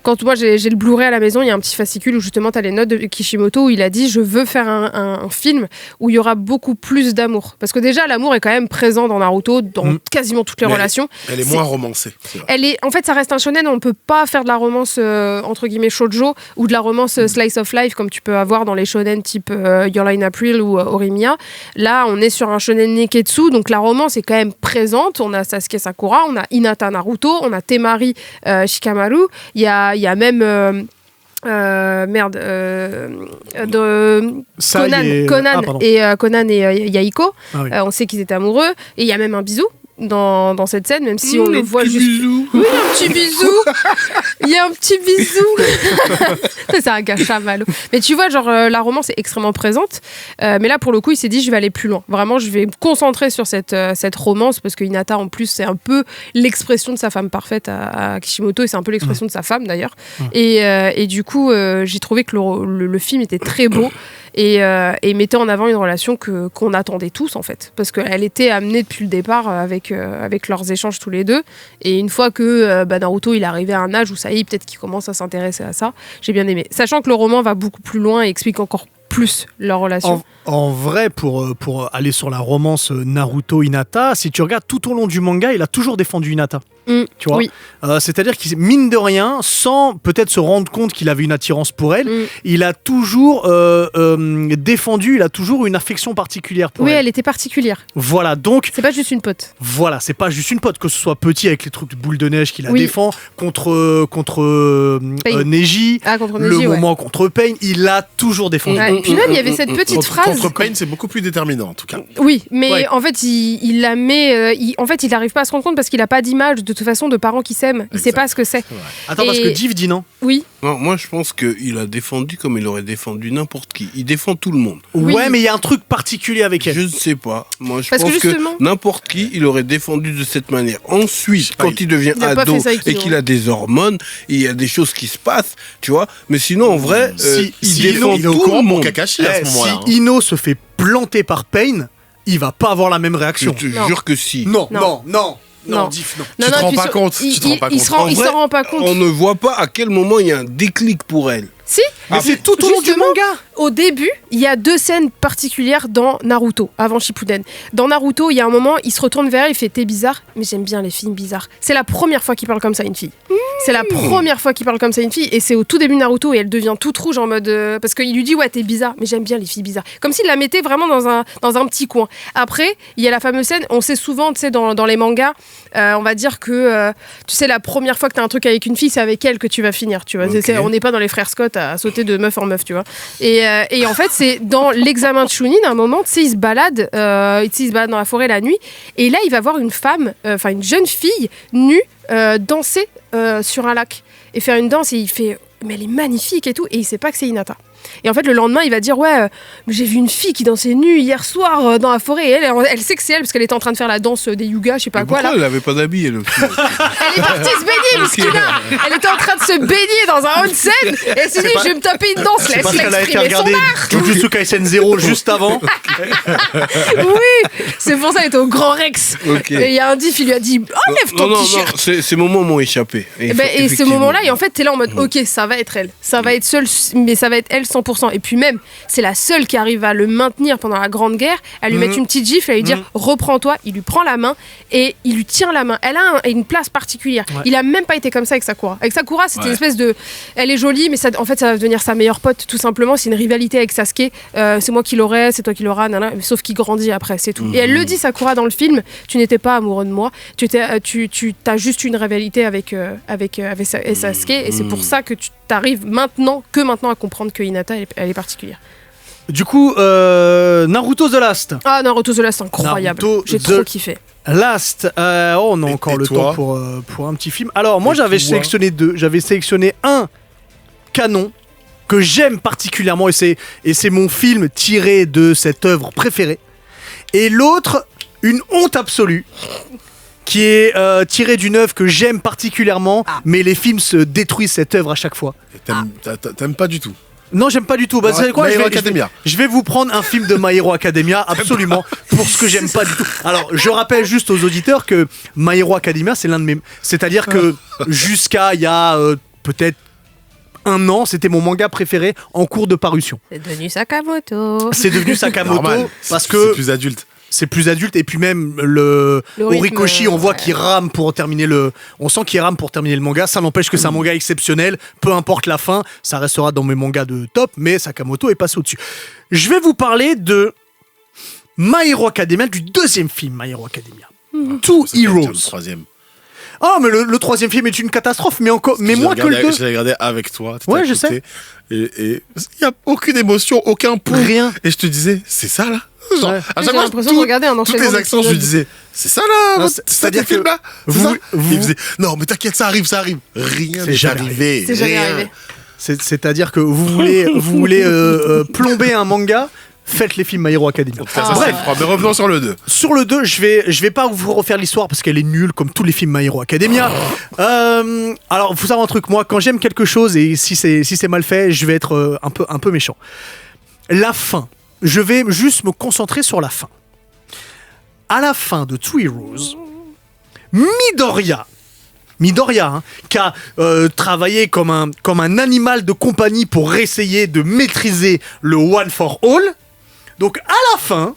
quand moi j'ai le Blu-ray à la maison, il y a un petit fascicule où justement t'as les notes de Kishimoto où il a dit je veux faire un film où il y aura beaucoup plus d'amour. Parce que déjà, l'amour est quand même présent dans Naruto, dans quasiment toutes les relations. Elle est moins romancée. En fait, ça reste un shonen, on peut pas faire de la romance entre guillemets shoujo ou de la romance slice of life comme tu peux avoir dans les shonen type Your Lie in April ou Orimiya. Là, on est sur un shonen neketsu, donc la romance est quand même présente. On a Sasuke Sakura, on a Hinata Naruto, on a Temari Shikamaru, il y a même Conan et Yahiko. Ah oui. On sait qu'ils étaient amoureux et il y a même un bisou dans cette scène, même si on le voit juste. Bisou. Oui, un petit bisou. Il y a un petit bisou. C'est un gars chamallow. Mais tu vois, genre, la romance est extrêmement présente. Mais là, pour le coup, il s'est dit, je vais aller plus loin. Vraiment, je vais me concentrer sur cette romance parce que Hinata, en plus, c'est un peu l'expression de sa femme parfaite à Kishimoto et c'est un peu l'expression de sa femme, d'ailleurs. Et du coup, j'ai trouvé que le film était très beau. Et mettait en avant une relation qu'on attendait tous en fait, parce qu'elle était amenée depuis le départ avec leurs échanges tous les deux, et une fois que Naruto il est arrivé à un âge où ça y est, peut-être qu'il commence à s'intéresser à ça, j'ai bien aimé, sachant que le roman va beaucoup plus loin et explique encore plus leur relation. En vrai, pour aller sur la romance Naruto-Hinata, si tu regardes tout au long du manga, il a toujours défendu Hinata. Tu vois, oui. C'est-à-dire qu'il mine de rien, sans peut-être se rendre compte qu'il avait une attirance pour elle, il a toujours défendu, il a toujours une affection particulière pour elle. Oui, elle était particulière. Voilà, donc c'est pas juste une pote. Voilà, c'est pas juste une pote, que ce soit petit avec les trucs de boule de neige qu'il la défend contre Neji, contre le Neji, moment contre Pain, il l'a toujours défendu. Puis même il y avait cette petite phrase. Contre Pain, c'est beaucoup plus déterminant en tout cas. Oui, mais en fait il la met. En fait, il n'arrive pas à se rendre compte parce qu'il a pas d'image de de toute façon de parents qui s'aiment. Il sait Exact. pas ce que c'est. Attends, parce Et- que Div dit non. Oui. Non, moi, je pense qu'il a défendu comme il aurait défendu n'importe qui. Il défend tout le monde. Oui. Ouais, mais il y a un truc particulier avec elle. Je ne sais pas. Moi, je Parce que pense que, justement- n'importe qui, il aurait défendu de cette manière. Ensuite, quand il devient Il a pas ado fait ça avec et qui, qu'il a des hormones, il y a des choses qui se passent, tu vois. Mais sinon, en vrai, il défend il est au tout le courant pour monde. Kakashi à Eh, ce moment-là. si Ino se fait planter par Pain, il va pas avoir la même Je réaction. te Non. jure que si. Non, Non. non, non, non, Non. Div, non. Tu te rends puis pas sur- compte, Il, tu te rends pas il compte. se rend, En il vrai, s'en rend pas compte. On ne voit pas à quel moment il y a un déclic pour elle. Si, Mais c'est tout au long du justement, manga. au début, il y a 2 scènes particulières dans Naruto, avant Shippuden. Dans Naruto, il y a un moment, il se retourne vers elle, il fait « T'es bizarre, mais j'aime bien les filles bizarres ». C'est la première fois qu'il parle comme ça à une fille. C'est la première fois qu'il parle comme ça à une fille, et c'est au tout début de Naruto, et elle devient toute rouge en mode... parce qu'il lui dit « Ouais, t'es bizarre, mais j'aime bien les filles bizarres ». Comme s'il la mettait vraiment dans un petit coin. Après, il y a la fameuse scène, on sait souvent, tu sais, dans les mangas, on va dire que, tu sais, la première fois que t'as un truc avec une fille, c'est avec elle que tu vas finir, tu vois. Ok. On n'est pas dans les frères Scott à sauter de meuf en meuf, tu vois. Et en fait, c'est dans l'examen de Chunin, à un moment, tu sais, il se balade dans la forêt la nuit, et là, il va voir une femme, enfin une jeune fille nue, danser sur un lac et faire une danse, et il fait mais elle est magnifique et tout, et il sait pas que c'est Hinata. Et en fait, le lendemain, il va dire ouais, j'ai vu une fille qui dansait nue hier soir dans la forêt, et elle sait que c'est elle parce qu'elle était en train de faire la danse des yugas, je sais pas Mais quoi pourquoi là. elle avait pas d'habit, elle aussi Elle est partie se baigner, Miskina. Elle était en train de se baigner dans un onsen, et elle s'est dit je vais me taper une danse, C'est parce laisse-la qu'elle a été exprimer son regarder art. Jujutsu Kaisen 0 juste avant. Oui, c'est pour ça qu'elle était au Grand Rex. Ok. Et il y a un diff, il lui a dit enlève ton Non, non, t-shirt. non, ces moments m'ont échappé. Et ce moment-là, et en fait, t'es là en mode, ok, ça va être elle. Ça va être seule, mais ça va être elle 100%. Et puis même, c'est la seule qui arrive à le maintenir pendant la Grande Guerre, à lui mettre une petite gifle, à lui dire, reprends-toi. Il lui prend la main et il lui tire la main. Elle a une place particulière. Ouais. Il a même pas été comme ça avec Sakura. Avec Sakura, c'était Ouais. une espèce de... Elle est jolie, mais ça, en fait, ça va devenir sa meilleure pote, tout simplement. C'est une rivalité avec Sasuke. C'est moi qui l'aurai, c'est toi qui l'auras, nanana. Sauf qu'il grandit après, c'est tout. Et elle le dit, Sakura, dans le film, tu n'étais pas amoureux de moi. Tu as juste une rivalité avec Sasuke, et c'est pour ça que tu t'arrives maintenant à comprendre que Hinata, elle est particulière. Du coup, Naruto The Last. Ah, Naruto The Last, c'est incroyable. Naruto J'ai The- trop kiffé. Last, on a encore et le toi temps pour un petit film. Alors, moi, Et j'avais toi sélectionné 2. J'avais sélectionné un canon que j'aime particulièrement, et c'est mon film tiré de cette œuvre préférée. Et l'autre, une honte absolue, qui est tiré d'une œuvre que j'aime particulièrement, mais les films se détruisent cette œuvre à chaque fois. T'aimes pas du tout. Non, j'aime pas du tout. Bah, My vous savez quoi, Hero je vais- Academia. je vais vous prendre un film de My Hero Academia, absolument, pour ce que j'aime pas du tout. Alors, je rappelle juste aux auditeurs que My Hero Academia, c'est l'un de mes... C'est-à-dire que jusqu'à il y a peut-être 1 an, c'était mon manga préféré en cours de parution. C'est devenu Sakamoto. C'est devenu Sakamoto Normal. parce C'est que plus adulte. c'est plus adulte, et puis même le Le rythme, Horikoshi, on voit ouais. qu'il rame pour terminer on sent qu'il rame pour terminer le manga. Ça n'empêche que c'est un manga exceptionnel, peu importe la fin, ça restera dans mes mangas de top, mais Sakamoto est passé au-dessus. Je vais vous parler de My Hero Academia, du 2e film My Hero Academia. Two Ça fait déjà le Heroes. 3e. Oh, mais le 3e film est une catastrophe, mais moins que le 2. Je l'ai regardé avec toi. t'étais Ouais, à je côté, Et il n'y a aucune émotion, aucun point. Rien. Et je te disais, c'est ça là. Genre, Ouais. à J'ai chaque fois, l'impression de regarder un tous enchaînement les accents, je lui d'épisodes. disais, c'est ça là, Non, c'est c'est-à-dire ça, film là. vous- Il faisait, non mais t'inquiète, ça arrive. Rien C'est n'est jamais arrivé. C'est jamais rien. arrivé. C'est-à-dire que vous voulez plomber un manga, faites les films My Hero Academia. Ça, Ah. c'est Bref, le froid. Mais revenons sur le 2. sur le 2, je vais pas vous refaire l'histoire parce qu'elle est nulle comme tous les films My Hero Academia. Alors, faut savoir un truc, moi, quand j'aime quelque chose et si c'est mal fait, je vais être un peu méchant. La fin. Je vais juste me concentrer sur la fin. À la fin de Two Heroes, Midoriya, hein, qui a travaillé comme un animal de compagnie pour essayer de maîtriser le One for All. Donc à la fin,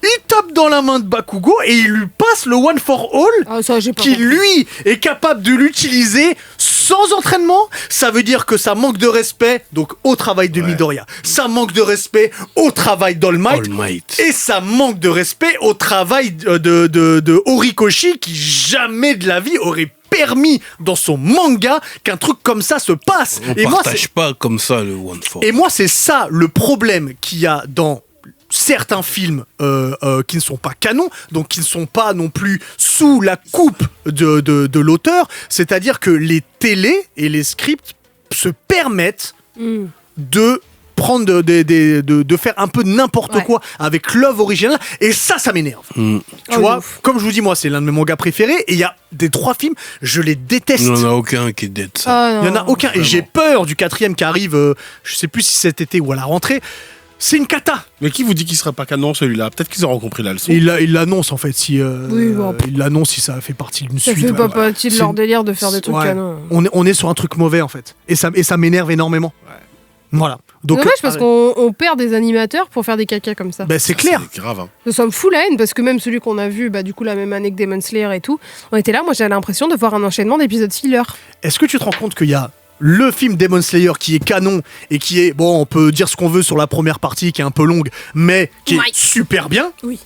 il tape dans la main de Bakugo et il lui passe le One for All Ah, ça, j'ai pas qui compris. lui est capable de l'utiliser sans entraînement. Ça veut dire que ça manque de respect donc au travail de Midoriya. Ça manque de respect au travail d'All Might. All Might. Et ça manque de respect au travail de Horikoshi qui jamais de la vie aurait permis dans son manga qu'un truc comme ça se passe. On Et moi, partage pas comme ça le One for. et moi, c'est ça le problème qu'il y a dans certains films qui ne sont pas canons, donc qui ne sont pas non plus sous la coupe de l'auteur, c'est-à-dire que les télés et les scripts se permettent de prendre de faire un peu n'importe quoi avec l'œuvre originale, et ça m'énerve. Tu vois, comme je vous dis, moi c'est l'un de mes mangas préférés, et il y a des 3 films, je les déteste. Il n'y en a aucun qui est dead ça. Il y en a aucun, et j'ai peur du 4e qui arrive, je sais plus si cet été ou à la rentrée. C'est une cata. Mais qui vous dit qu'il serait pas canon celui-là? Peut-être qu'ils auront compris la leçon. Il l'annonce en fait, si bon. il l'annonce si ça fait partie d'une Ça suite. fait pas partie de C'est leur une- délire de faire des trucs Ouais. canons. On est sur un truc mauvais en fait, et ça m'énerve énormément. Voilà. Donc Dommage parce qu'on perd des animateurs pour faire des cacas comme ça. c'est clair. C'est grave. Hein. Nous sommes full haine parce que même celui qu'on a vu, du coup la même année que Demon Slayer et tout, on était là, moi j'avais l'impression de voir un enchaînement d'épisodes filler. Est-ce que tu te rends compte qu'il y a le film Demon Slayer qui est canon et qui est, bon, on peut dire ce qu'on veut sur la première partie qui est un peu longue, mais qui est super bien. Oui.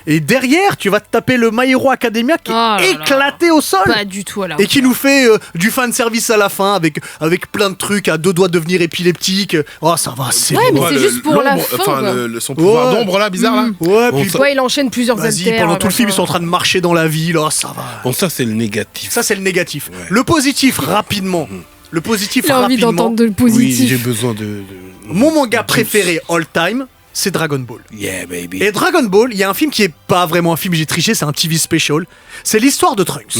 Et derrière, tu vas te taper le My Hero Academia qui est éclaté au sol. Pas du tout à la Et qui nous fait du fan service à la fin avec plein de trucs à 2 doigts de devenir épileptique. Oh, ça va, c'est Ouais, mais bon. c'est juste pour la l'ombre, fin, enfin, quoi. son pouvoir Ouais. d'ombre là, bizarre là. Ouais, puis Ouais, il enchaîne plusieurs vas-y, alters. pendant tout le film, ils machin. sont en train de marcher dans la ville. Oh, ça va. Bon, ça, c'est le négatif. Ça, c'est le négatif. Ouais. Le positif, rapidement. Le positif Il a envie rapidement. d'entendre de le Oui, positif. j'ai besoin de... Mon manga préféré all time, c'est Dragon Ball. Yeah, baby. Et Dragon Ball, il y a un film qui est pas vraiment un film, j'ai triché, c'est un TV special. C'est l'histoire de Trunks.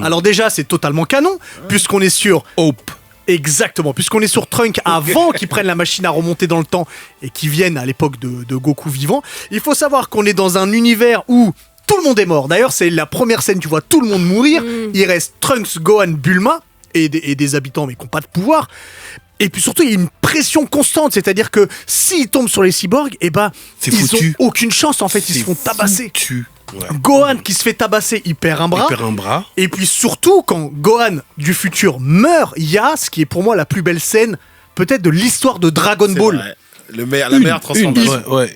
Alors déjà, c'est totalement canon, puisqu'on est sur Hope. Exactement, puisqu'on est sur Trunks avant qu'ils prennent la machine à remonter dans le temps et qu'ils viennent à l'époque de Goku vivant. Il faut savoir qu'on est dans un univers où tout le monde est mort. D'ailleurs, c'est la première scène, tu vois tout le monde mourir. Il reste Trunks, Gohan, Bulma et des habitants mais qui n'ont pas de pouvoir. Et puis surtout, il y a une pression constante, c'est-à-dire que s'ils tombent sur les cyborgs, eh ben, C'est ils foutu. ont aucune chance en fait, ils se C'est font tabasser. foutu. Ouais. Gohan qui se fait tabasser, il perd un bras. Il perd un bras. Et puis surtout, quand Gohan du futur meurt, il y a ce qui est pour moi la plus belle scène, peut-être de l'histoire de Dragon C'est Ball. vrai. La meilleure transformation. Ouais.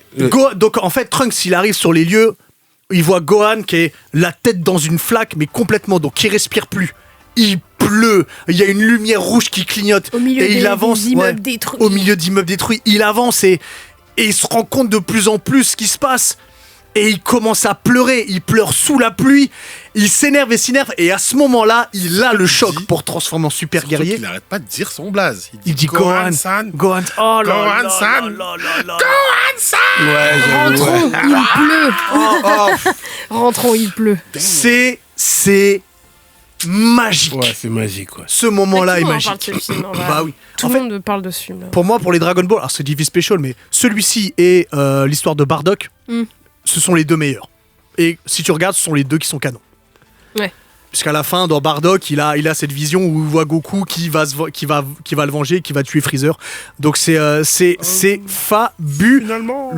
Donc en fait, Trunks, il arrive sur les lieux, il voit Gohan qui est la tête dans une flaque, mais complètement, donc il respire plus. Il pleut, il y a une lumière rouge qui clignote. Au milieu et il des avance immeubles détruits. au milieu d'immeubles détruits. Il avance et il se rend compte de plus en plus ce qui se passe. Et il commence à pleurer, il pleure sous la pluie, il s'énerve et s'énerve, et à ce moment-là, il a le choc pour transformer en super Surtout guerrier. qu'il n'arrête pas de dire son blaze. Il dit Gohan, San. Gohan, oh là là Gohan-san. là là là. Ouais, Rentrons, il pleut. Rentrons, il pleut. C'est magique. Ouais, c'est magique, ouais. Ce moment-là Tout est le monde parle magique. de ce film, hein, Bah oui. Tout En le fait, monde parle de ce film. pour moi, pour les Dragon Ball, alors c'est TV Special, mais celui-ci et l'histoire de Bardock, ce sont les 2 meilleurs. Et si tu regardes, ce sont les 2 qui sont canons. Ouais. Puisqu'à la fin, dans Bardock, il a cette vision où il voit Goku qui va le venger, qui va tuer Freezer. Donc c'est fabuleux. Finalement,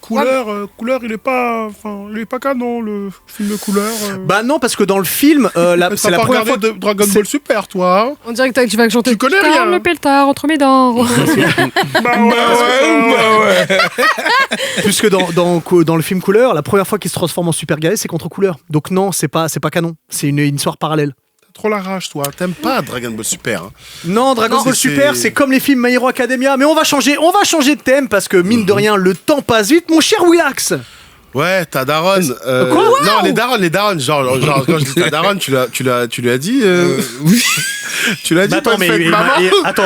couleur, il est pas canon, le film de couleur. Bah non, parce que dans le film, c'est la première fois. de Dragon Ball Super, toi. Hein. On dirait que tu vas chanter. Tu connais Putain, rien. le peltard entre mes dents. Puisque dans le film Couleur, la première fois qu'il se transforme en super guerrier, c'est contre Couleur. Donc non, c'est pas canon. C'est une histoire parallèle. Trop la rage, toi. T'aimes pas Dragon Ball Super. Hein. Non, Dragon Ball c'est- Super, c'est comme les films My Hero Academia. Mais on va changer de thème parce que mine de rien, le temps passe vite. Mon cher Willax, Ouais, ta daronne. Quoi, non, les darons. Genre, quand je dis ta daronne, tu lui as dit. Oui. Tu l'as dit. mais attends, bonne fête, maman. attends,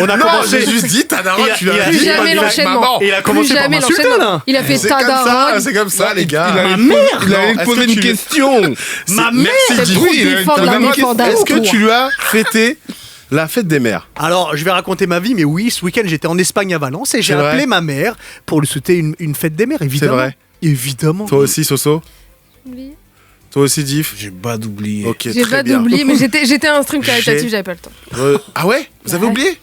on a Non, commencé. j'ai juste dit ta daronne, Il a- tu lui il as a dit. Plus jamais bonne fête, l'enchaînement. maman. Et il a commencé Plus par jamais m'insulter, l'enchaînement. là. Il a fait C'est comme ça, Tadaron. c'est comme ça, les gars. Ma mère, Il allait est-ce poser que une tu- question. ma Merci, mère. C'est Diff. trop Oui, il a une défendre tadaron. l'indéfendable. Est-ce que tu lui as fêté la fête des mères? Alors, je vais raconter ma vie, mais oui, ce week-end, j'étais en Espagne à Valence et j'ai C'est vrai appelé ma mère pour lui souhaiter une fête des mères, évidemment. vrai. Évidemment. Toi aussi, Soso? Toi aussi, Diff? J'ai pas d'oublier. Ok, J'ai très pas bien. d'oublier, mais j'étais un stream caritatif, J'ai- j'avais pas le temps. Ah ouais? Vous avez Ouais. oublié?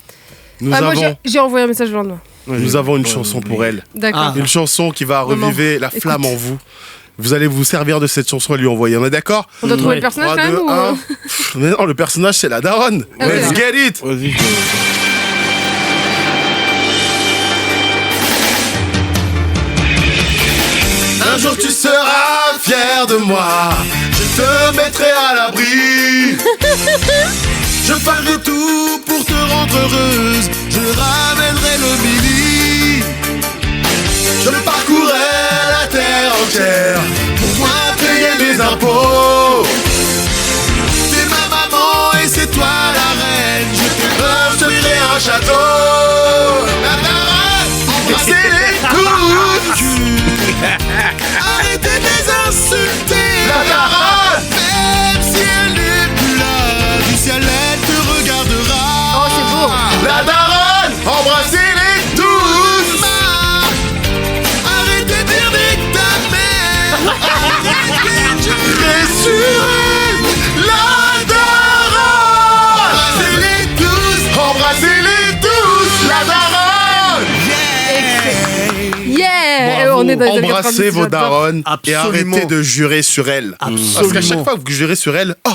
Nous Ah, moi, avons, j'ai envoyé un message le lendemain. nous avons une chanson pour elle. D'accord. Ah. Une chanson qui va Maman, reviver la flamme en vous. Vous allez vous servir de cette chanson et lui envoyer. On est d'accord? On doit trouver Ouais. le personnage 3, quand même 2, ou... 1. Mais non, le personnage, c'est la daronne. Ah, Let's ok. get it! Vas-y, Un jour tu seras fier de moi, je te mettrai à l'abri. Je ferai tout pour te rendre heureuse, je ramènerai le midi. Je parcourais la terre entière pour moi payer mes impôts. C'est ma maman et c'est toi la reine. Je te construirai un château. La daronne, embrassez les coudes. Arrêtez de les insulter. La daronne, même si elle n'est plus là, du ciel elle te regardera. Oh, c'est beau. La daronne, embrassez-les tous. Arrêtez de dire avec ta mère. Et sur elle, la daronne. Embrassez-les tous. Embrassez-les tous. La daronne. Yeah. On est dans les années Embrassez 90, vos j'adore. daronnes et Absolument. arrêtez de jurer sur elles. Absolument. Parce qu'à chaque fois que vous jurez sur elle, oh,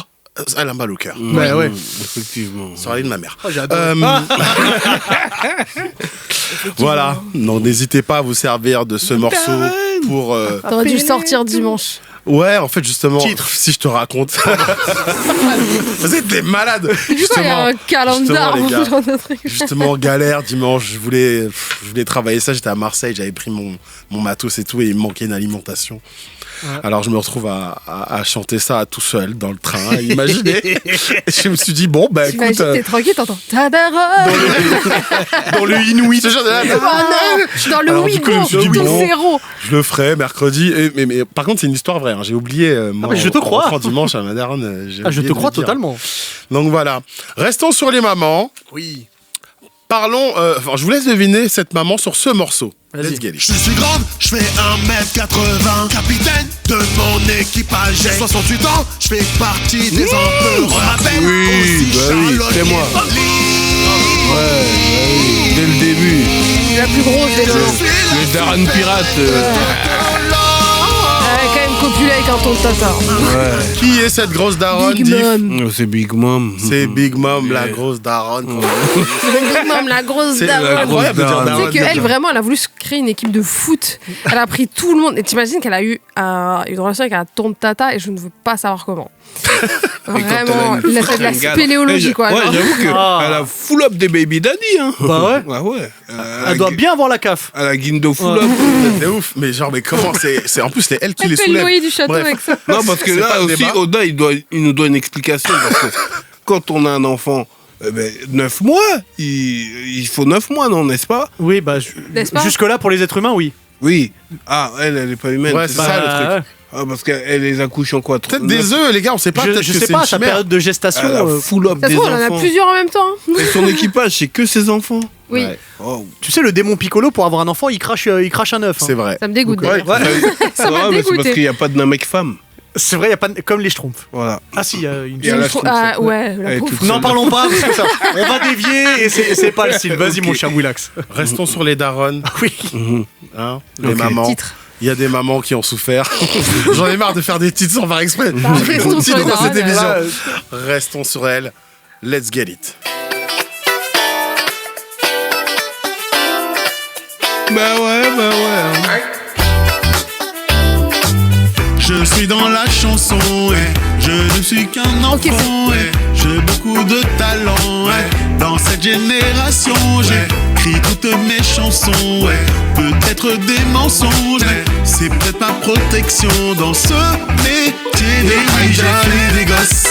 elle a mal au cœur. Bah ouais. Effectivement. Ça aurait de ma mère. Ah, j'adore. Voilà, non, n'hésitez pas à vous servir de ce morceau pour... T'aurais dû le sortir dimanche. Ouais, en fait, justement, Titre. si je te raconte... Vous êtes des malades. Du coup, il y a un calendar. justement, les gars. genre de truc. Justement, galère, dimanche, je voulais travailler ça, j'étais à Marseille, j'avais pris mon matos et tout, et il me manquait une alimentation. Alors je me retrouve à chanter ça tout seul dans le train, imaginez. Et je me suis dit, bon, bah écoute... T'imagines, t'es tranquille, t'entends ta daronne. dans le Inuit, ce genre de là. Oh non, dans le Alors, du coup, je me Ouigo, suis dit, tout bon, zéro. Je le ferai mercredi. Mais par contre, c'est une histoire vraie. Hein. J'ai oublié. Moi, mais je te crois. en rentrant dimanche à ma daronne. Je te crois totalement. Donc voilà. Restons sur les mamans. Oui. Parlons. Enfin, je vous laisse deviner cette maman sur ce morceau. Vas-y. Let's get it. Je suis grande, je fais 1m80. Capitaine de mon équipage. J'ai 68 ans, je fais partie des empereurs. On m'appelle aussi Charlotte c'est moi. Livoli. Dès le début. La plus grosse des deux. Le Darren Pirate. Quand même copulé avec un ton de tata. Qui est cette grosse daronne? Big Diff Mom. C'est Big Mom. C'est Big Mom, la grosse daronne. Big Mom, la grosse C'est daronne. incroyable de dire Tu sais daronne. qu'elle, vraiment, elle a voulu se créer une équipe de foot. Elle a pris tout le monde. Et t'imagines qu'elle a eu une relation avec un ton de tata et je ne veux pas savoir comment. Vraiment, il a fait de la spéléologie, quoi. Ouais, genre. j'avoue qu'elle a full up des baby daddy. Hein. Bah ouais. Ouais. Elle doit bien avoir la CAF. Elle a Guindo full up. C'est ouf. Mais genre, mais comment c'est en plus, c'est elle qui Elle les fait le soulève. loyer du château Bref. avec ça. Non, parce que C'est pas là le aussi, débat. Oda, il nous doit une explication. Parce que quand on a un enfant, 9 mois, il faut 9 mois, non, n'est-ce pas? Oui, bah, N'est-ce pas jusque-là, pour les êtres humains, oui. Oui. Ah, elle est pas humaine. Ouais, c'est c'est ça. ça, le truc. Ah, parce qu'elle les accouche en quoi? Peut-être des œufs, les gars, on sait pas. Je Peut-être que sais c'est pas, une sa chimère. période de gestation. Elle a full up Ça se des trouve, on en a enfants. plusieurs en même temps. hein. Et son équipage, c'est que ses enfants. Oui, Ouais. Oh. Tu sais, le démon Piccolo, pour avoir un enfant, il crache un œuf. hein. C'est vrai. ça me dégoûte. Ouais, d'ailleurs. Ça m'a mais c'est parce dégoûté. qu'il n'y a pas de Namek-femme. C'est vrai, il y a pas de- comme les Schtroumpfs. Voilà. Ah si, il y a une... Il y a la Schtroumpf. Ah ouais, la Elle est pauvre. toute N'en seule. parlons pas, parce que ça, on va dévier et c'est pas le style. Vas-y, mon cher Willax. Restons sur les darons, Oui. hein, les Ok. mamans. Titre. Il y a des mamans qui ont souffert. J'en ai marre de faire des titres sans faire exprès. Restons Continue sur les dans cette darons, émission. Là, Restons sur elle. Let's get it. Bah ouais. Je suis dans la chanson, je ne suis qu'un enfant, j'ai beaucoup de talent. Dans cette génération, j'écris toutes mes chansons. Peut-être des mensonges, mais c'est peut-être ma protection dans ce métier. Mais oui, j'ai fait des gosses.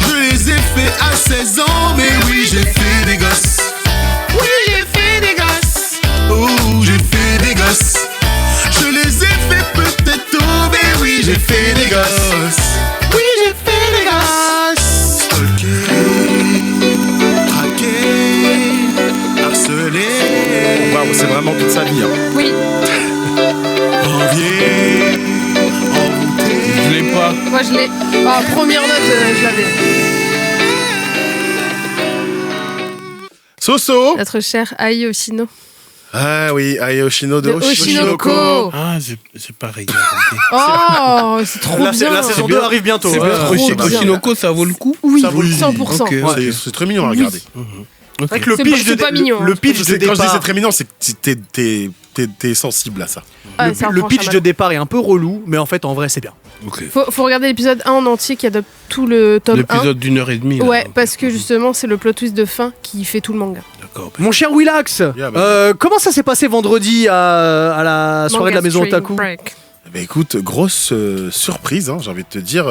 Je les ai fait à 16 ans, mais oui, j'ai fait des gosses. Oui, j'ai fait des gosses. Oh, j'ai fait des gosses. Je les ai fait peut-être tôt, mais oui, j'ai fait des gosses. Oui, j'ai fait des gosses. Stalké, traqué, harcelé, Waouh, c'est vraiment toute sa vie. Hein. Oui, envié, envoûté. Je l'ai pas. moi je l'ai. Ah, première note, je l'avais. Soso. Notre cher Ai Oshino. Ah oui, Ayoshino de De Oshinoko. Ah, j'ai pas regardé. Oh, c'est trop la bien. saison 2 arrive bientôt. C'est hein. bien. trop bien. Oshinoko, ça vaut le coup? Oui, Ça vaut le coup. 100%. Ok. C'est très mignon à regarder. C'est vrai que le C'est pitch pas- c'est pas mignon, le hein. pitch de Quand je dis c'est départ, très mignon, c'est que t'es sensible à ça. Ah, c'est un le franc pitch de chaman. départ est un peu relou, mais en fait, en vrai, c'est bien. Ok. Faut regarder l'épisode 1 en entier qui adopte tout le tome 1. L'épisode d'1h30. là. Ouais, parce que justement, c'est le plot twist de fin qui fait tout le manga. D'accord. Mon cher Willax, comment ça s'est passé vendredi à la soirée de la Maison Otaku? Bah écoute, grosse surprise, hein, j'ai envie de te dire,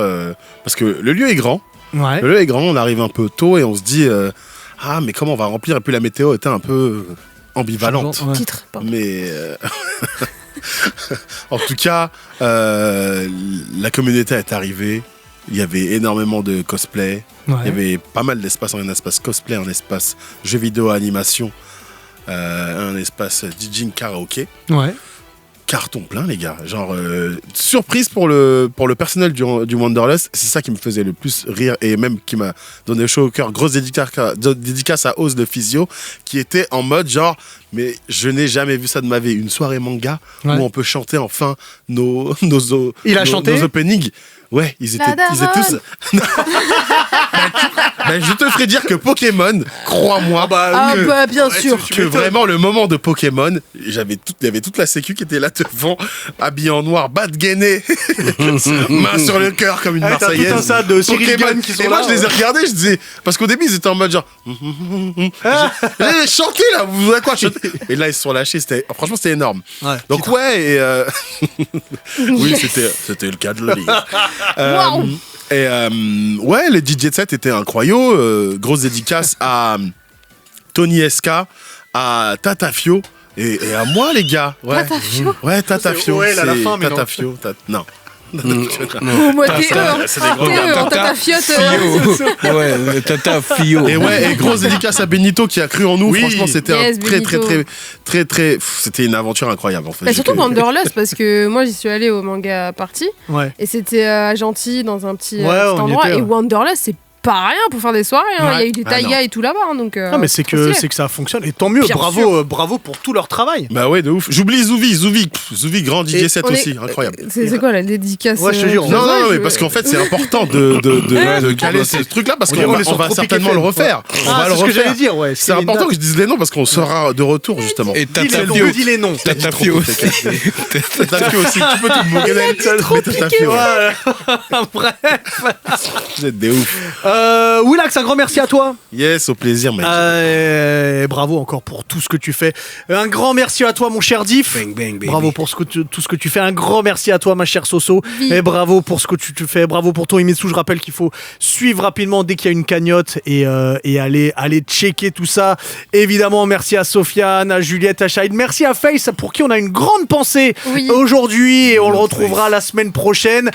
parce que le lieu est grand. Ouais. Le lieu est grand, on arrive un peu tôt et on se dit ah mais comment on va remplir, et puis la météo était un peu ambivalente. Ouais. Titre. Pardon. Mais en tout cas, la communauté est arrivée. Il y avait énormément de cosplay. Ouais. Il y avait pas mal d'espace, un espace cosplay, un espace jeux vidéo, animation, un espace DJing karaoké. Ouais. Carton plein, les gars. Genre, surprise pour le personnel du Wanderlust. C'est ça qui me faisait le plus rire et même qui m'a donné chaud au cœur. Grosse dédicace à Ose de Physio qui était en mode genre, mais je n'ai jamais vu ça de ma vie. Une soirée manga où on peut chanter enfin nos openings. Ouais, ils étaient tous. Je te ferai dire que Pokémon, crois-moi, Bien sûr. que vraiment le moment de Pokémon, il y avait toute la sécu qui était là devant, habillée en noir, bas de gainé, main sur le cœur comme une Marseillaise. T'as tout un tas de Cyril Pokémon. Gunn qui sont Et là. moi je les ai regardés, je disais, parce qu'au début ils étaient en mode genre, chantez là, vous voulez quoi chanter? Et là ils se sont lâchés, franchement c'était énorme. Ouais. Donc ouais, et oui c'était le cas de le dire. Waouh. Et ouais, le DJ set était incroyable. Grosse dédicace à Tony SK, à Tatafio et à moi, les gars. Ouais. Tatafio. Ouais, Tatafio. C'est OL à la fin, mais non. Tatafio. Non. Oh, moi, t'es c'est des gros en Tata tatafiote. Ouais, Tata Fio. Et ouais, et grosse dédicace à Benito qui a cru en nous. Oui. Franchement, c'était Yes, très, c'était une aventure incroyable en fait. Bah, surtout Wanderlust, parce que moi j'y suis allée au manga party Ouais. et c'était gentil dans un petit on y endroit. était, Et ouais. Wanderlust, c'est pas rien pour faire des soirées. Hein. Ouais. Il y a eu des Ah, taïgas non. et tout là-bas. Hein, donc, Non, mais c'est trop que stylé. ça fonctionne. Et tant mieux, Bien bravo pour tout leur travail. Bah ouais, de ouf. J'oublie Zouvi, grand DJ set on est- aussi, incroyable. C'est quoi la dédicace Ouais, je te jure. Non, ouais, mais je- parce qu'en fait, c'est important de caler ce truc-là parce On qu'on est va sur Tropic certainement FM, le refaire. On va c'est le ce que refaire. j'allais dire, ouais. C'est important que je dise les noms parce qu'on sera de retour justement. Et Dis les Tata noms, Fio. dis les noms. Tata Fio aussi. Tatafio aussi, tu peux tout me reconnaître. Mais Tatafio, Voilà. Bref. vous êtes des ouf. Willax, un grand merci à toi. Yes, au plaisir, mec. Bravo encore pour tout ce que tu fais. Un grand merci à toi, mon cher Diff. Bang, bang, baby. Bravo pour tout ce que tu fais. Un grand merci à toi, ma chère Soso. Oui. Et bravo pour ce que tu fais. Bravo pour ton Imitsu. Je rappelle qu'il faut suivre rapidement dès qu'il y a une cagnotte et aller checker tout ça. Évidemment, merci à Sofiane, à Juliette, à Shahid. Merci à Face pour qui on a une grande pensée Oui. aujourd'hui et on le retrouvera la semaine prochaine.